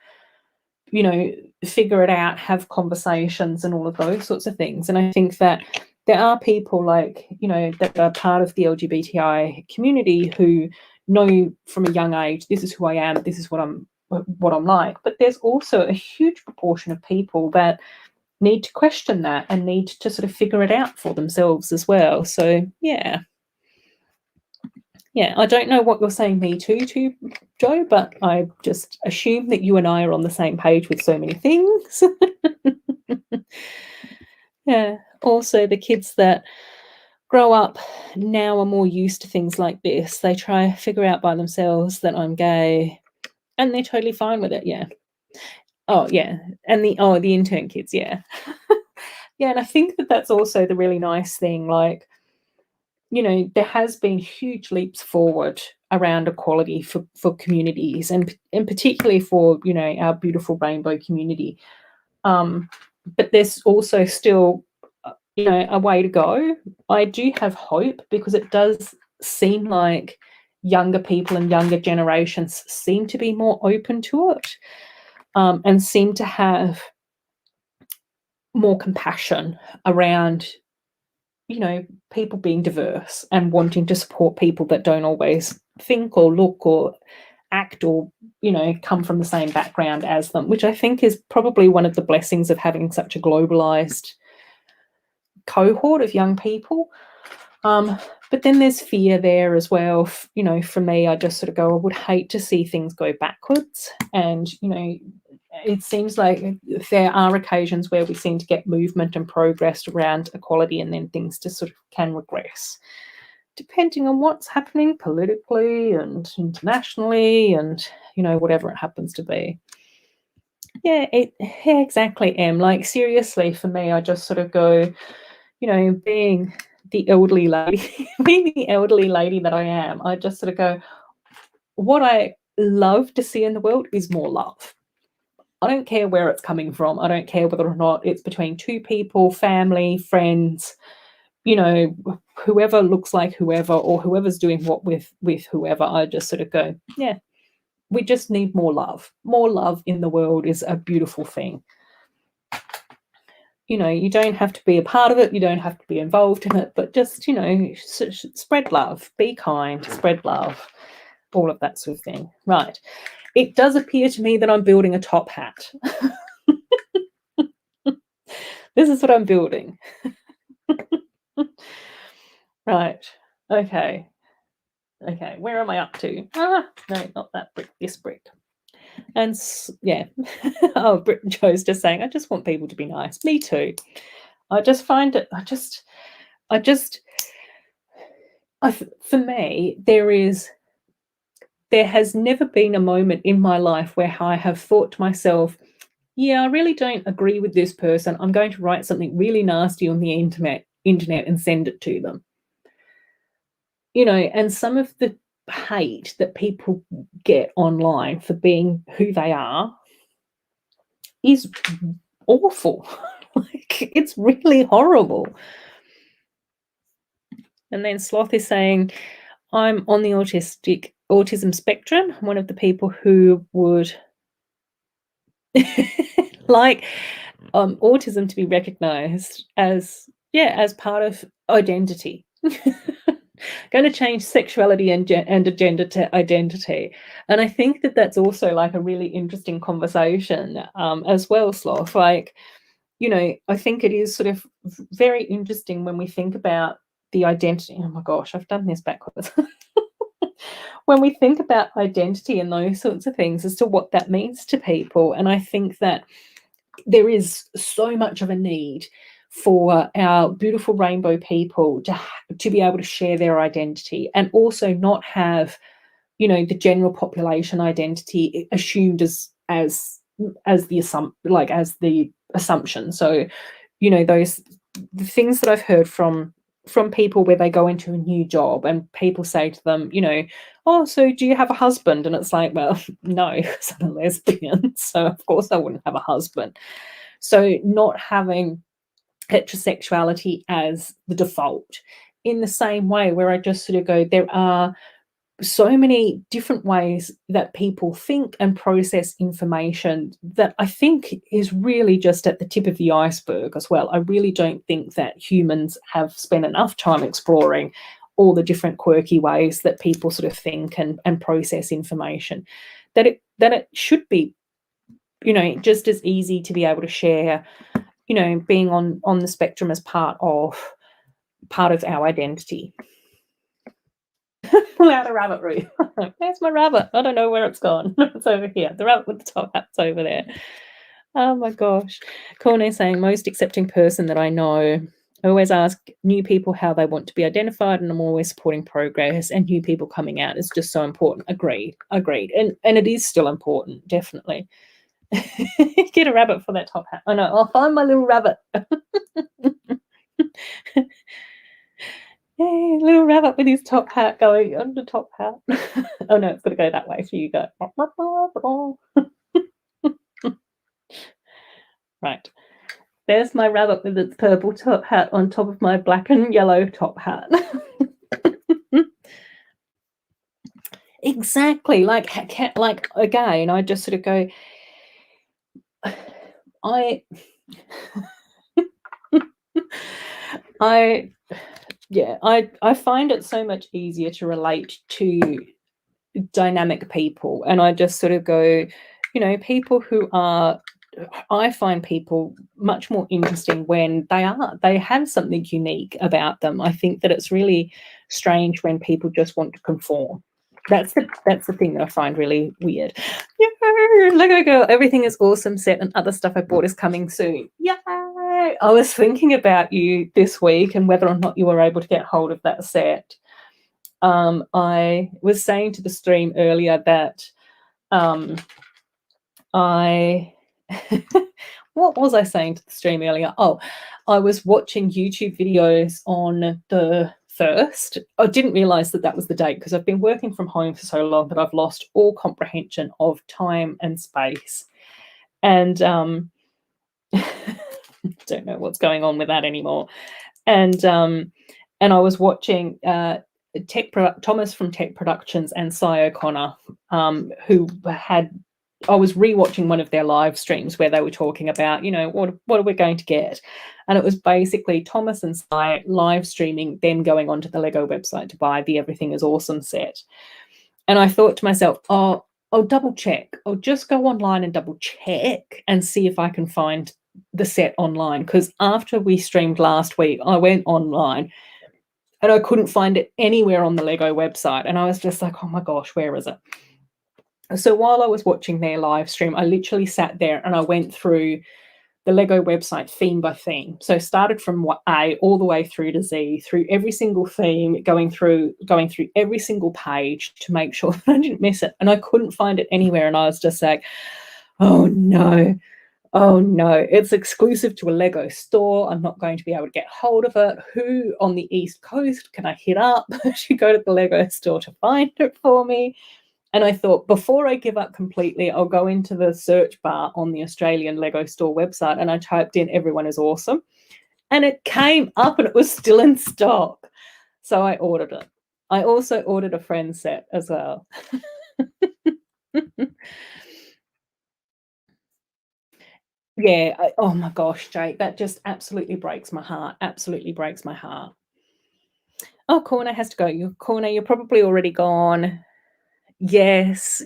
figure it out, have conversations and all of those sorts of things. And I think that there are people that are part of the LGBTI community who know from a young age, this is who I am, this is what I'm like. But there's also a huge proportion of people that need to question that and need to sort of figure it out for themselves as well. So yeah, I don't know what you're saying me to, Joe, but I just assume that you and I are on the same page with so many things. Yeah. Also, the kids that grow up now are more used to things like this. They try to figure out by themselves that I'm gay, and they're totally fine with it. Yeah. Oh, yeah. And the intern kids. Yeah. Yeah. And I think that that's also the really nice thing. Like, there has been huge leaps forward around equality for communities, and particularly for, our beautiful rainbow community. But there's also still, a way to go. I do have hope because it does seem like younger people and younger generations seem to be more open to it, and seem to have more compassion around, people being diverse and wanting to support people that don't always think or look or act or, come from the same background as them, which I think is probably one of the blessings of having such a globalized cohort of young people. But then there's fear there as well. For me, I just sort of go, I would hate to see things go backwards. And, it seems like there are occasions where we seem to get movement and progress around equality, and then things just sort of can regress, depending on what's happening politically and internationally and, whatever it happens to be. Yeah, exactly, Em. Like, seriously, for me, I just sort of go, being the elderly lady, that I am, I just sort of go, what I love to see in the world is more love. I don't care where it's coming from. I don't care whether or not it's between two people, family, friends, whoever looks like whoever, or whoever's doing what with whoever. I just sort of go, yeah, we just need more love. More love in the world is a beautiful thing. You don't have to be a part of it. You don't have to be involved in it, but just, spread love, be kind, spread love, all of that sort of thing. Right. It does appear to me that I'm building a top hat. This is what I'm building. Right. Okay. Where am I up to? No, not that brick, this brick. And yeah. Oh, Joe's just saying, I just want people to be nice. Me too. I just find it, for me, there has never been a moment in my life where I have thought to myself, yeah, I really don't agree with this person. I'm going to write something really nasty on the internet and send it to them. And some of the hate that people get online for being who they are is awful. Like, it's really horrible. And then Sloth is saying, I'm on the autism spectrum. I'm one of the people who would like autism to be recognized as part of identity. Going to change sexuality and gender to identity. And I think that that's also like a really interesting conversation as well, Sloth. Like, I think it is sort of very interesting when we think about the identity. Oh my gosh, I've done this backwards. When we think about identity and those sorts of things as to what that means to people. And I think that there is so much of a need for our beautiful rainbow people to be able to share their identity and also not have, you know, the general population identity assumed as the assumption. So, you know, the things that I've heard from people where they go into a new job and people say to them, you know, oh, so do you have a husband? And it's like, well, no, because I'm a lesbian, so of course I wouldn't have a husband. So not having heterosexuality as the default in the same way where I just sort of go, there are so many different ways that people think and process information that I think is really just at the tip of the iceberg as well. I really don't think that humans have spent enough time exploring all the different quirky ways that people sort of think and process information. That it should be, you know, just as easy to be able to share, you know, being on the spectrum as part of our identity. Pull out a rabbit, Ruth. Where's my rabbit? I don't know where it's gone. It's over here. The rabbit with the top hat's over there. Oh my gosh. Corne saying, most accepting person that I know. I always ask new people how they want to be identified, and I'm always supporting progress, and new people coming out is just so important. Agreed. And it is still important, definitely. Get a rabbit for that top hat. I know, I'll find my little rabbit. Yay, little rabbit with his top hat going under top hat. Oh no, it's got to go that way. So you go. Right. There's my rabbit with its purple top hat on top of my black and yellow top hat. Exactly. Like again, I just sort of go, I find it so much easier to relate to dynamic people, and I just sort of go, you know, people who are, I find people much more interesting when they have something unique about them. I think that it's really strange when people just want to conform. That's the thing that I find really weird. Yay! Lego Girl, everything is awesome set, and other stuff I bought is coming soon. Yay! I was thinking about you this week and whether or not you were able to get hold of that set. I was saying to the stream earlier that what was I saying to the stream earlier? Oh, I was watching YouTube videos on the 1st. I didn't realize that was the date because I've been working from home for so long that I've lost all comprehension of time and space. And don't know what's going on with that anymore. And I was watching Thomas from Tech Productions and Cy O'Connor, who I was rewatching one of their live streams where they were talking about, you know, what are we going to get? And it was basically Thomas and Cy live streaming them going onto the Lego website to buy the Everything is Awesome set. And I thought to myself, oh, I'll double check. I'll just go online and double check and see if I can find the set online. Because after we streamed last week, I went online and I couldn't find it anywhere on the Lego website. And I was just like, oh my gosh, where is it? So while I was watching their live stream, I literally sat there and I went through the Lego website theme by theme. So started from A all the way through to Z, through every single theme, going through every single page to make sure that I didn't miss it. And I couldn't find it anywhere. And I was just like, oh no, it's exclusive to a Lego store. I'm not going to be able to get hold of it. Who on the East Coast can I hit up to go to the Lego store to find it for me? And I thought, before I give up completely, I'll go into the search bar on the Australian Lego store website, and I typed in Everyone is Awesome. And it came up and it was still in stock. So I ordered it. I also ordered a friend set as well. Yeah. Oh my gosh, Jake, that just absolutely breaks my heart. Absolutely breaks my heart. Oh, Corner has to go. Corner, you're probably already gone. Yes,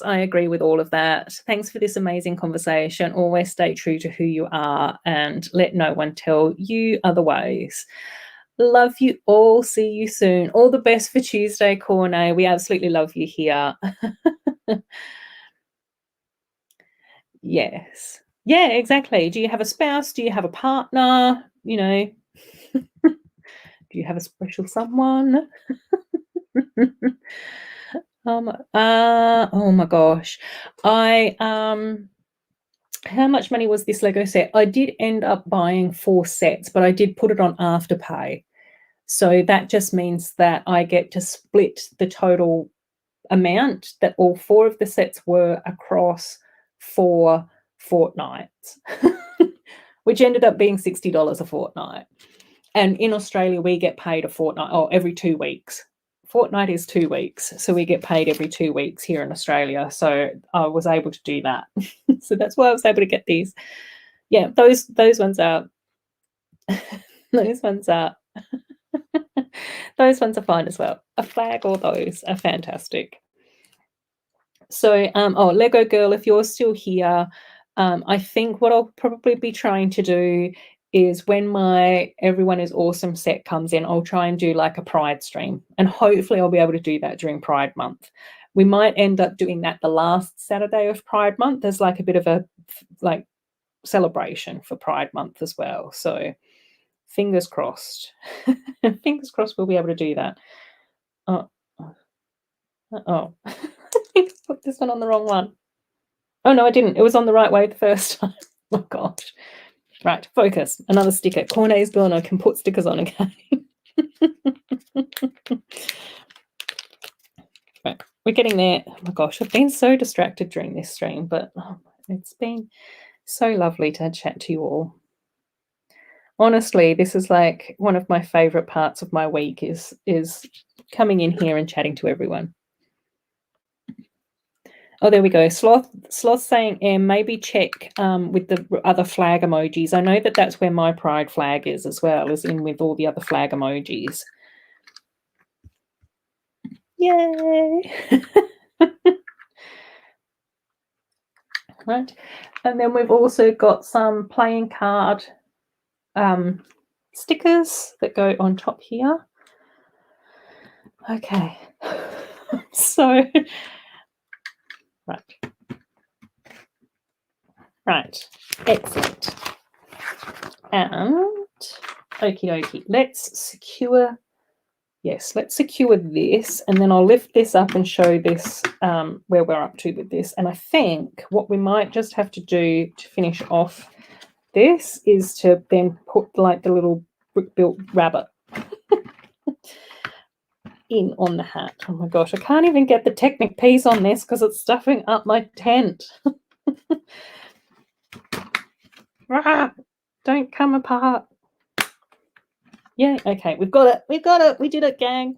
I agree with all of that. Thanks for this amazing conversation. Always stay true to who you are and let no one tell you otherwise. Love you all. See you soon. All the best for Tuesday, Corne. We absolutely love you here. Yes. Yeah, exactly. Do you have a spouse? Do you have a partner? you know, do you have a special someone? Oh my gosh. I how much money was this Lego set? I did end up buying 4 sets, but I did put it on Afterpay. So that just means that I get to split the total amount that all 4 of the sets were across 4 fortnights, which ended up being $60 a fortnight. And in Australia, we get paid a fortnight, every 2 weeks. Fortnight is 2 weeks, so we get paid every 2 weeks here in Australia. So I was able to do that. So that's why I was able to get these. Yeah, those ones are those ones are those ones are fine as well. A flag or those are fantastic. So, Lego Girl, if you're still here, I think what I'll probably be trying to do is when my Everyone is Awesome set comes in, I'll try and do like a Pride stream, and hopefully I'll be able to do that during Pride Month. We might end up doing that the last Saturday of Pride Month. There's like a bit of a like celebration for Pride Month as well. So fingers crossed. Fingers crossed we'll be able to do that. Oh, oh. I think I put this one on the wrong one. Oh, no, I didn't. It was on the right way the first time. Oh, gosh. Right, focus. Another sticker. Cornet's gone. I can put stickers on again. Right, we're getting there. Oh, my gosh, I've been so distracted during this stream, but it's been so lovely to chat to you all. Honestly, this is like one of my favourite parts of my week is coming in here and chatting to everyone. Oh, there we go. Sloth saying, maybe check with the other flag emojis. I know that that's where my Pride flag is as well, is in with all the other flag emojis. Yay! Right. And then we've also got some playing card stickers that go on top here. Okay. So, right. Excellent. And okie dokie. Let's secure this, and then I'll lift this up and show this where we're up to with this. And I think what we might just have to do to finish off this is to then put like the little brick-built rabbit in on the hat. Oh my gosh, I can't even get the Technic piece on this because it's stuffing up my tent. Don't come apart. Yeah, okay, we've got it. We did it, gang.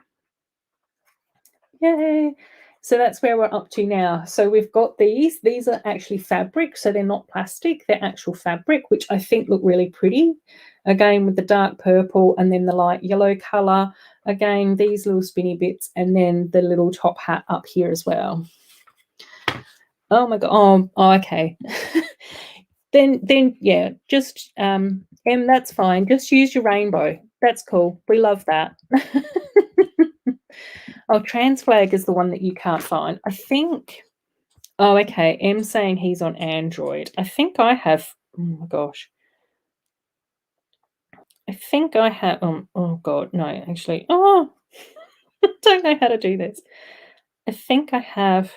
Yay. So that's where we're up to now. So we've got these. These are actually fabric, so they're not plastic. They're actual fabric, which I think look really pretty. Again, with the dark purple and then the light yellow colour. Again, these little spinny bits and then the little top hat up here as well. Oh my God. Oh okay. then yeah, just that's fine. Just use your rainbow. That's cool. We love that. Oh, trans flag is the one that you can't find. I think. Oh, okay. M's saying he's on Android. I think I have. Oh my gosh. I think I have. Oh God, no. Actually, I don't know how to do this. I think I have.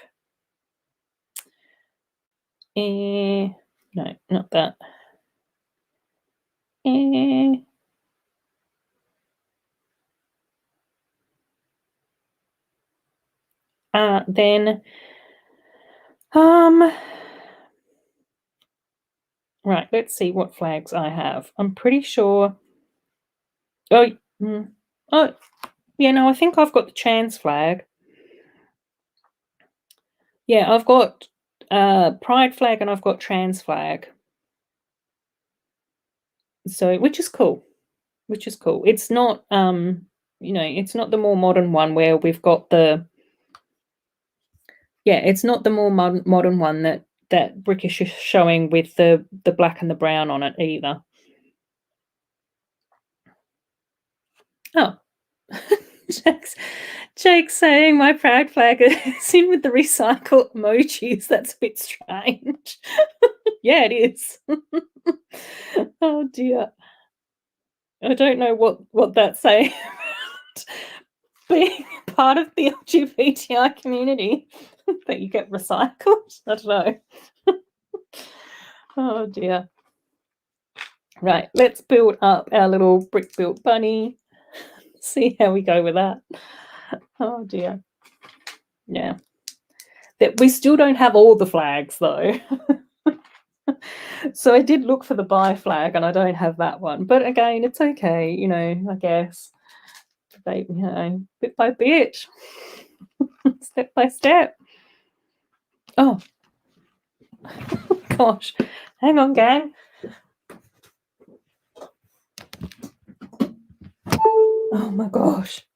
No, not that. Then, right. Let's see what flags I have. I'm pretty sure. Oh, yeah. No, I think I've got the trans flag. Yeah, I've got Pride flag and I've got trans flag. So, which is cool. It's not, it's not the more modern one where we've got the. Yeah, it's not the more modern one that Brick is showing with the black and the brown on it either. Oh, Jake's saying my proud flag is in with the recycle emojis. That's a bit strange. Yeah, it is. Oh dear. I don't know what that's saying about being part of the LGBTI community that you get recycled. I don't know. Oh dear. Right, let's build up our little brick built bunny. See how we go with that. Oh dear. Yeah. That we still don't have all the flags though. So I did look for the buy flag and I don't have that one. But again, it's okay, you know, I guess. They, you know, bit by bit, step by step. Oh, gosh. Hang on, gang. Oh my gosh.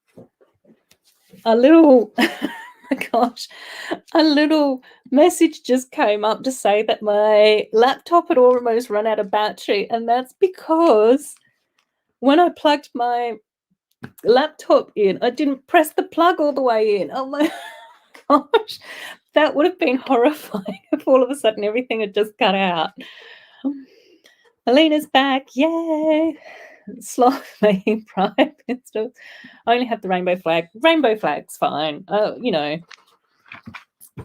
A little, my gosh, a little message just came up to say that my laptop had almost run out of battery. And that's because when I plugged my laptop in, I didn't press the plug all the way in. Oh my gosh, that would have been horrifying if all of a sudden everything had just cut out. Alina's back, yay! Sloth making pride pistols. I only have the rainbow flag. Rainbow flag's fine. You know,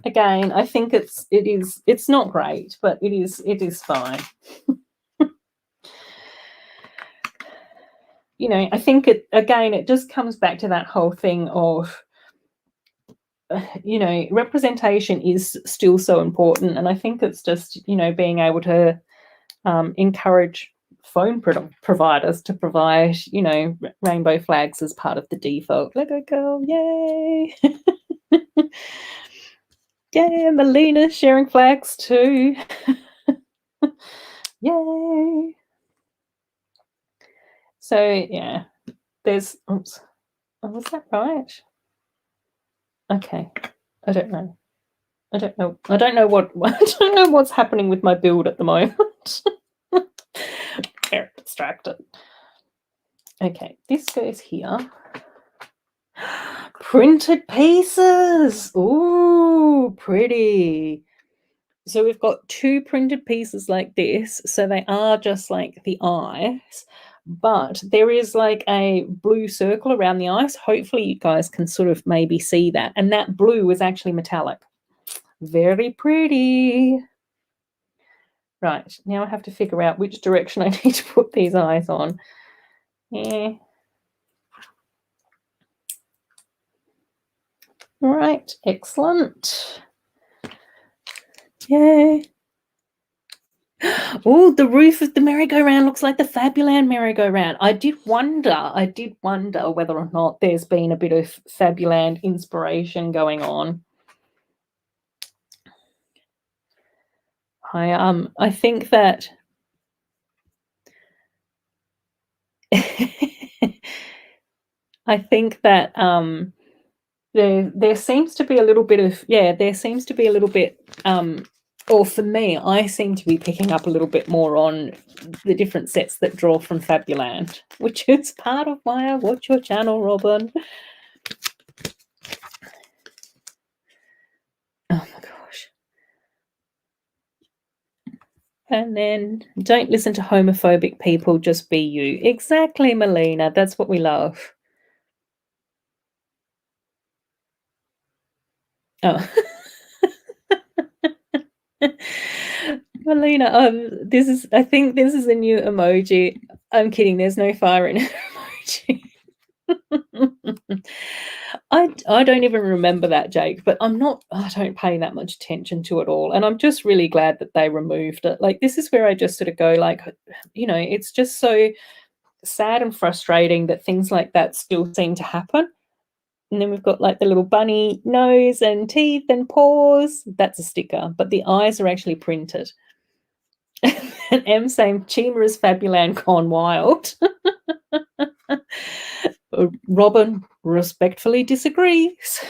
again, I think it's not great, but it is fine. You know, I think it just comes back to that whole thing of, you know, representation is still so important, and I think it's just, you know, being able to encourage phone providers to provide, you know, rainbow flags as part of the default. Lego girl, yay! Yeah, Melina sharing flags too. Yay! So yeah, there's. Oops. Oh, was that right? Okay, I don't know. I don't know what. I don't know what's happening with my build at the moment. Very distracted. Okay, this goes here. Printed pieces. Ooh, pretty. So we've got 2 printed pieces like this. So they are just like the eyes, but there is like a blue circle around the eyes. Hopefully you guys can sort of maybe see that. And that blue is actually metallic. Very pretty. Right, now I have to figure out which direction I need to put these eyes on. Yeah. All right, excellent. Yay. Oh, the roof of the merry-go-round looks like the Fabuland merry-go-round. I did wonder whether or not there's been a bit of Fabuland inspiration going on. I think that I think that there seems to be a little bit of, or for me, I seem to be picking up a little bit more on the different sets that draw from Fabuland, which is part of why I watch your channel, Robin. Oh my gosh. And then don't listen to homophobic people, just be you. Exactly, Melina. That's what we love. Oh. Melina, I think this is a new emoji. I'm kidding, there's no fire in emoji. I don't even remember that, Jake, but I don't pay that much attention to it all. And I'm just really glad that they removed it. Like, this is where I just sort of go, like, you know, it's just so sad and frustrating that things like that still seem to happen. And then we've got like the little bunny nose and teeth and paws. That's a sticker, but the eyes are actually printed. And M saying Chima is Fabuland gone wild. Robin respectfully disagrees.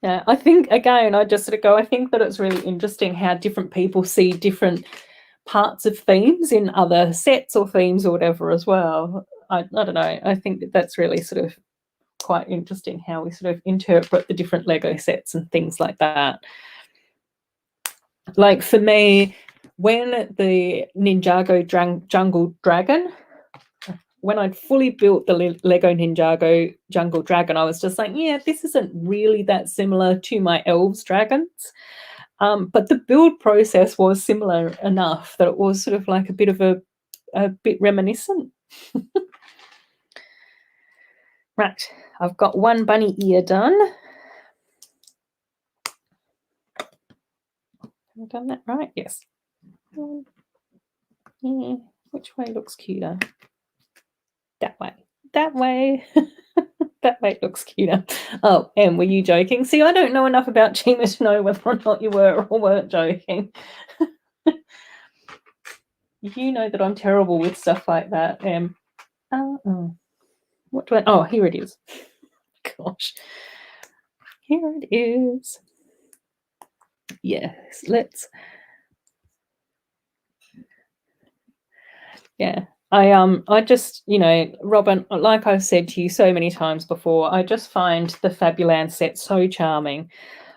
Yeah, I think, again, I just sort of go, I think that it's really interesting how different people see different parts of themes in other sets or themes or whatever as well. I don't know. I think that's really sort of quite interesting how we sort of interpret the different Lego sets and things like that. Like, for me, when the Ninjago Jungle Dragon, when I'd fully built the Lego Ninjago Jungle Dragon, I was just like, yeah, this isn't really that similar to my Elves Dragons. But the build process was similar enough that it was sort of like a bit reminiscent. Right, I've got one bunny ear done. Have I done that right? Yes. Yeah. Which way looks cuter? That way. That way. That way looks cuter. Oh, Em, were you joking? See, I don't know enough about Gina to know whether or not you were or weren't joking. You know that I'm terrible with stuff like that, Em. What do I... Oh, here it is. Gosh. Here it is. Yes, let's... Yeah. I just, Robin, like I've said to you so many times before, I just find the Fabuland set so charming.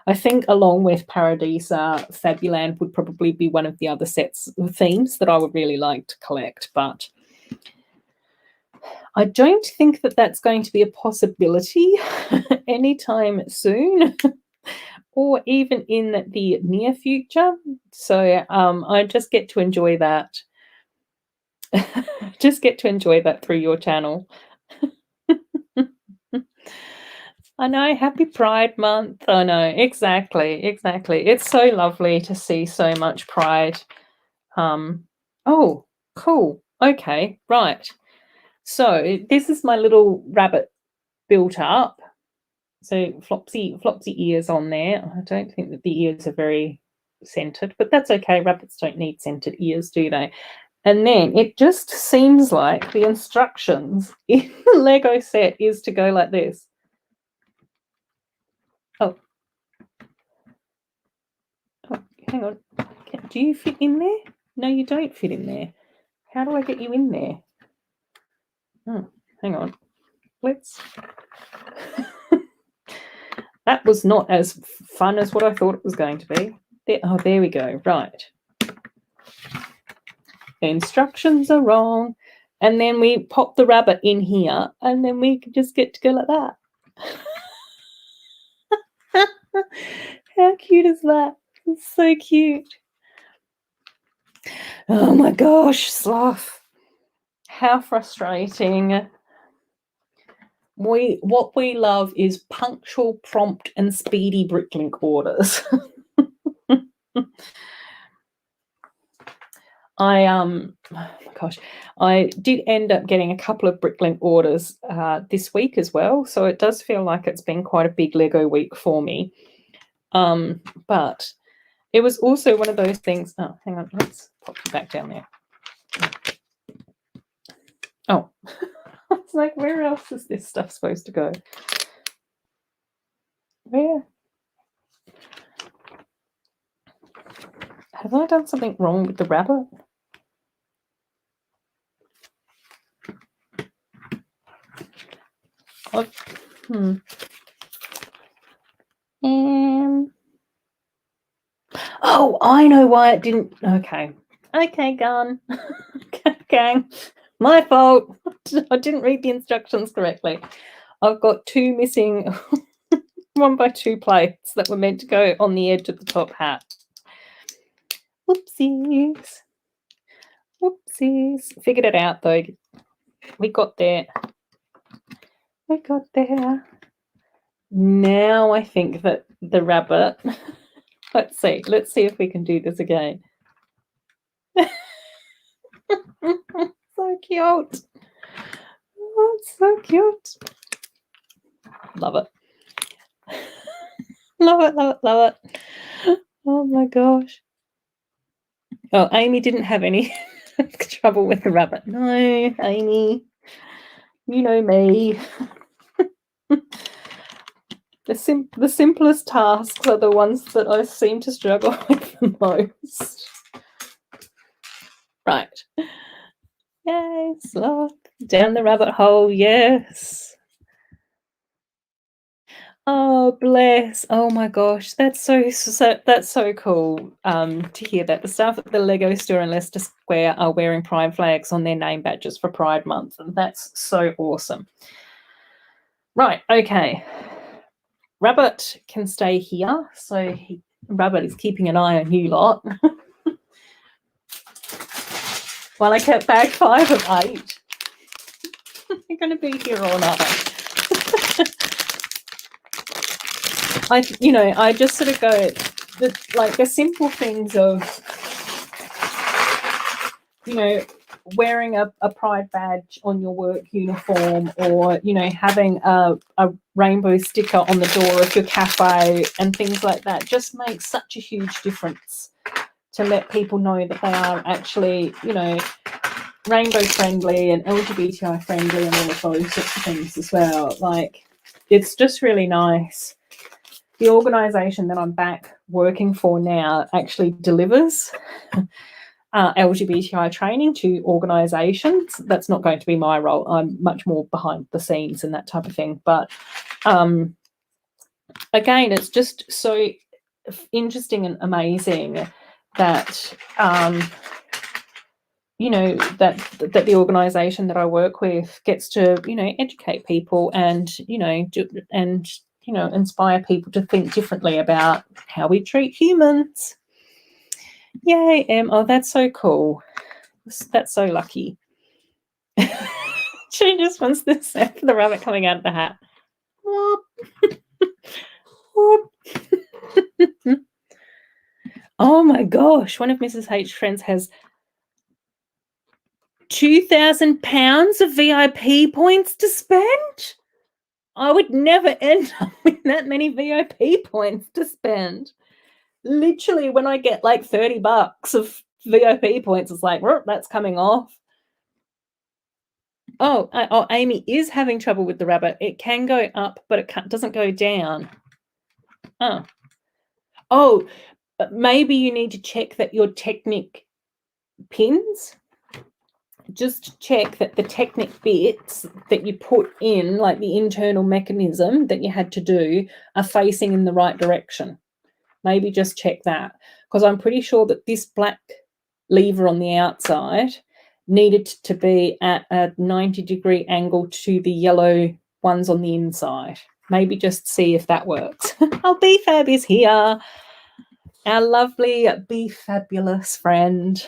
I think along with Paradisa, Fabuland would probably be one of the other themes that I would really like to collect, but I don't think that that's going to be a possibility anytime soon or even in the near future. So I just get to enjoy that. Just get to enjoy that through your channel. I know, happy Pride Month. I know, exactly. It's so lovely to see so much pride. Oh, cool. Okay, right. So this is my little rabbit built up. So flopsy ears on there. I don't think that the ears are very centered, but that's okay. Rabbits don't need centered ears, do they? And then it just seems like the instructions in the Lego set is to go like this. Oh, hang on. Do you fit in there? No, you don't fit in there. How do I get you in there? Oh, hang on. Let's... That was not as fun as what I thought it was going to be. There we go. Right. The instructions are wrong. And then we pop the rabbit in here, and then we can just get to go like that. How cute is that? It's so cute. Oh my gosh, Sloth. How frustrating. What we love is punctual, prompt, and speedy bricklink orders. Oh my gosh, I did end up getting a couple of bricklink orders this week as well, so it does feel like it's been quite a big Lego week for me. But it was also one of those things. Oh, hang on, let's pop you back down there. Oh, it's like, where else is this stuff supposed to go? Where? Have I done something wrong with the rabbit? Oh, I know why it didn't. Okay, Gun. Gang, my fault. I didn't read the instructions correctly. I've got two missing 1x2 plates that were meant to go on the edge of the top hat. Whoopsies. Figured it out though. We got there. Now I think that the rabbit... Let's see if we can do this again. So cute. Oh, it's so cute. Love it. Love it. Oh my gosh. Oh, Amy didn't have any trouble with the rabbit. No, Amy. You know me. The simplest tasks are the ones that I seem to struggle with the most. Right. Yay, Sloth. Down the rabbit hole, yes. Oh, bless. Oh my gosh, that's so cool, to hear that the staff at the Lego store in Leicester Square are wearing pride flags on their name badges for Pride Month, and that's so awesome. Right, okay. Rabbit can stay here, so Rabbit is keeping an eye on you lot. While I kept bag 5 of 8. You're gonna be here all night. I just sort of go the simple things of, wearing a pride badge on your work uniform, or having a rainbow sticker on the door of your cafe and things like that just makes such a huge difference to let people know that they are actually, rainbow friendly and LGBTI friendly and all of those sorts of things as well. Like, it's just really nice. The organisation that I'm back working for now actually delivers LGBTI training to organisations. That's not going to be my role. I'm much more behind the scenes and that type of thing. But again, it's just so interesting and amazing that that the organisation that I work with gets to educate people and inspire people to think differently about how we treat humans. Yay, Em. Oh, that's so cool. That's so lucky. She just wants the sound for the rabbit coming out of the hat. Oh my gosh, one of Mrs. H's friends has £2,000 of VIP points to spend. I would never end up with that many VIP points to spend. Literally, when I get like $30 of VIP points, it's like, that's coming off. Oh, Amy is having trouble with the rabbit. It can go up, but it doesn't go down. Oh, but maybe you need to check that your Technic pins, just check that the Technic bits that you put in, like the internal mechanism that you had to do, are facing in the right direction. Maybe just check that, because I'm pretty sure that this black lever on the outside needed to be at a 90-degree angle to the yellow ones on the inside. Maybe just see if that works. Oh, B-Fab is here. Our lovely B-Fabulous friend.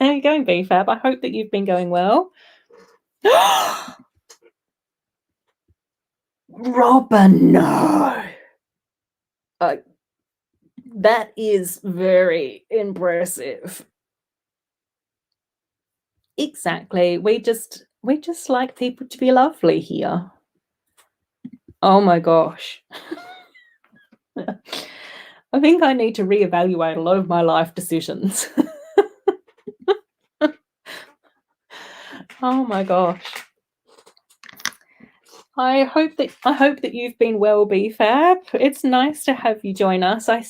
How are you going, B-Fab? I hope that you've been going well. Robin, no. That is very impressive. Exactly. We just like people to be lovely here. Oh my gosh. I think I need to reevaluate a lot of my life decisions. Oh my gosh. I hope that you've been well, B-Fab. It's nice to have you join us. I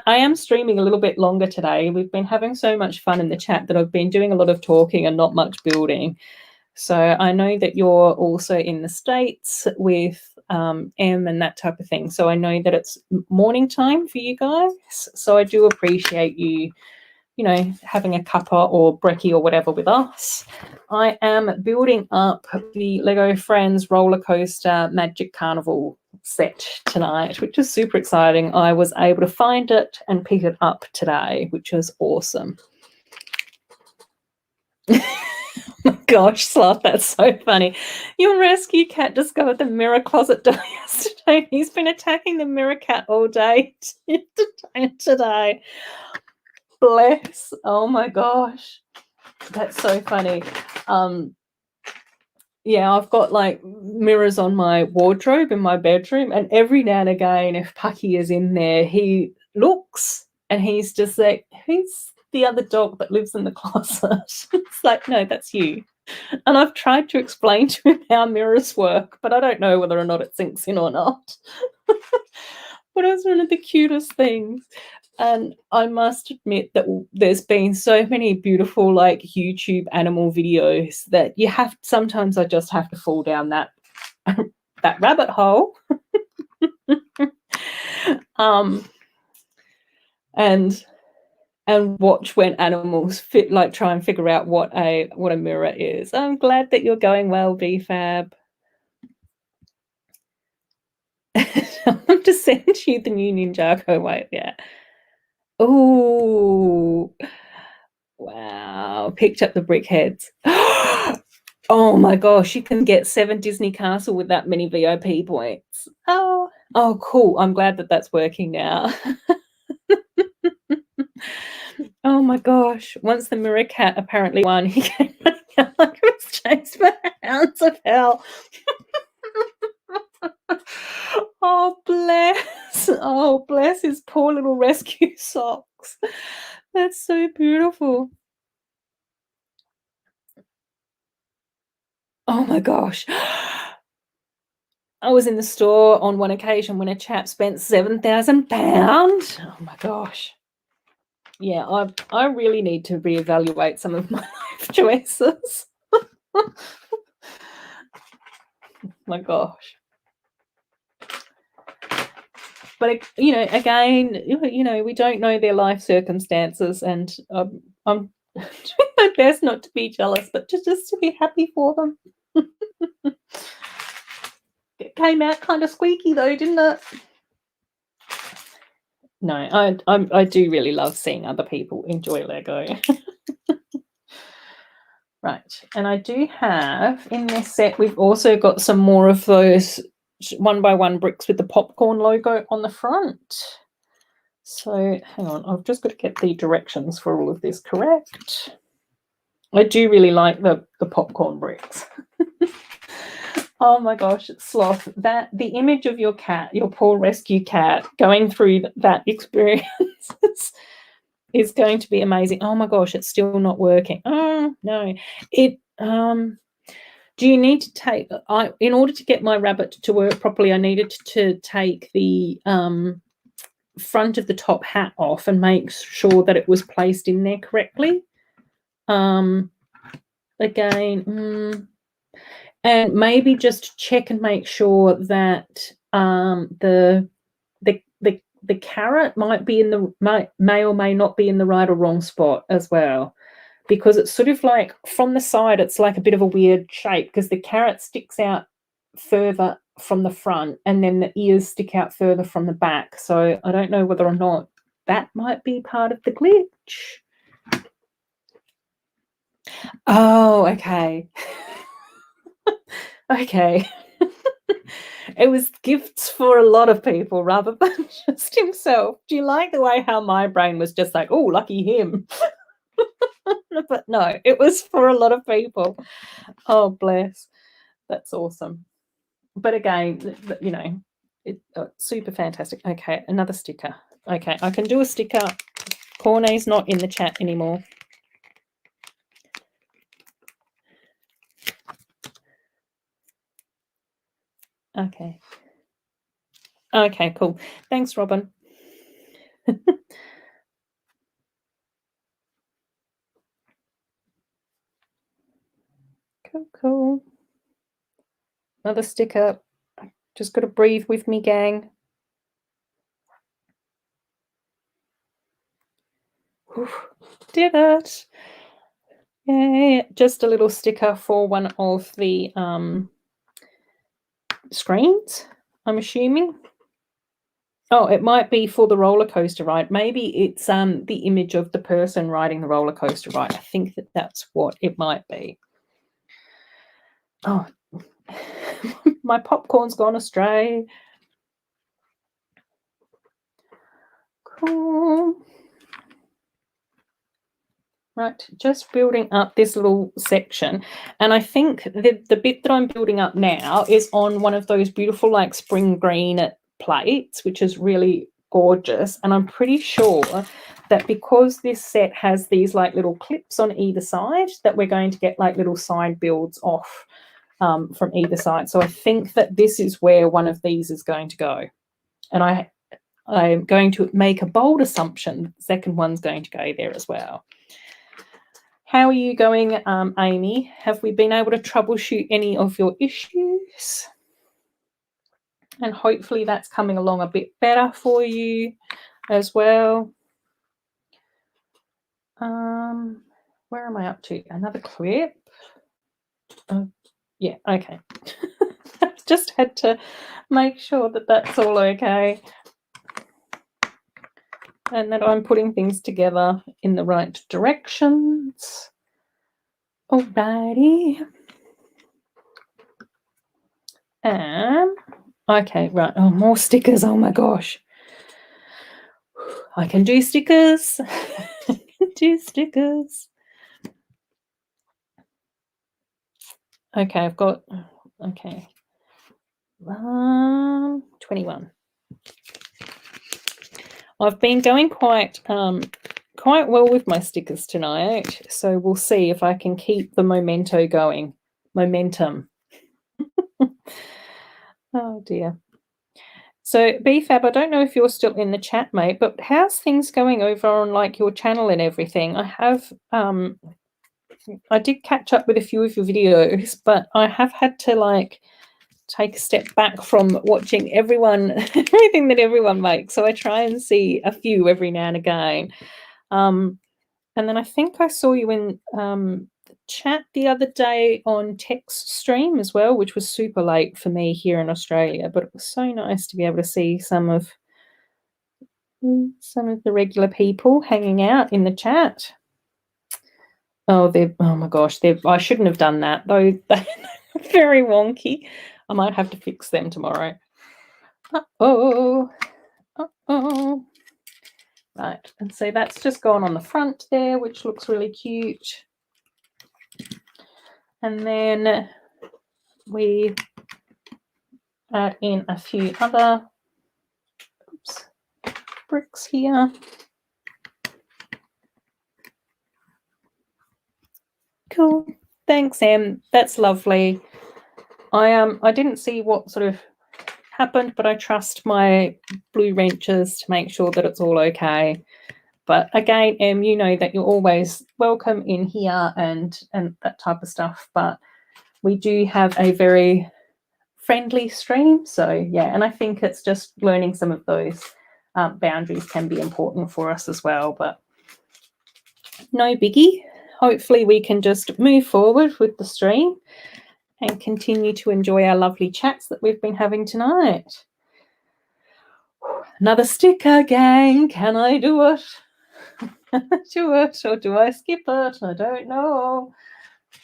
am streaming a little bit longer today. We've been having so much fun in the chat that I've been doing a lot of talking and not much building. So I know that you're also in the States with M and that type of thing. So I know that it's morning time for you guys. So I do appreciate you, having a cuppa or brekkie or whatever with us. I am building up the Lego Friends Rollercoaster Magic Carnival set tonight, which is super exciting. I was able to find it and pick it up today, which was awesome. Oh my gosh, Sloth, that's so funny. Your rescue cat discovered the mirror closet door yesterday. He's been attacking the mirror cat all day today. Bless. Oh my gosh. That's so funny. Yeah, I've got like mirrors on my wardrobe in my bedroom, and every now and again, if Pucky is in there, he looks and he's just like, who's the other dog that lives in the closet? It's like, no, that's you. And I've tried to explain to him how mirrors work, but I don't know whether or not it sinks in or not. But it's one of the cutest things. And I must admit that there's been so many beautiful like YouTube animal videos that sometimes I just have to fall down that that rabbit hole. um, and watch when animals try and figure out what a mirror is. I'm glad that you're going well, BFAB. I'm to send you the new Ninjago. Wait, yeah. Oh, wow. Picked up the brick heads. Oh my gosh, you can get 7 Disney Castle with that many VIP points. Oh, cool. I'm glad that that's working now. Oh my gosh. Once the mirror cat apparently won, he came running out like he was chased by hounds of hell. Oh, bless. Oh, bless his poor little rescue socks. That's so beautiful. Oh my gosh. I was in the store on one occasion when a chap spent £7,000. Oh my gosh. Yeah, I really need to reevaluate some of my life choices. My gosh. But again, we don't know their life circumstances, and I'm doing my best not to be jealous, but just to be happy for them. It came out kind of squeaky though, didn't it? No, I do really love seeing other people enjoy Lego. Right, and I do have in this set, we've also got some more of those 1x1 bricks with the popcorn logo on the front. So hang on, I've just got to get the directions for all of this correct. I do really like the popcorn bricks. Oh my gosh, Sloth, the image of your cat, your poor rescue cat, going through that experience is going to be amazing. Oh my gosh, it's still not working. Oh no. Do you need to take in order to get my rabbit to work properly, I needed to take the front of the top hat off and make sure that it was placed in there correctly. Again, and maybe just check and make sure that the carrot might be in the may or may not be in the right or wrong spot as well, because it's sort of like from the side it's like a bit of a weird shape because the carrot sticks out further from the front and then the ears stick out further from the back. So I don't know whether or not that might be part of the glitch. Oh, okay. Okay. It was gifts for a lot of people rather than just himself. Do you like the way how my brain was just like, oh, lucky him? But no, it was for a lot of people. Oh, bless. That's awesome. But again, super fantastic. Okay, another sticker. Okay, I can do a sticker. Cornet's not in the chat anymore. Okay. Okay, cool. Thanks, Robin. Cool. Another sticker. Just got to breathe with me, gang. Did it. Yay. Just a little sticker for one of the screens, I'm assuming. Oh, it might be for the roller coaster ride. Maybe it's the image of the person riding the roller coaster ride. I think that's what it might be. Oh, my popcorn's gone astray. Cool. Right, just building up this little section. And I think the bit that I'm building up now is on one of those beautiful like spring green plates, which is really gorgeous. And I'm pretty sure that because this set has these like little clips on either side, that we're going to get like little side builds off from either side. So I think that this is where one of these is going to go. And I'm going to make a bold assumption that the second one's going to go there as well. How are you going, Amy? Have we been able to troubleshoot any of your issues? And hopefully that's coming along a bit better for you as well. Where am I up to? Another clip? Oh, yeah, okay. Just had to make sure that that's all okay. And that I'm putting things together in the right directions. Alrighty. Okay, right. Oh, more stickers. Oh my gosh. I can do stickers. I can do stickers. Okay, I've got, okay. 21. I've been going quite well with my stickers tonight, so we'll see if I can keep the momentum going. Momentum. Oh dear. So BFAB, I don't know if you're still in the chat, mate, but how's things going over on like your channel and everything? I did catch up with a few of your videos, but I have had to like take a step back from watching everything that everyone makes. So I try and see a few every now and again. And then I think I saw you in the chat the other day on Tech's stream as well, which was super late for me here in Australia, but it was so nice to be able to see some of the regular people hanging out in the chat. Oh, oh my gosh, I shouldn't have done that. They're very wonky. I might have to fix them tomorrow. Uh-oh. Uh-oh. Right, and so that's just gone on the front there, which looks really cute. And then we add in a few other bricks here. Cool. Thanks, Em. That's lovely. I didn't see what sort of happened, but I trust my blue wrenches to make sure that it's all okay. But again, Em, you know that you're always welcome in here and that type of stuff. But we do have a very friendly stream, so yeah, and I think it's just learning some of those boundaries can be important for us as well. But no biggie. Hopefully we can just move forward with the stream and continue to enjoy our lovely chats that we've been having tonight. Another sticker, gang. Can I do it? Can I do it, or do I skip it? I don't know.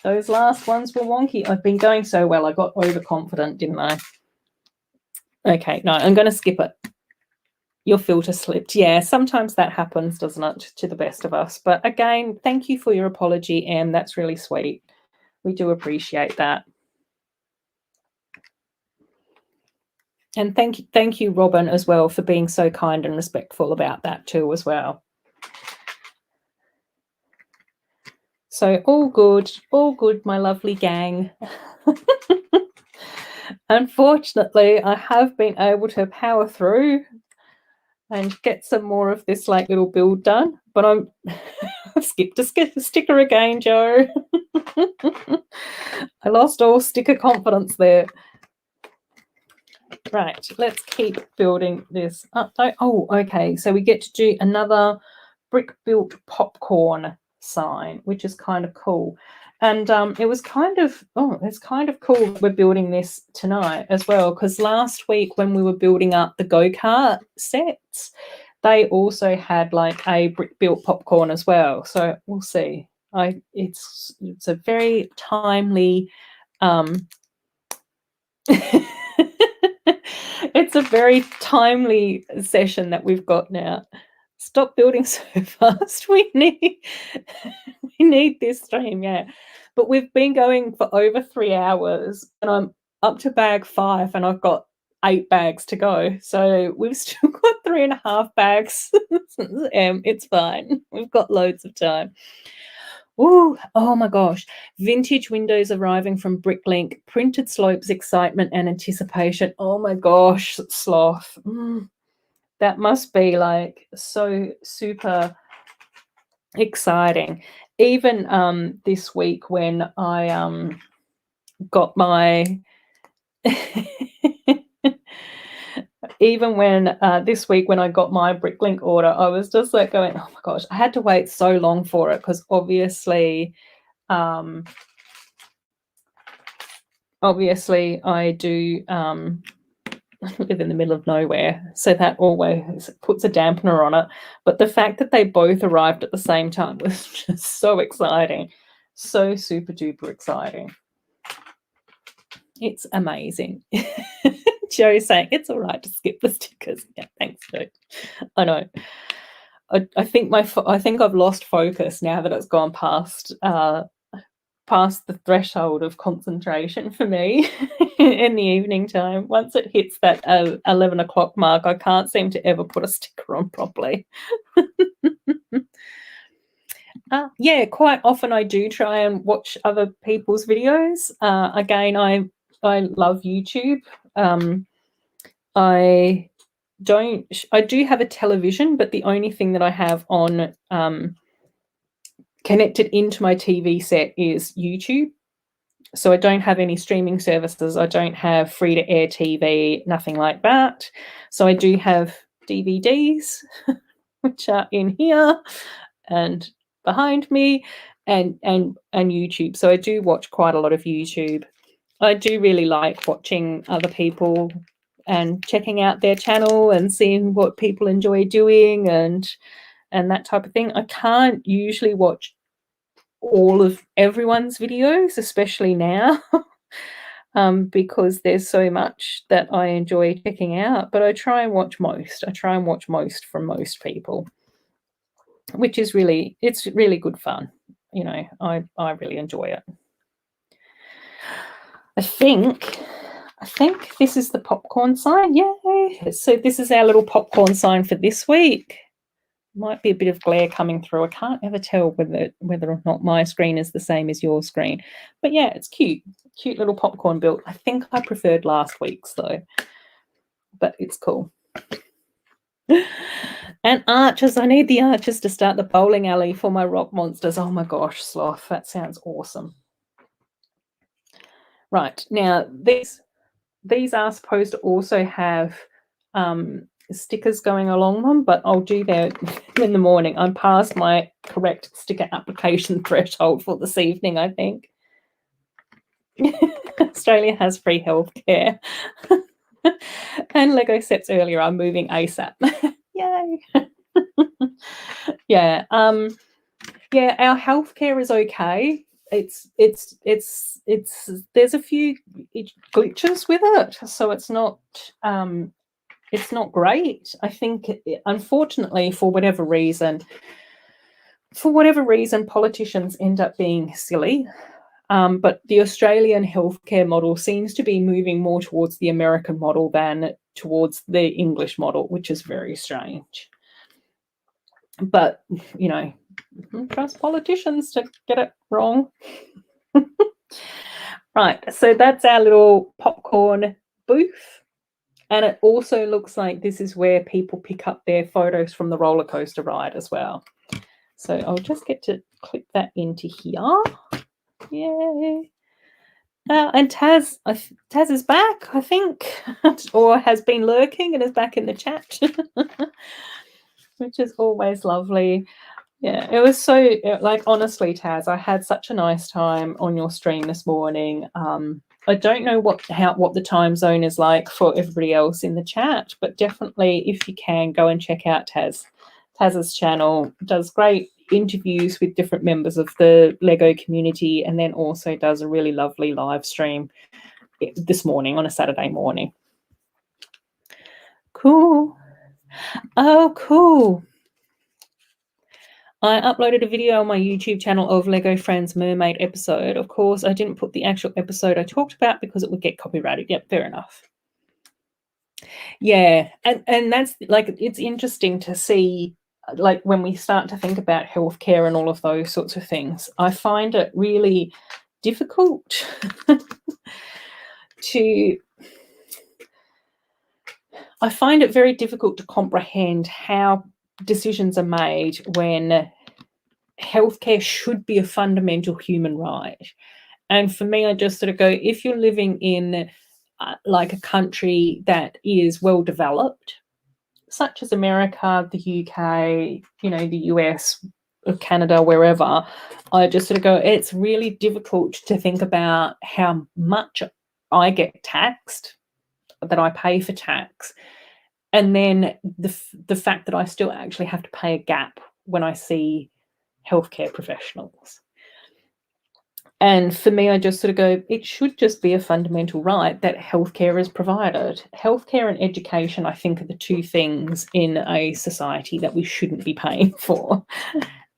Those last ones were wonky. I've been going so well. I got overconfident, didn't I? Okay, no, I'm going to skip it. Your filter slipped. Yeah, sometimes that happens, doesn't it, to the best of us. But again, thank you for your apology, Em. That's really sweet. We do appreciate that. And thank you, Robin, as well, for being so kind and respectful about that too as well. So all good, my lovely gang. Unfortunately, I have been able to power through and get some more of this like little build done, but I've skipped a sticker again, Joe. I lost all sticker confidence there. Right, let's keep building this up. Oh, okay, so we get to do another brick built popcorn sign, which is kind of cool. And it's kind of cool we're building this tonight as well, because last week when we were building up the go-kart sets, they also had like a brick built popcorn as well. So we'll see. It's a very timely it's a very timely session that we've got now. Stop building so fast. We need this stream, yeah. But we've been going for over 3 hours and I'm up to bag 5 and I've got 8 bags to go. So we've still got 3.5 bags. It's fine. We've got loads of time. Ooh, oh my gosh. Vintage windows arriving from Bricklink, printed slopes, excitement and anticipation. Oh my gosh, sloth. That must be like so super exciting. Even this week when I got my even when this week when I got my Bricklink order, I was just like going, oh my gosh, I had to wait so long for it because obviously I do live in the middle of nowhere, so that always puts a dampener on it. But the fact that they both arrived at the same time was just so exciting, so super duper exciting. It's amazing. Joe's saying it's all right to skip the stickers. Yeah, thanks, Joe. I know. I think I've lost focus now that it's gone past the threshold of concentration for me in the evening time. Once it hits that 11 o'clock mark, I can't seem to ever put a sticker on properly. Yeah, quite often I do try and watch other people's videos. Again, I love YouTube. I do have a television, but the only thing that I have on connected into my TV set is YouTube. So I don't have any streaming services. I don't have free-to-air TV, nothing like that. So I do have DVDs, which are in here and behind me, and YouTube. So I do watch quite a lot of YouTube. I do really like watching other people and checking out their channel and seeing what people enjoy doing and that type of thing. I can't usually watch all of everyone's videos, especially now, because there's so much that I enjoy checking out, but I try and watch most. I try and watch most from most people, which is really good fun. You know, I really enjoy it. I think this is the popcorn sign. Yay! So this is our little popcorn sign for this week. Might be a bit of glare coming through. I can't ever tell whether or not my screen is the same as your screen. But yeah, it's cute. Cute little popcorn build. I think I preferred last week's though. But it's cool. And archers. I need the archers to start the bowling alley for my rock monsters. Oh my gosh, Sloth. That sounds awesome. Right. Now, these are supposed to also have stickers going along them, but I'll do that in the morning. I'm past my correct sticker application threshold for this evening, I think. Australia has free healthcare. And Lego sets earlier are moving ASAP. Yay. Yeah. Yeah, our healthcare is okay. It's there's a few glitches with it, so it's not great. I think, unfortunately, for whatever reason, politicians end up being silly. But the Australian healthcare model seems to be moving more towards the American model than towards the English model, which is very strange. But, you know, trust politicians to get it wrong. Right, so that's our little popcorn booth. And it also looks like this is where people pick up their photos from the roller coaster ride as well. So I'll just get to clip that into here. Yay. And Taz is back, I think, or has been lurking and is back in the chat, which is always lovely. Yeah, it was so, like, honestly, Taz, I had such a nice time on your stream this morning. I don't know what the time zone is like for everybody else in the chat, but definitely, if you can, go and check out Taz's channel. Does great interviews with different members of the Lego community, and then also does a really lovely live stream this morning on a Saturday morning. Cool. Oh, cool. I uploaded a video on my YouTube channel of Lego Friends Mermaid episode. Of course, I didn't put the actual episode I talked about because it would get copyrighted. Yep, fair enough. Yeah, and that's, like, it's interesting to see, like, when we start to think about healthcare and all of those sorts of things. I find it really difficult I find it very difficult to comprehend how decisions are made when healthcare should be a fundamental human right. And for me, I just sort of go, if you're living in like a country that is well developed, such as America, the UK, the US, or Canada, wherever, I just sort of go, it's really difficult to think about how much I get taxed, that I pay for tax, and then the fact that I still actually have to pay a gap when I see healthcare professionals. And for me, I just sort of go, it should just be a fundamental right that healthcare is provided. Healthcare and education, I think, are the two things in a society that we shouldn't be paying for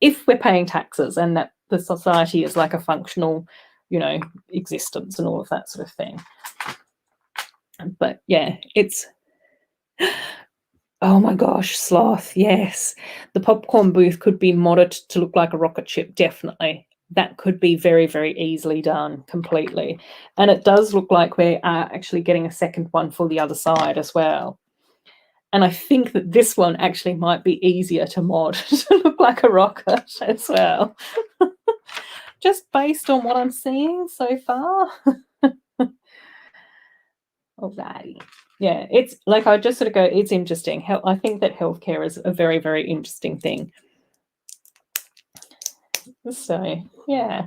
if we're paying taxes, and that the society is like a functional, existence and all of that sort of thing. But yeah, it's... Oh my gosh, sloth, yes. The popcorn booth could be modded to look like a rocket ship, definitely. That could be very, very easily done, completely. And it does look like we are actually getting a second one for the other side as well. And I think that this one actually might be easier to mod to look like a rocket as well. Just based on what I'm seeing so far. Alrighty. Yeah, it's like, I just sort of go, it's interesting. I think that healthcare is a very, very interesting thing. So, yeah.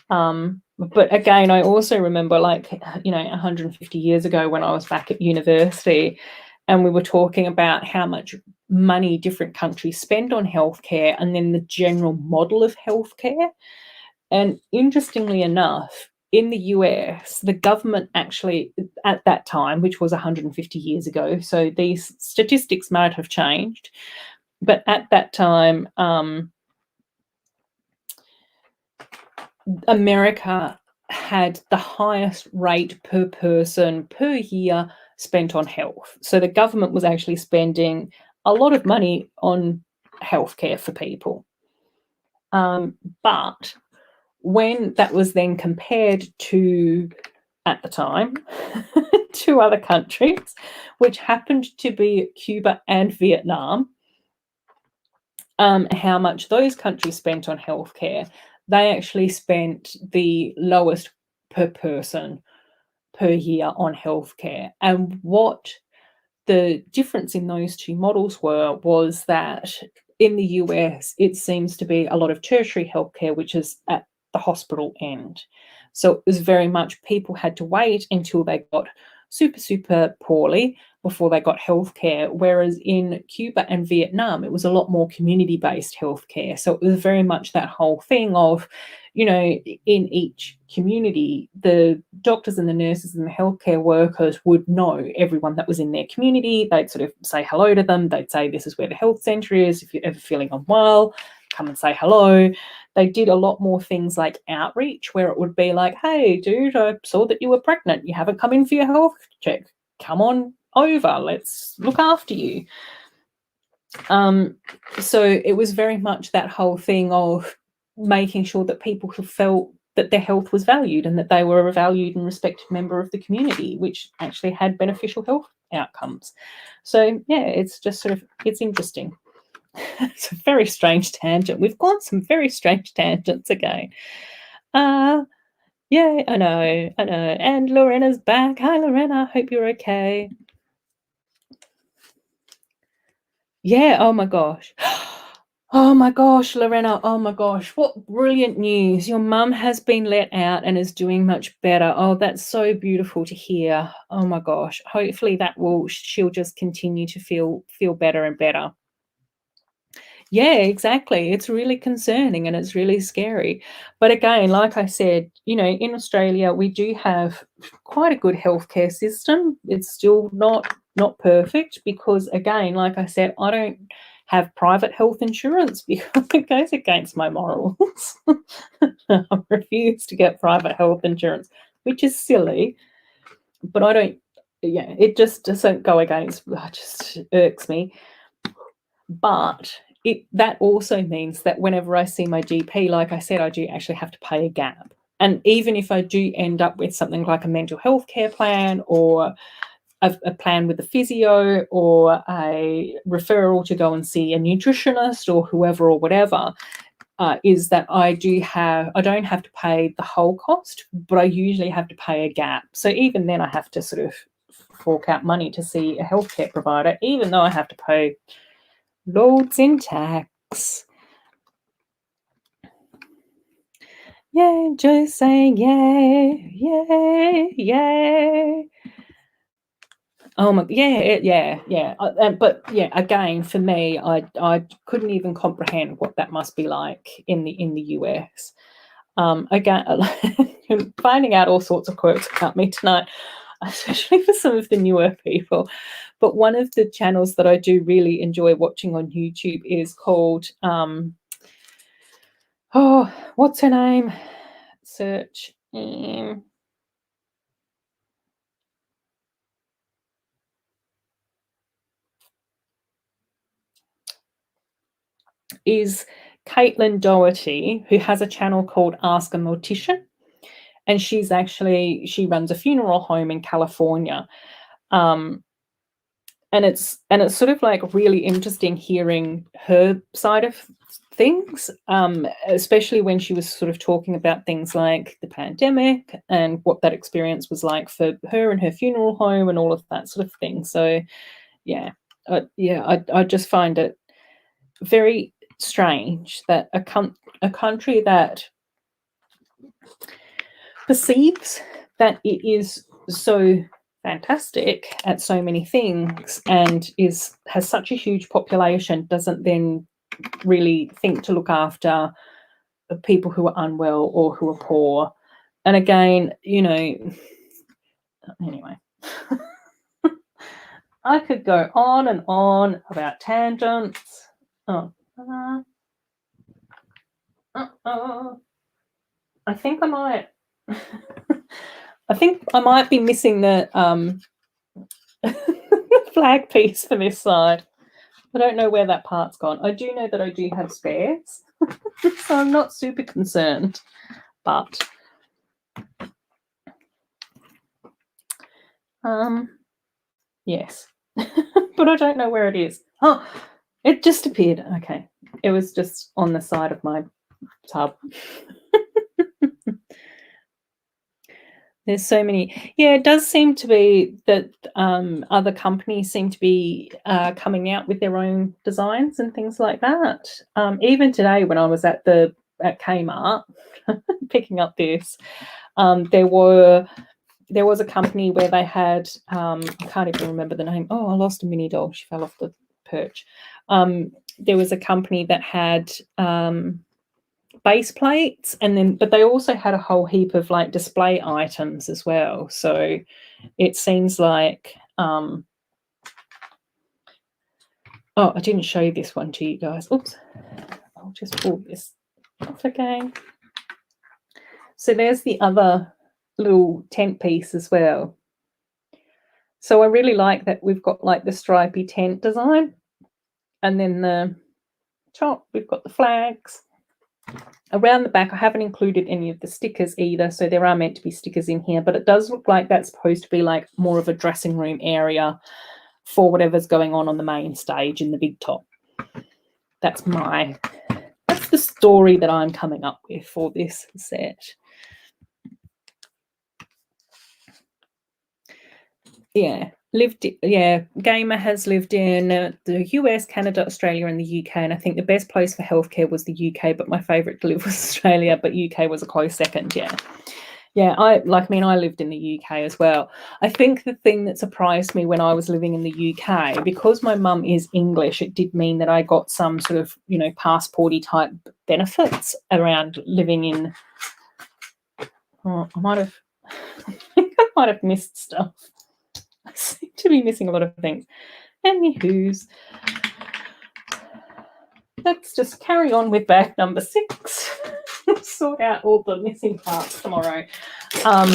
But again, I also remember, like, 150 years ago when I was back at university, and we were talking about how much money different countries spend on healthcare, and then the general model of healthcare. And interestingly enough, in the US, the government actually, at that time, which was 150 years ago, so these statistics might have changed, but at that time, America had the highest rate per person per year spent on health. So the government was actually spending a lot of money on healthcare for people. But when that was then compared to, at the time, two other countries, which happened to be Cuba and Vietnam, how much those countries spent on healthcare, they actually spent the lowest per person per year on healthcare. And what the difference in those two models was that in the US, it seems to be a lot of tertiary healthcare, which is at the hospital end. So it was very much people had to wait until they got super, super poorly before they got healthcare. Whereas in Cuba and Vietnam, it was a lot more community-based healthcare. So it was very much that whole thing of, in each community, the doctors and the nurses and the healthcare workers would know everyone that was in their community. They'd sort of say hello to them. They'd say, this is where the health centre is. If you're ever feeling unwell, come and say hello. They did a lot more things like outreach, where it would be like, hey, dude, I saw that you were pregnant. You haven't come in for your health check. Come on over. Let's look after you. So it was very much that whole thing of making sure that people felt that their health was valued and that they were a valued and respected member of the community, which actually had beneficial health outcomes. So yeah, it's just sort of, it's interesting. It's a very strange tangent. We've gone some very strange tangents again. Yeah, I know. And Lorena's back. Hi, Lorena. Hope you're okay. Yeah, oh my gosh. Oh my gosh, Lorena, oh my gosh, what brilliant news. Your mum has been let out and is doing much better. Oh, that's so beautiful to hear. Oh my gosh. Hopefully she'll just continue to feel better and better. Yeah, exactly. It's really concerning and it's really scary. But again, like I said, in Australia, we do have quite a good healthcare system. It's still not perfect because, again, like I said, I don't have private health insurance because it goes against my morals. I refuse to get private health insurance, which is silly. But I don't, it just doesn't go against, it just irks me. But that also means that whenever I see my GP, like I said, I do actually have to pay a gap. And even if I do end up with something like a mental health care plan or a plan with a physio or a referral to go and see a nutritionist or whoever or whatever, is that I don't have to pay the whole cost, but I usually have to pay a gap. So even then I have to sort of fork out money to see a healthcare provider, even though I have to pay loads in tax. Yay, just saying yay, yay, yay. Oh my, yeah. But yeah, again, for me, I couldn't even comprehend what that must be like in the US. Again, finding out all sorts of quirks about me tonight, especially for some of the newer people. But one of the channels that I do really enjoy watching on YouTube is called what's her name? Search. Is Caitlin Doherty, who has a channel called Ask a Mortician, and she runs a funeral home in California, and it's sort of like really interesting hearing her side of things, especially when she was sort of talking about things like the pandemic and what that experience was like for her and her funeral home and all of that sort of thing. So yeah, I just find it very strange that a country that perceives that it is so fantastic at so many things and has such a huge population doesn't then really think to look after people who are unwell or who are poor. And again, anyway, I could go on and on about tangents. I think I might. I think I might be missing the flag piece for this side. I don't know where that part's gone. I do know that I do have spares, so I'm not super concerned. But yes, but I don't know where it is. Oh, it just appeared. Okay, it was just on the side of my tub. There's so many. Yeah, it does seem to be that other companies seem to be coming out with their own designs and things like that. Even today, when I was at Kmart picking up this, there was a company where they had I can't even remember the name. Oh, I lost a mini doll. She fell off the perch. There was a company that had base plates, but they also had a whole heap of like display items as well. So it seems like I didn't show this one to you guys. Oops, I'll just pull this off again. So there's the other little tent piece as well. So I really like that we've got like the stripy tent design, and then the top we've got the flags. Around the back, I haven't included any of the stickers either, so there are meant to be stickers in here, but it does look like that's supposed to be like more of a dressing room area for whatever's going on the main stage in the big top. That's the story that I'm coming up with for this set. Yeah, Gamer has lived in the US, Canada, Australia, and the UK, and I think the best place for healthcare was the UK, but my favourite to live was Australia, but UK was a close second. I lived in the UK as well. I think the thing that surprised me when I was living in the UK, because my mum is English, it did mean that I got some sort of passporty type benefits around living in. I think I might have missed stuff. I seem to be missing a lot of things. Anywho's, let's just carry on with bag number 6. Sort out all the missing parts tomorrow. And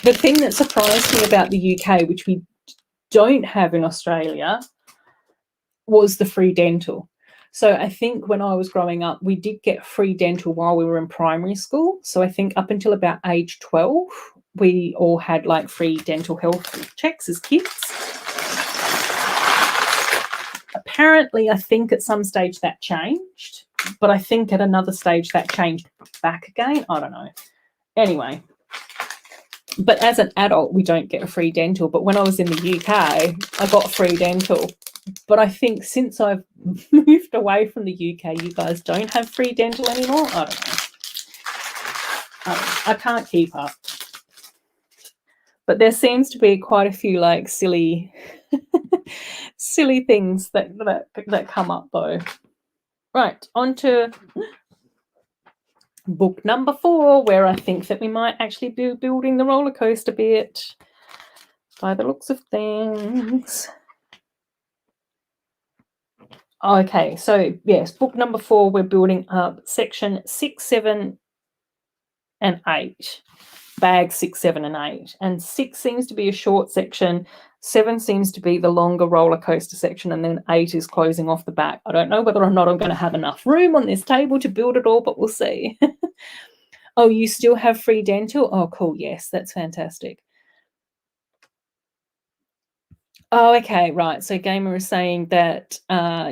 the thing that surprised me about the UK, which we don't have in Australia, was the free dental. So I think when I was growing up, we did get free dental while we were in primary school. So I think up until about age 12, we all had like free dental health checks as kids. apparently, I think at some stage that changed, but I think at another stage that changed back again. I don't know. Anyway, but as an adult, we don't get a free dental. But when I was in the UK, I got free dental. But I think since I've moved away from the UK, you guys don't have free dental anymore. I don't know. I can't keep up. But there seems to be quite a few like silly things that come up though. Right, on to book number 4, where I think that we might actually be building the roller coaster bit by the looks of things. Okay, so yes, book number 4, we're building up section 6, 7, and 8. Bag 6, 7, and 8. And 6 seems to be a short section, 7 seems to be the longer roller coaster section, and then 8 is closing off the back. I don't know whether or not I'm going to have enough room on this table to build it all, but we'll see. Oh, you still have free dental? Oh, cool. Yes, that's fantastic. Oh, okay, right. So Gamer is saying that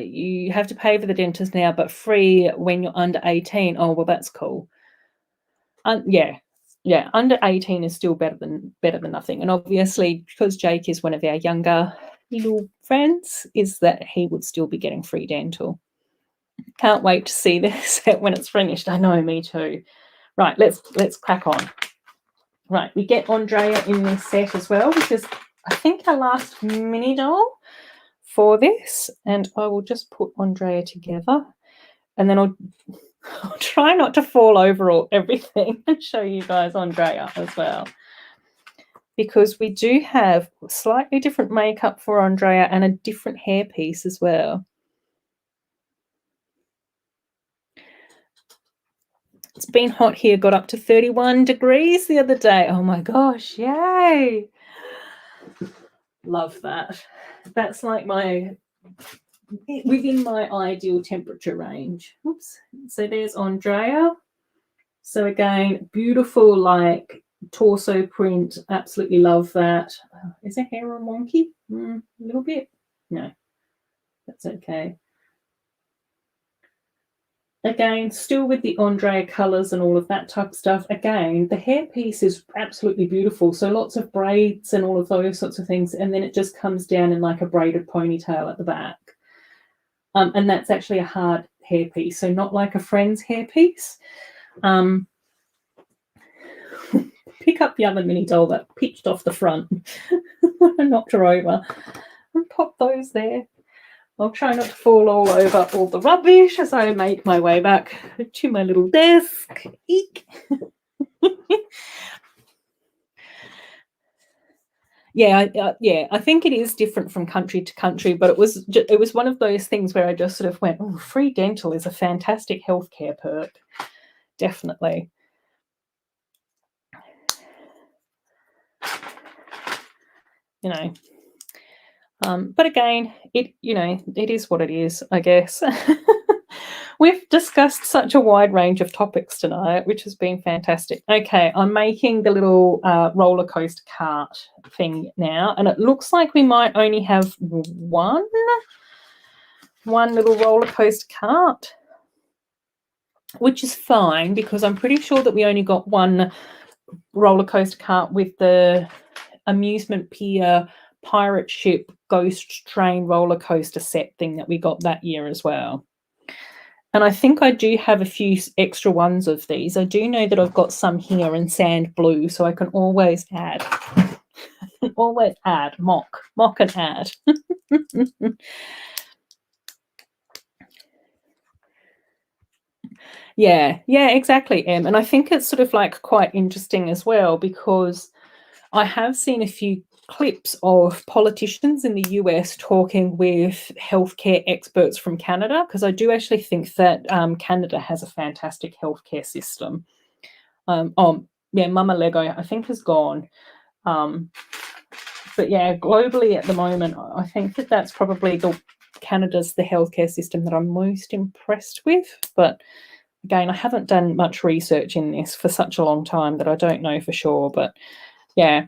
you have to pay for the dentist now, but free when you're under 18. Oh, well, that's cool. Yeah, under 18 is still better than nothing. And obviously, because Jake is one of our younger little friends, is that he would still be getting free dental. Can't wait to see this set when it's finished. I know, me too. Right, let's crack on. Right, we get Andrea in this set as well, which is, I think, our last mini doll for this. And I will just put Andrea together, and then I'll try not to fall over everything and show you guys Andrea as well, because we do have slightly different makeup for Andrea and a different hairpiece as well. It's been hot here, got up to 31 degrees the other day. Oh my gosh, yay! Love that. That's like within my ideal temperature range. Oops. So there's Andrea. So again, beautiful like torso print. Absolutely love that. Is her hair a wonky? A little bit. No, that's okay. Again, still with the Andrea colours and all of that type of stuff. Again, the hairpiece is absolutely beautiful. So lots of braids and all of those sorts of things. And then it just comes down in like a braided ponytail at the back. And that's actually a hard hairpiece, so not like a Friends hairpiece. Pick up the other mini doll that pitched off the front and knocked her over. And pop those there. I'll try not to fall all over all the rubbish as I make my way back to my little desk. Eek. Yeah, I think it is different from country to country, but it was one of those things where I just sort of went, oh, free dental is a fantastic healthcare perk. Definitely. You know. But again, it is what it is, I guess. We've discussed such a wide range of topics tonight, which has been fantastic. Okay, I'm making the little roller coaster cart thing now, and it looks like we might only have one little roller coaster cart, which is fine because I'm pretty sure that we only got one roller coaster cart with the amusement pier pirate ship ghost train roller coaster set thing that we got that year as well. And I think I do have a few extra ones of these. I do know that I've got some here in sand blue, so I can always add. Always add, mock and add. Yeah, exactly, Em. And I think it's sort of like quite interesting as well, because I have seen a few clips of politicians in the US talking with healthcare experts from Canada, because I do actually think that Canada has a fantastic healthcare system. Mama Lego, I think, has gone. But yeah, globally at the moment, I think that that's probably Canada's the healthcare system that I'm most impressed with. But again, I haven't done much research in this for such a long time that I don't know for sure. But yeah.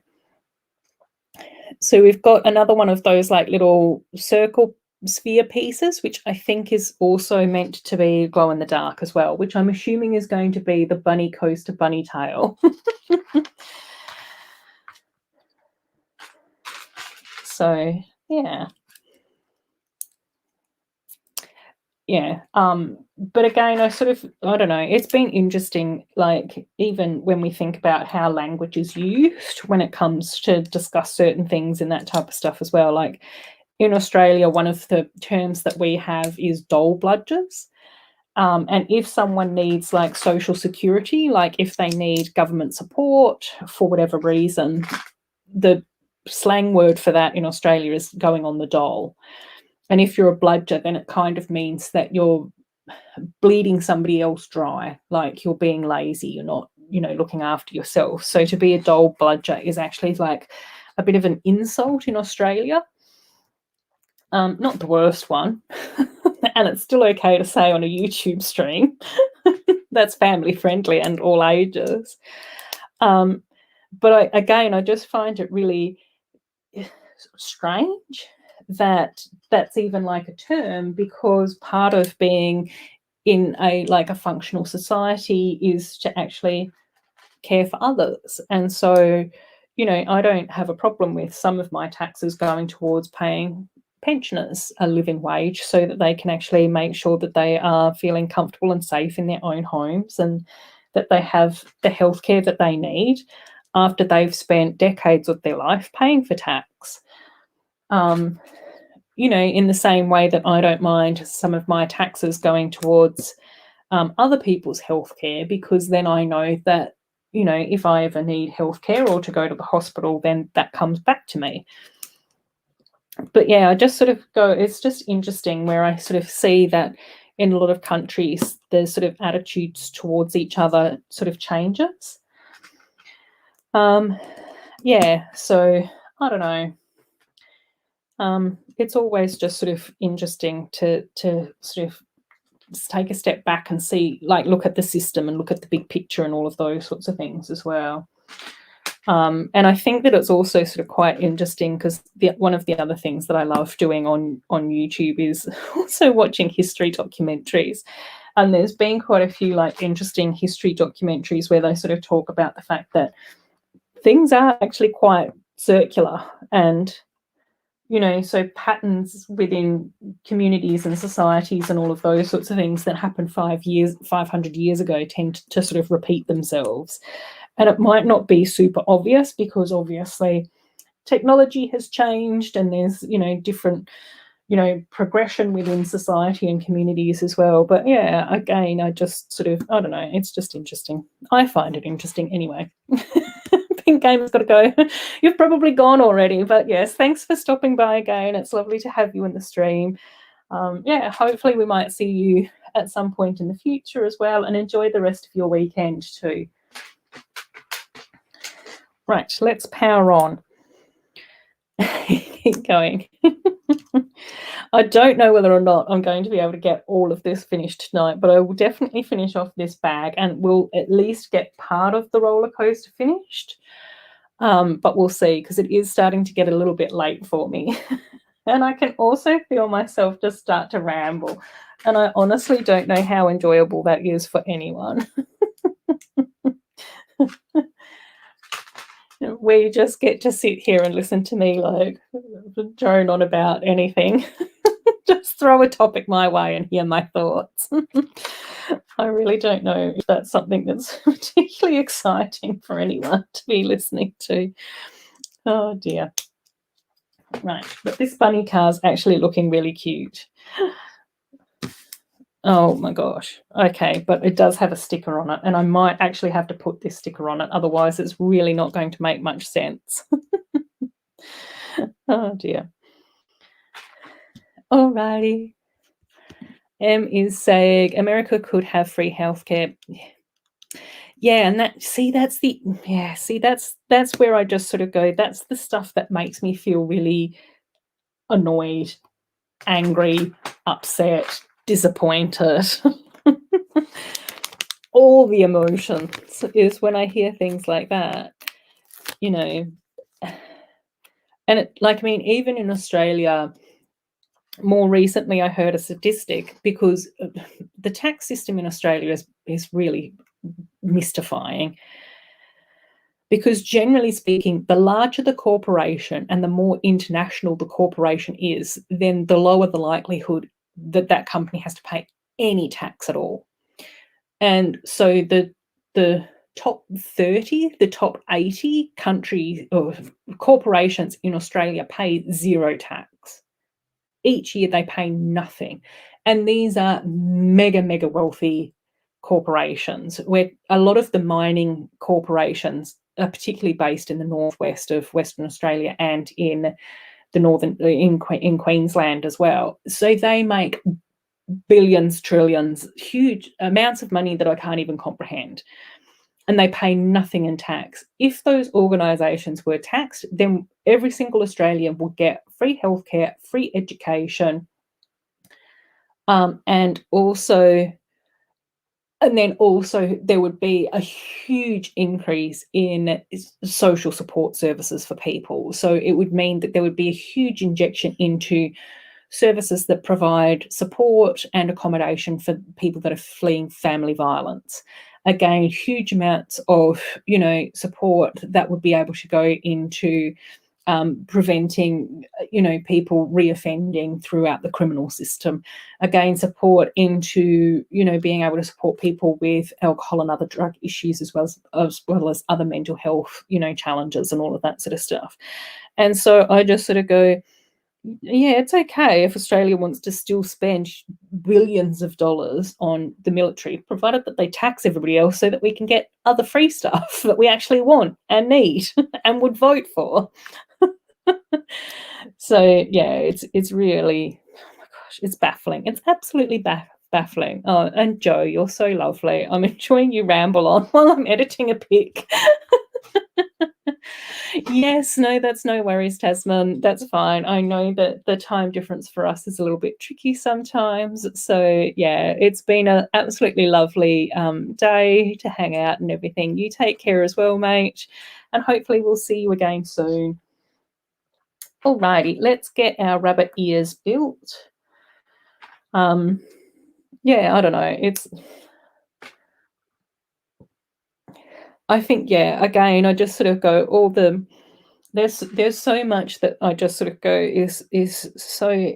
So we've got another one of those like little circle sphere pieces, which I think is also meant to be glow in the dark as well, which I'm assuming is going to be the bunny coaster bunny tail. So yeah. Yeah, but again, I don't know, it's been interesting, like, even when we think about how language is used when it comes to discuss certain things and that type of stuff as well. Like, in Australia, one of the terms that we have is dole bludgers. And if someone needs, like, social security, like if they need government support for whatever reason, the slang word for that in Australia is going on the dole. And if you're a bludger, then it kind of means that you're bleeding somebody else dry, like you're being lazy, you're not, looking after yourself. So to be a dole bludger is actually like a bit of an insult in Australia. Not the worst one. And it's still okay to say on a YouTube stream. That's family friendly and all ages. But I just find it really strange that that's even like a term, because part of being in a functional society is to actually care for others. And so, I don't have a problem with some of my taxes going towards paying pensioners a living wage so that they can actually make sure that they are feeling comfortable and safe in their own homes, and that they have the healthcare that they need after they've spent decades of their life paying for tax. In the same way that I don't mind some of my taxes going towards other people's healthcare, because then I know that, if I ever need healthcare or to go to the hospital, then that comes back to me. But yeah, I just sort of go, it's just interesting where I sort of see that in a lot of countries, the sort of attitudes towards each other sort of changes. Yeah, so I don't know. It's always just sort of interesting to sort of just take a step back and see, like, look at the system and look at the big picture and all of those sorts of things as well. And I think that it's also sort of quite interesting because one of the other things that I love doing on YouTube is also watching history documentaries. And there's been quite a few like interesting history documentaries where they sort of talk about the fact that things are actually quite circular, and so patterns within communities and societies and all of those sorts of things that happened 500 years ago tend to sort of repeat themselves. And it might not be super obvious because obviously technology has changed and there's, different, progression within society and communities as well. But yeah, again, I just sort of, I don't know, it's just interesting. I find it interesting anyway. Pink Gamer's got to go. You've probably gone already, but yes, thanks for stopping by again. It's lovely to have you in the stream. Yeah, hopefully we might see you at some point in the future as well, and enjoy the rest of your weekend too. Right, let's power on. Keep going. I don't know whether or not I'm going to be able to get all of this finished tonight, but I will definitely finish off this bag and we'll at least get part of the roller coaster finished. But we'll see, because it is starting to get a little bit late for me. And I can also feel myself just start to ramble. And I honestly don't know how enjoyable that is for anyone. We just get to sit here and listen to me like drone on about anything. Just throw a topic my way and hear my thoughts. I really don't know if that's something that's particularly exciting for anyone to be listening to. Oh dear. Right, but this bunny car's actually looking really cute. Oh my gosh. Okay, but it does have a sticker on it, and I might actually have to put this sticker on it, otherwise it's really not going to make much sense. Oh dear. Alrighty. M is saying America could have free healthcare. Yeah, and that's where I just sort of go, that's the stuff that makes me feel really annoyed, angry, upset, disappointed. All the emotions is when I hear things like that, And it, like, I mean, even in Australia, more recently I heard a statistic, because the tax system in Australia is really mystifying. Because generally speaking, the larger the corporation and the more international the corporation is, then the lower the likelihood that that company has to pay any tax at all. And so the top 30, the top 80 countries or corporations in Australia pay zero tax. Each year they pay nothing. And these are mega wealthy corporations, where a lot of the mining corporations are particularly based in the northwest of Western Australia and in the northern in Queensland as well. So they make billions, trillions, huge amounts of money that I can't even comprehend. And they pay nothing in tax. If those organisations were taxed, then every single Australian would get free healthcare, free education, and then also there would be a huge increase in social support services for people. So it would mean that there would be a huge injection into services that provide support and accommodation for people that are fleeing family violence. Again, huge amounts of, support that would be able to go into preventing, people reoffending throughout the criminal system. Again, support into, being able to support people with alcohol and other drug issues, as well as other mental health, challenges and all of that sort of stuff. And so I just sort of go, yeah, it's okay if Australia wants to still spend billions of dollars on the military, provided that they tax everybody else so that we can get other free stuff that we actually want and need and would vote for. So yeah, it's really, oh my gosh, it's baffling. It's absolutely baffling. Oh, and Joe, you're so lovely. I'm enjoying you ramble on while I'm editing a pic. Yes, no, that's no worries, Tasman. That's fine. I know that the time difference for us is a little bit tricky sometimes. So yeah, it's been an absolutely lovely day to hang out and everything. You take care as well, mate. And hopefully we'll see you again soon. Alrighty, let's get our rabbit ears built. Yeah, I don't know. I think, yeah, again, I just sort of go, there's so much that I just sort of go is so.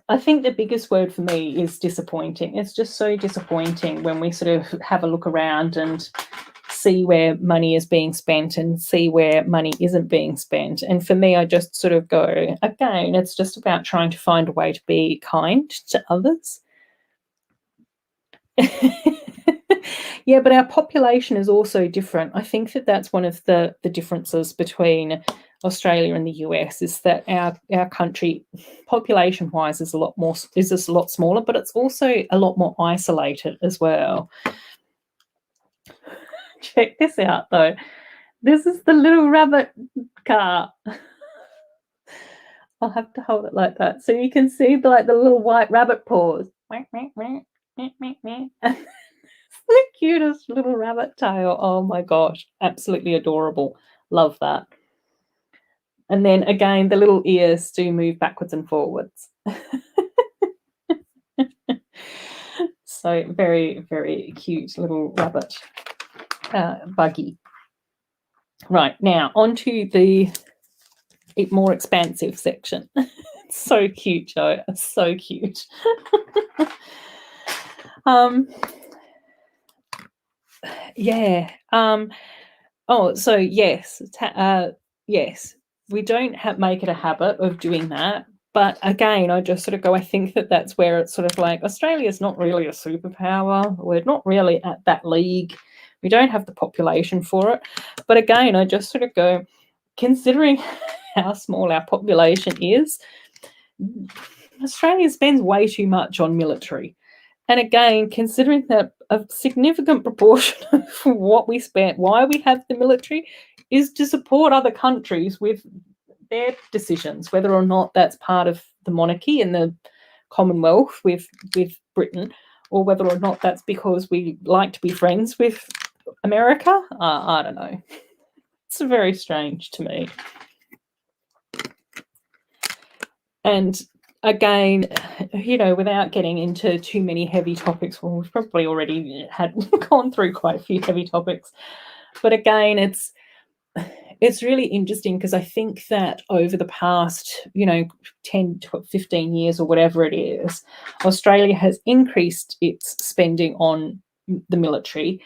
I think the biggest word for me is disappointing. It's just so disappointing when we sort of have a look around and see where money is being spent and see where money isn't being spent. And for me, I just sort of go, again, it's just about trying to find a way to be kind to others. Yeah, but our population is also different. I think that that's one of the differences between Australia and the US, is that our country, population wise, is a lot smaller, but it's also a lot more isolated as well. Check this out though. This is the little rabbit car. I'll have to hold it like that so you can see the little white rabbit paws. The cutest little rabbit tail. Oh my gosh, absolutely adorable. Love that. And then again, the little ears do move backwards and forwards. So very, very cute little rabbit buggy. Right, now onto the more expansive section. So cute, Joe. So cute. Yeah. So yes, yes, we don't make it a habit of doing that. But again, I just sort of go, I think that that's where it's sort of like, Australia's not really a superpower. We're not really at that league. We don't have the population for it. But again, I just sort of go, considering how small our population is, Australia spends way too much on military. And again, considering that a significant proportion of what we spent, why we have the military, is to support other countries with their decisions, whether or not that's part of the monarchy and the Commonwealth with Britain, or whether or not that's because we like to be friends with America. I don't know. It's very strange to me. And again, without getting into too many heavy topics, well, we've probably already had gone through quite a few heavy topics. But again, it's really interesting because I think that over the past, 10 to 15 years or whatever it is, Australia has increased its spending on the military.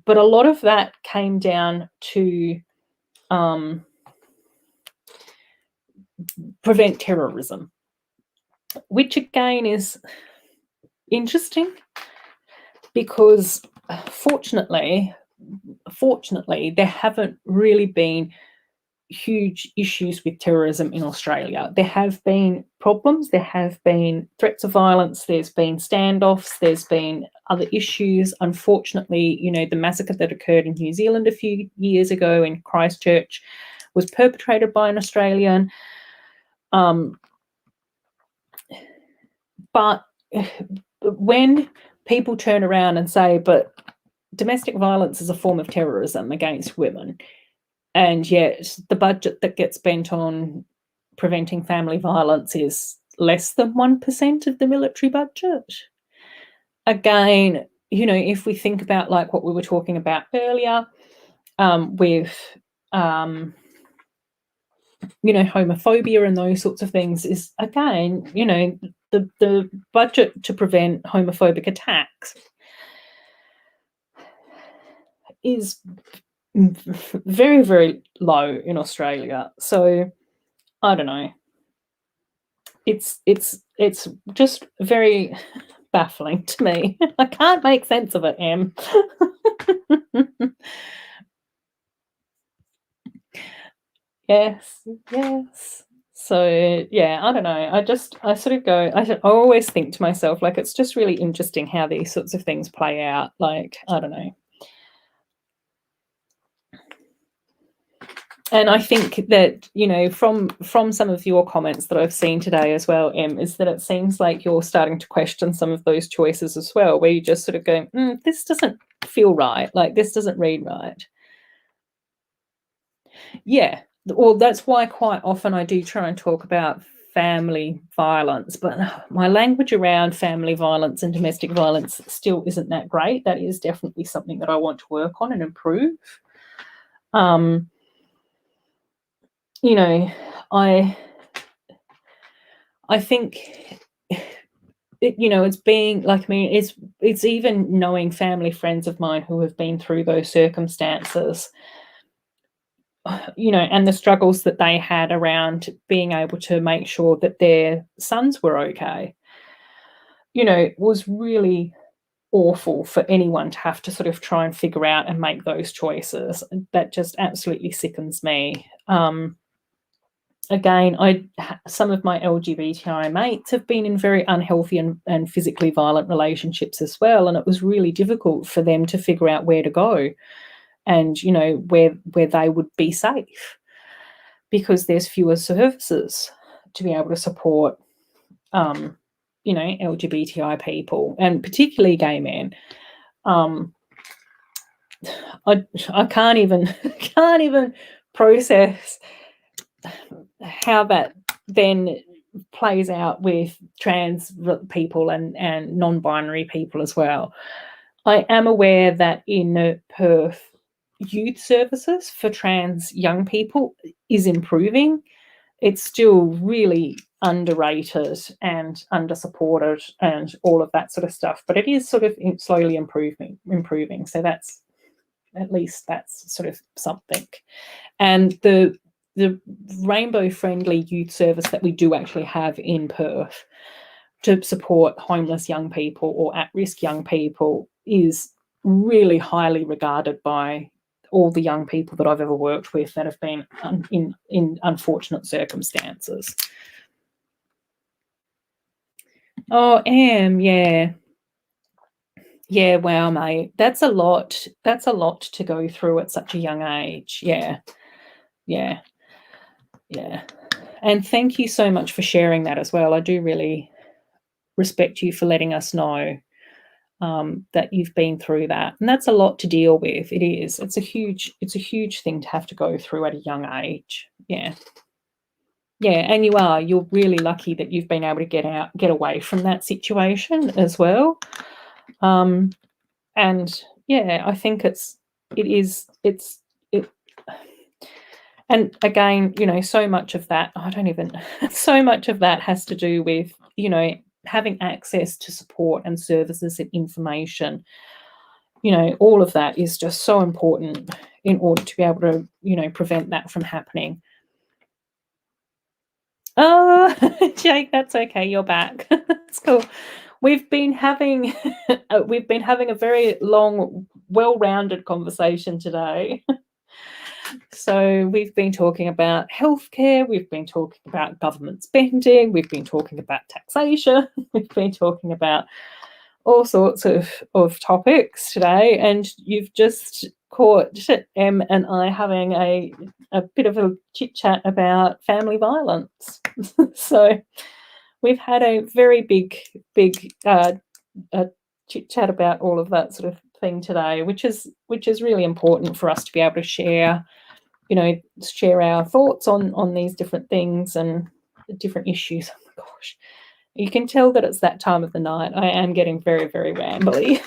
But a lot of that came down to prevent terrorism, which again is interesting because fortunately, there haven't really been huge issues with terrorism in Australia. There have been problems, there have been threats of violence, there's been standoffs, there's been other issues. Unfortunately, the massacre that occurred in New Zealand a few years ago in Christchurch was perpetrated by an Australian. But when people turn around and say, but domestic violence is a form of terrorism against women, and yet the budget that gets spent on preventing family violence is less than 1% of the military budget. Again, if we think about like what we were talking about earlier, with homophobia and those sorts of things, is again, the budget to prevent homophobic attacks is very, very low in Australia. So I don't know. It's just very baffling to me. I can't make sense of it, Em. Yes. So yeah, I don't know. I sort of go. I always think to myself, like, it's just really interesting how these sorts of things play out. Like, I don't know. And I think that, from some of your comments that I've seen today as well, Em, is that it seems like you're starting to question some of those choices as well, where you just sort of go, this doesn't feel right. Like, this doesn't read right. Yeah. Well, that's why quite often I do try and talk about family violence, but my language around family violence and domestic violence still isn't that great. That is definitely something that I want to work on and improve. I think it's being like, I mean, it's even knowing family friends of mine who have been through those circumstances, and the struggles that they had around being able to make sure that their sons were okay, was really awful for anyone to have to sort of try and figure out and make those choices. That just absolutely sickens me. Again, some of my LGBTI mates have been in very unhealthy and physically violent relationships as well, and it was really difficult for them to figure out where to go and where they would be safe, because there's fewer services to be able to support LGBTI people, and particularly gay men. I can't even process how that then plays out with trans people and non-binary people as well. I am aware that in Perth, youth services for trans young people is improving. It's still really underrated and under-supported and all of that sort of stuff, but it is sort of slowly improving. So that's sort of something. And the rainbow-friendly youth service that we do actually have in Perth to support homeless young people or at-risk young people is really highly regarded by all the young people that I've ever worked with that have been in unfortunate circumstances. Oh, yeah. Yeah, wow, mate. That's a lot. That's a lot to go through at such a young age. Yeah. And thank you so much for sharing that as well. I do really respect you for letting us know that you've been through that, and that's a lot to deal with. It is. It's a huge thing to have to go through at a young age. Yeah. Yeah, and you're really lucky that you've been able to get away from that situation as well. And yeah, I think it, and again, so much of that, so much of that has to do with, having access to support and services and information. All of that is just so important in order to be able to, prevent that from happening. Oh, Jake, that's okay. You're back. That's cool. We've been having a very long, well-rounded conversation today. So we've been talking about healthcare, we've been talking about government spending, we've been talking about taxation, we've been talking about all sorts of topics today, and you've just caught Em and I having a bit of a chit chat about family violence. So we've had a very big chit chat about all of that sort of thing today, which is really important for us to be able to share our thoughts on these different things and the different issues. Oh my gosh, you can tell that it's that time of the night. I am getting very, very rambly.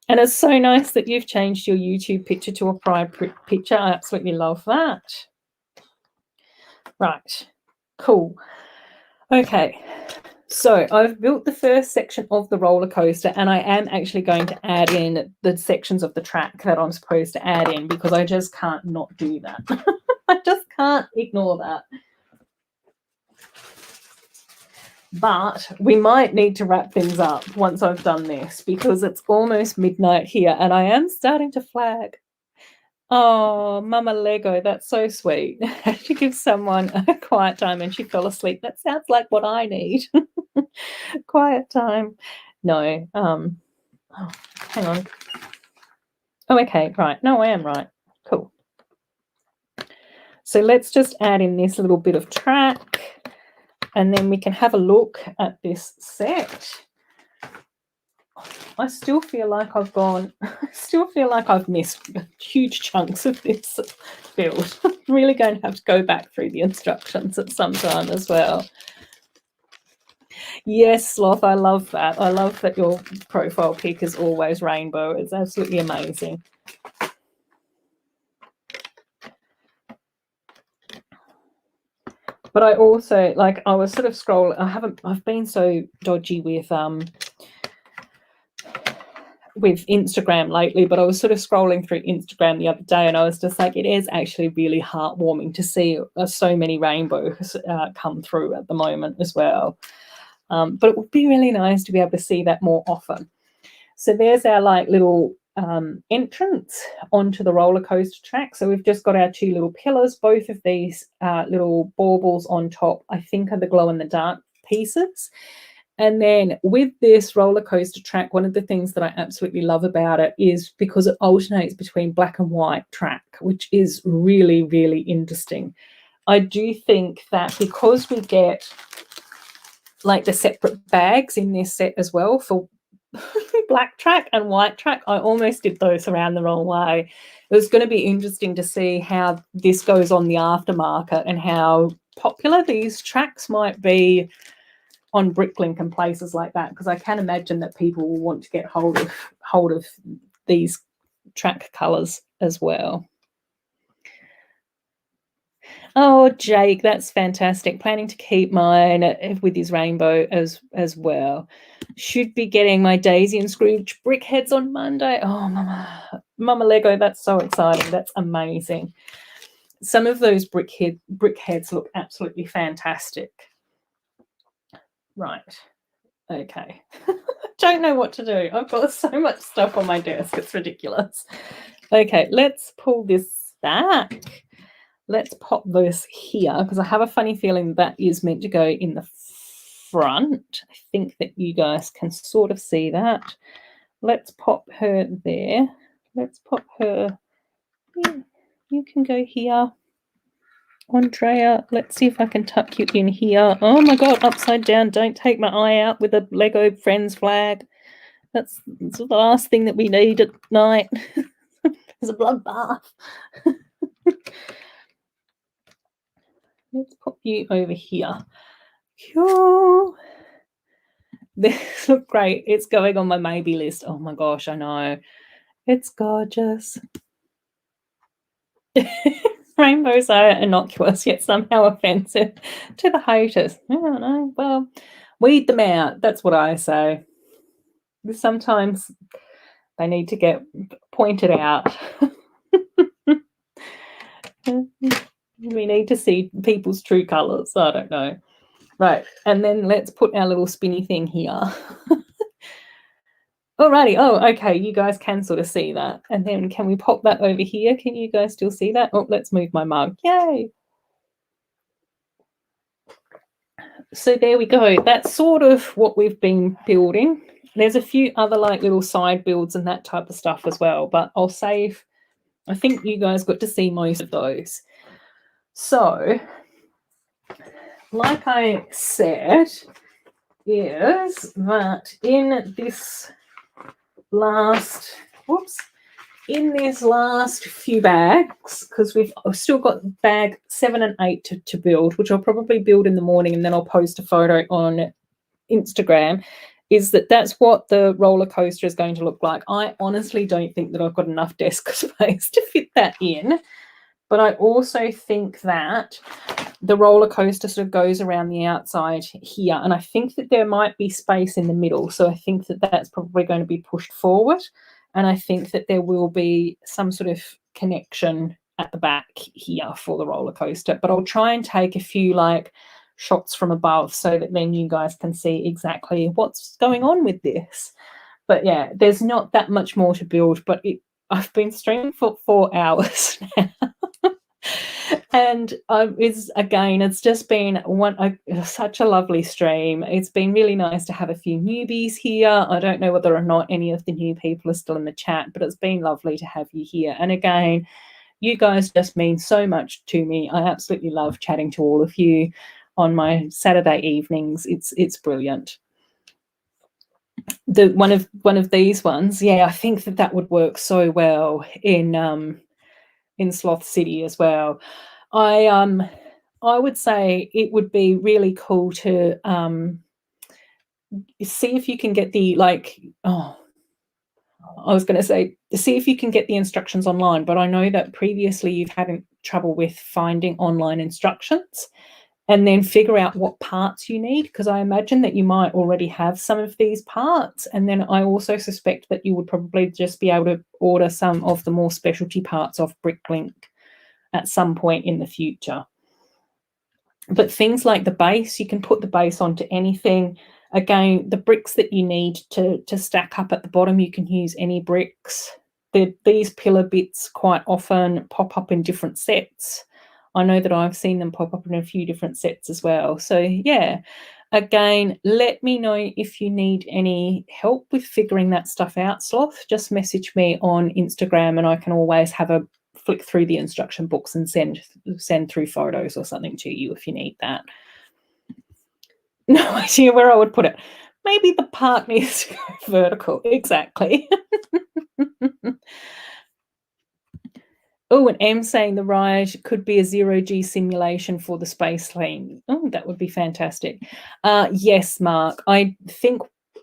And it's so nice that you've changed your YouTube picture to a private picture. I absolutely love that. Right, cool. Okay, so I've built the first section of the roller coaster, and I am actually going to add in the sections of the track that I'm supposed to add in, because I just can't not do that. I just can't ignore that. But we might need to wrap things up once I've done this, because it's almost midnight here and I am starting to flag. Oh, Mama Lego, that's so sweet. She gives someone a quiet time and she fell asleep. That sounds like what I need. Quiet time. No. Oh, hang on. Oh, okay, right. No, I am right. Cool. So let's just add in this little bit of track, and then we can have a look at this set. I still feel like I've missed huge chunks of this build. I'm really going to have to go back through the instructions at some time as well. Yes, Sloth, I love that. I love that your profile pic is always rainbow. It's absolutely amazing. But I also, I was sort of scrolling. I've been so dodgy with Instagram lately, but I was sort of scrolling through Instagram the other day, and I was just like, it is actually really heartwarming to see so many rainbows come through at the moment as well. But it would be really nice to be able to see that more often. So there's our little entrance onto the roller coaster track. So we've just got our two little pillars. Both of these little baubles on top, I think, are the glow in the dark pieces. And then with this roller coaster track, one of the things that I absolutely love about it is because it alternates between black and white track, which is really, really interesting. I do think that because we get the separate bags in this set as well for black track and white track, I almost did those around the wrong way. It was going to be interesting to see how this goes on the aftermarket and how popular these tracks might be on Bricklink and places like that, because I can imagine that people will want to get hold of these track colours as well. Oh, Jake, that's fantastic. Planning to keep mine with his rainbow as well. Should be getting my Daisy and Scrooge brick heads on Monday. Oh, Mama Lego, that's so exciting. That's amazing. Some of those brick heads look absolutely fantastic. Right. Okay. Don't know what to do. I've got so much stuff on my desk. It's ridiculous. Okay, let's pull this back. Let's pop this here, because I have a funny feeling that is meant to go in the front. I think that you guys can sort of see that. Let's pop her there. Let's pop her. Yeah, you can go here. Andrea, let's see if I can tuck you in here. Oh my God, upside down. Don't take my eye out with a Lego Friends flag. That's the last thing that we need at night. There's a bloodbath. let's pop you over here. Cool. This look great. It's going on my maybe list. Oh my gosh, I know. It's gorgeous. Rainbows are innocuous, yet somehow offensive to the haters. I don't know. Well, weed them out. That's what I say. Sometimes they need to get pointed out. We need to see people's true colours. I don't know. Right, and then let's put our little spinny thing here. Alrighty. Oh, okay. You guys can sort of see that. And then can we pop that over here? Can you guys still see that? Oh, let's move my mug. Yay. So there we go. That's sort of what we've been building. There's a few other like little side builds and that type of stuff as well, but I'll save. I think you guys got to see most of those. So, like I said, is that in this last few bags, because we've still got bag 7 and 8 to build, which I'll probably build in the morning and then I'll post a photo on Instagram, is that's what the roller coaster is going to look like. I honestly don't think that I've got enough desk space to fit that in, but I also think that the roller coaster sort of goes around the outside here, and I think that there might be space in the middle, so I think that that's probably going to be pushed forward, and I think that there will be some sort of connection at the back here for the roller coaster, but I'll try and take a few like shots from above so that then you guys can see exactly what's going on with this. But yeah, there's not that much more to build, but I've been streaming for 4 hours now. And it's just been such a lovely stream. It's been really nice to have a few newbies here. I don't know whether or not any of the new people are still in the chat, but it's been lovely to have you here. And again, you guys just mean so much to me. I absolutely love chatting to all of you on my Saturday evenings. It's brilliant. One of these ones, yeah, I think that would work so well in Sloth City as well. I would say it would be really cool to see if you can get the I was going to say see if you can get the instructions online, but I know that previously you've had trouble with finding online instructions and then figure out what parts you need, because I imagine that you might already have some of these parts, and then I also suspect that you would probably just be able to order some of the more specialty parts off Bricklink at some point in the future. But things like the base, you can put the base onto anything. Again, the bricks that you need to stack up at the bottom, you can use any bricks. These pillar bits quite often pop up in different sets. I know that I've seen them pop up in a few different sets as well. So yeah, again, let me know if you need any help with figuring that stuff out, Sloth. Just message me on Instagram and I can always have a flick through the instruction books and send through photos or something to you if you need that. No idea where I would put it. Maybe the part needs to go vertical. Exactly. Oh, and M saying the ride could be a 0G simulation for the space lane. Oh, that would be fantastic. Yes, Mark. I think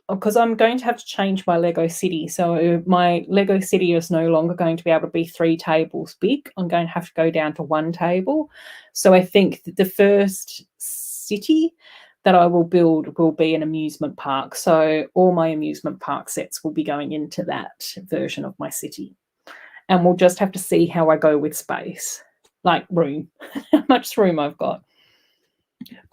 because I'm going to have to change my Lego City. So my Lego City is no longer going to be able to be 3 tables big. I'm going to have to go down to 1 table. So I think that the first city that I will build will be an amusement park. So all my amusement park sets will be going into that version of my city. And we'll just have to see how I go with space, like room, how much room I've got.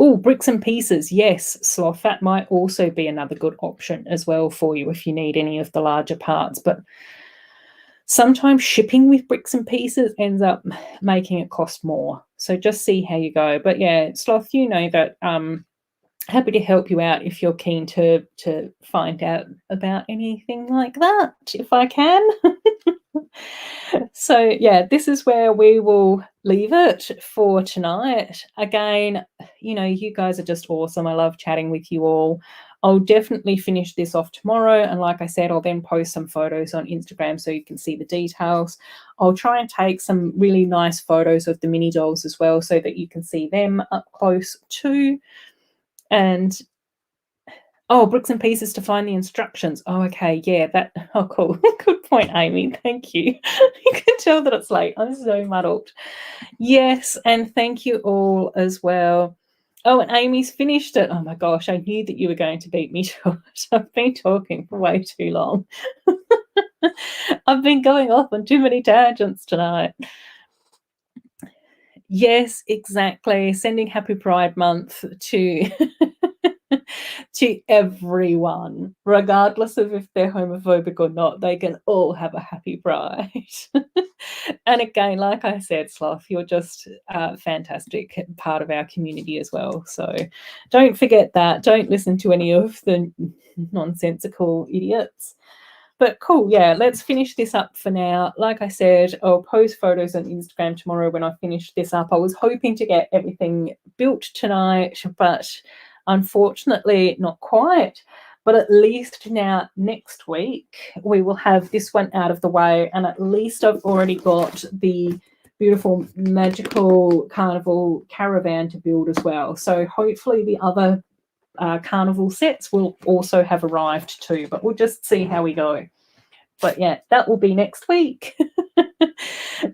Oh, bricks and pieces. Yes, Sloth, that might also be another good option as well for you if you need any of the larger parts. But sometimes shipping with bricks and pieces ends up making it cost more. So just see how you go. But yeah, Sloth, you know that happy to help you out if you're keen to find out about anything like that, if I can. So yeah, this is where we will leave it for tonight. Again, you know, you guys are just awesome. I love chatting with you all. I'll definitely finish this off tomorrow, and like I said, I'll then post some photos on Instagram so you can see the details. I'll try and take some really nice photos of the mini dolls as well so that you can see them up close too. And oh, bricks and pieces to find the instructions. Oh, okay, yeah, that oh, cool. Good point, Amy, thank you. You can tell that it's late. I'm so muddled. Yes, and thank you all as well. Oh, and Amy's finished it. Oh my gosh, I knew that you were going to beat me to it. I've been talking for way too long. I've been going off on too many tangents tonight. Yes, exactly. Sending Happy Pride Month to to everyone, regardless of if they're homophobic or not. They can all have a happy pride. And again, like I said, Sloth, you're just a fantastic part of our community as well. So don't forget that. Don't listen to any of the nonsensical idiots. But cool, yeah, let's finish this up for now. Like I said, I'll post photos on Instagram tomorrow when I finish this up. I was hoping to get everything built tonight, but unfortunately not quite. But at least now next week we will have this one out of the way, and at least I've already got the beautiful magical carnival caravan to build as well. So hopefully the other carnival sets will also have arrived too, but we'll just see how we go. But yeah, that will be next week.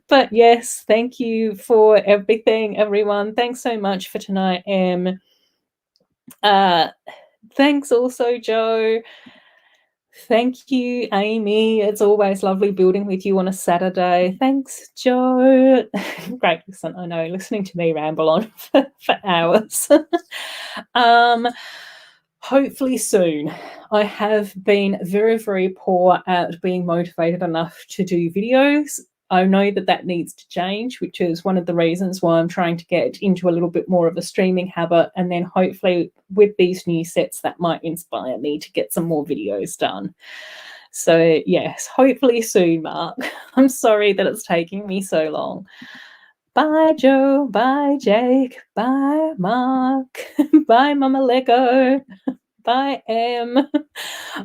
But yes, thank you for everything, everyone. Thanks so much for tonight, Em. Thanks also, Joe. Thank you, Amy. It's always lovely building with you on a Saturday. Thanks, Joe. Great listen, I know, listening to me ramble on for hours. Hopefully soon. I have been very, very poor at being motivated enough to do videos. I know that that needs to change, which is one of the reasons why I'm trying to get into a little bit more of a streaming habit. And then hopefully with these new sets, that might inspire me to get some more videos done. So yes, hopefully soon, Mark. I'm sorry that it's taking me so long. Bye, Joe. Bye, Jake. Bye, Mark. Bye, Mama Lego. Bye, Em.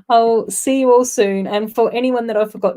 I'll see you all soon. And for anyone that I forgot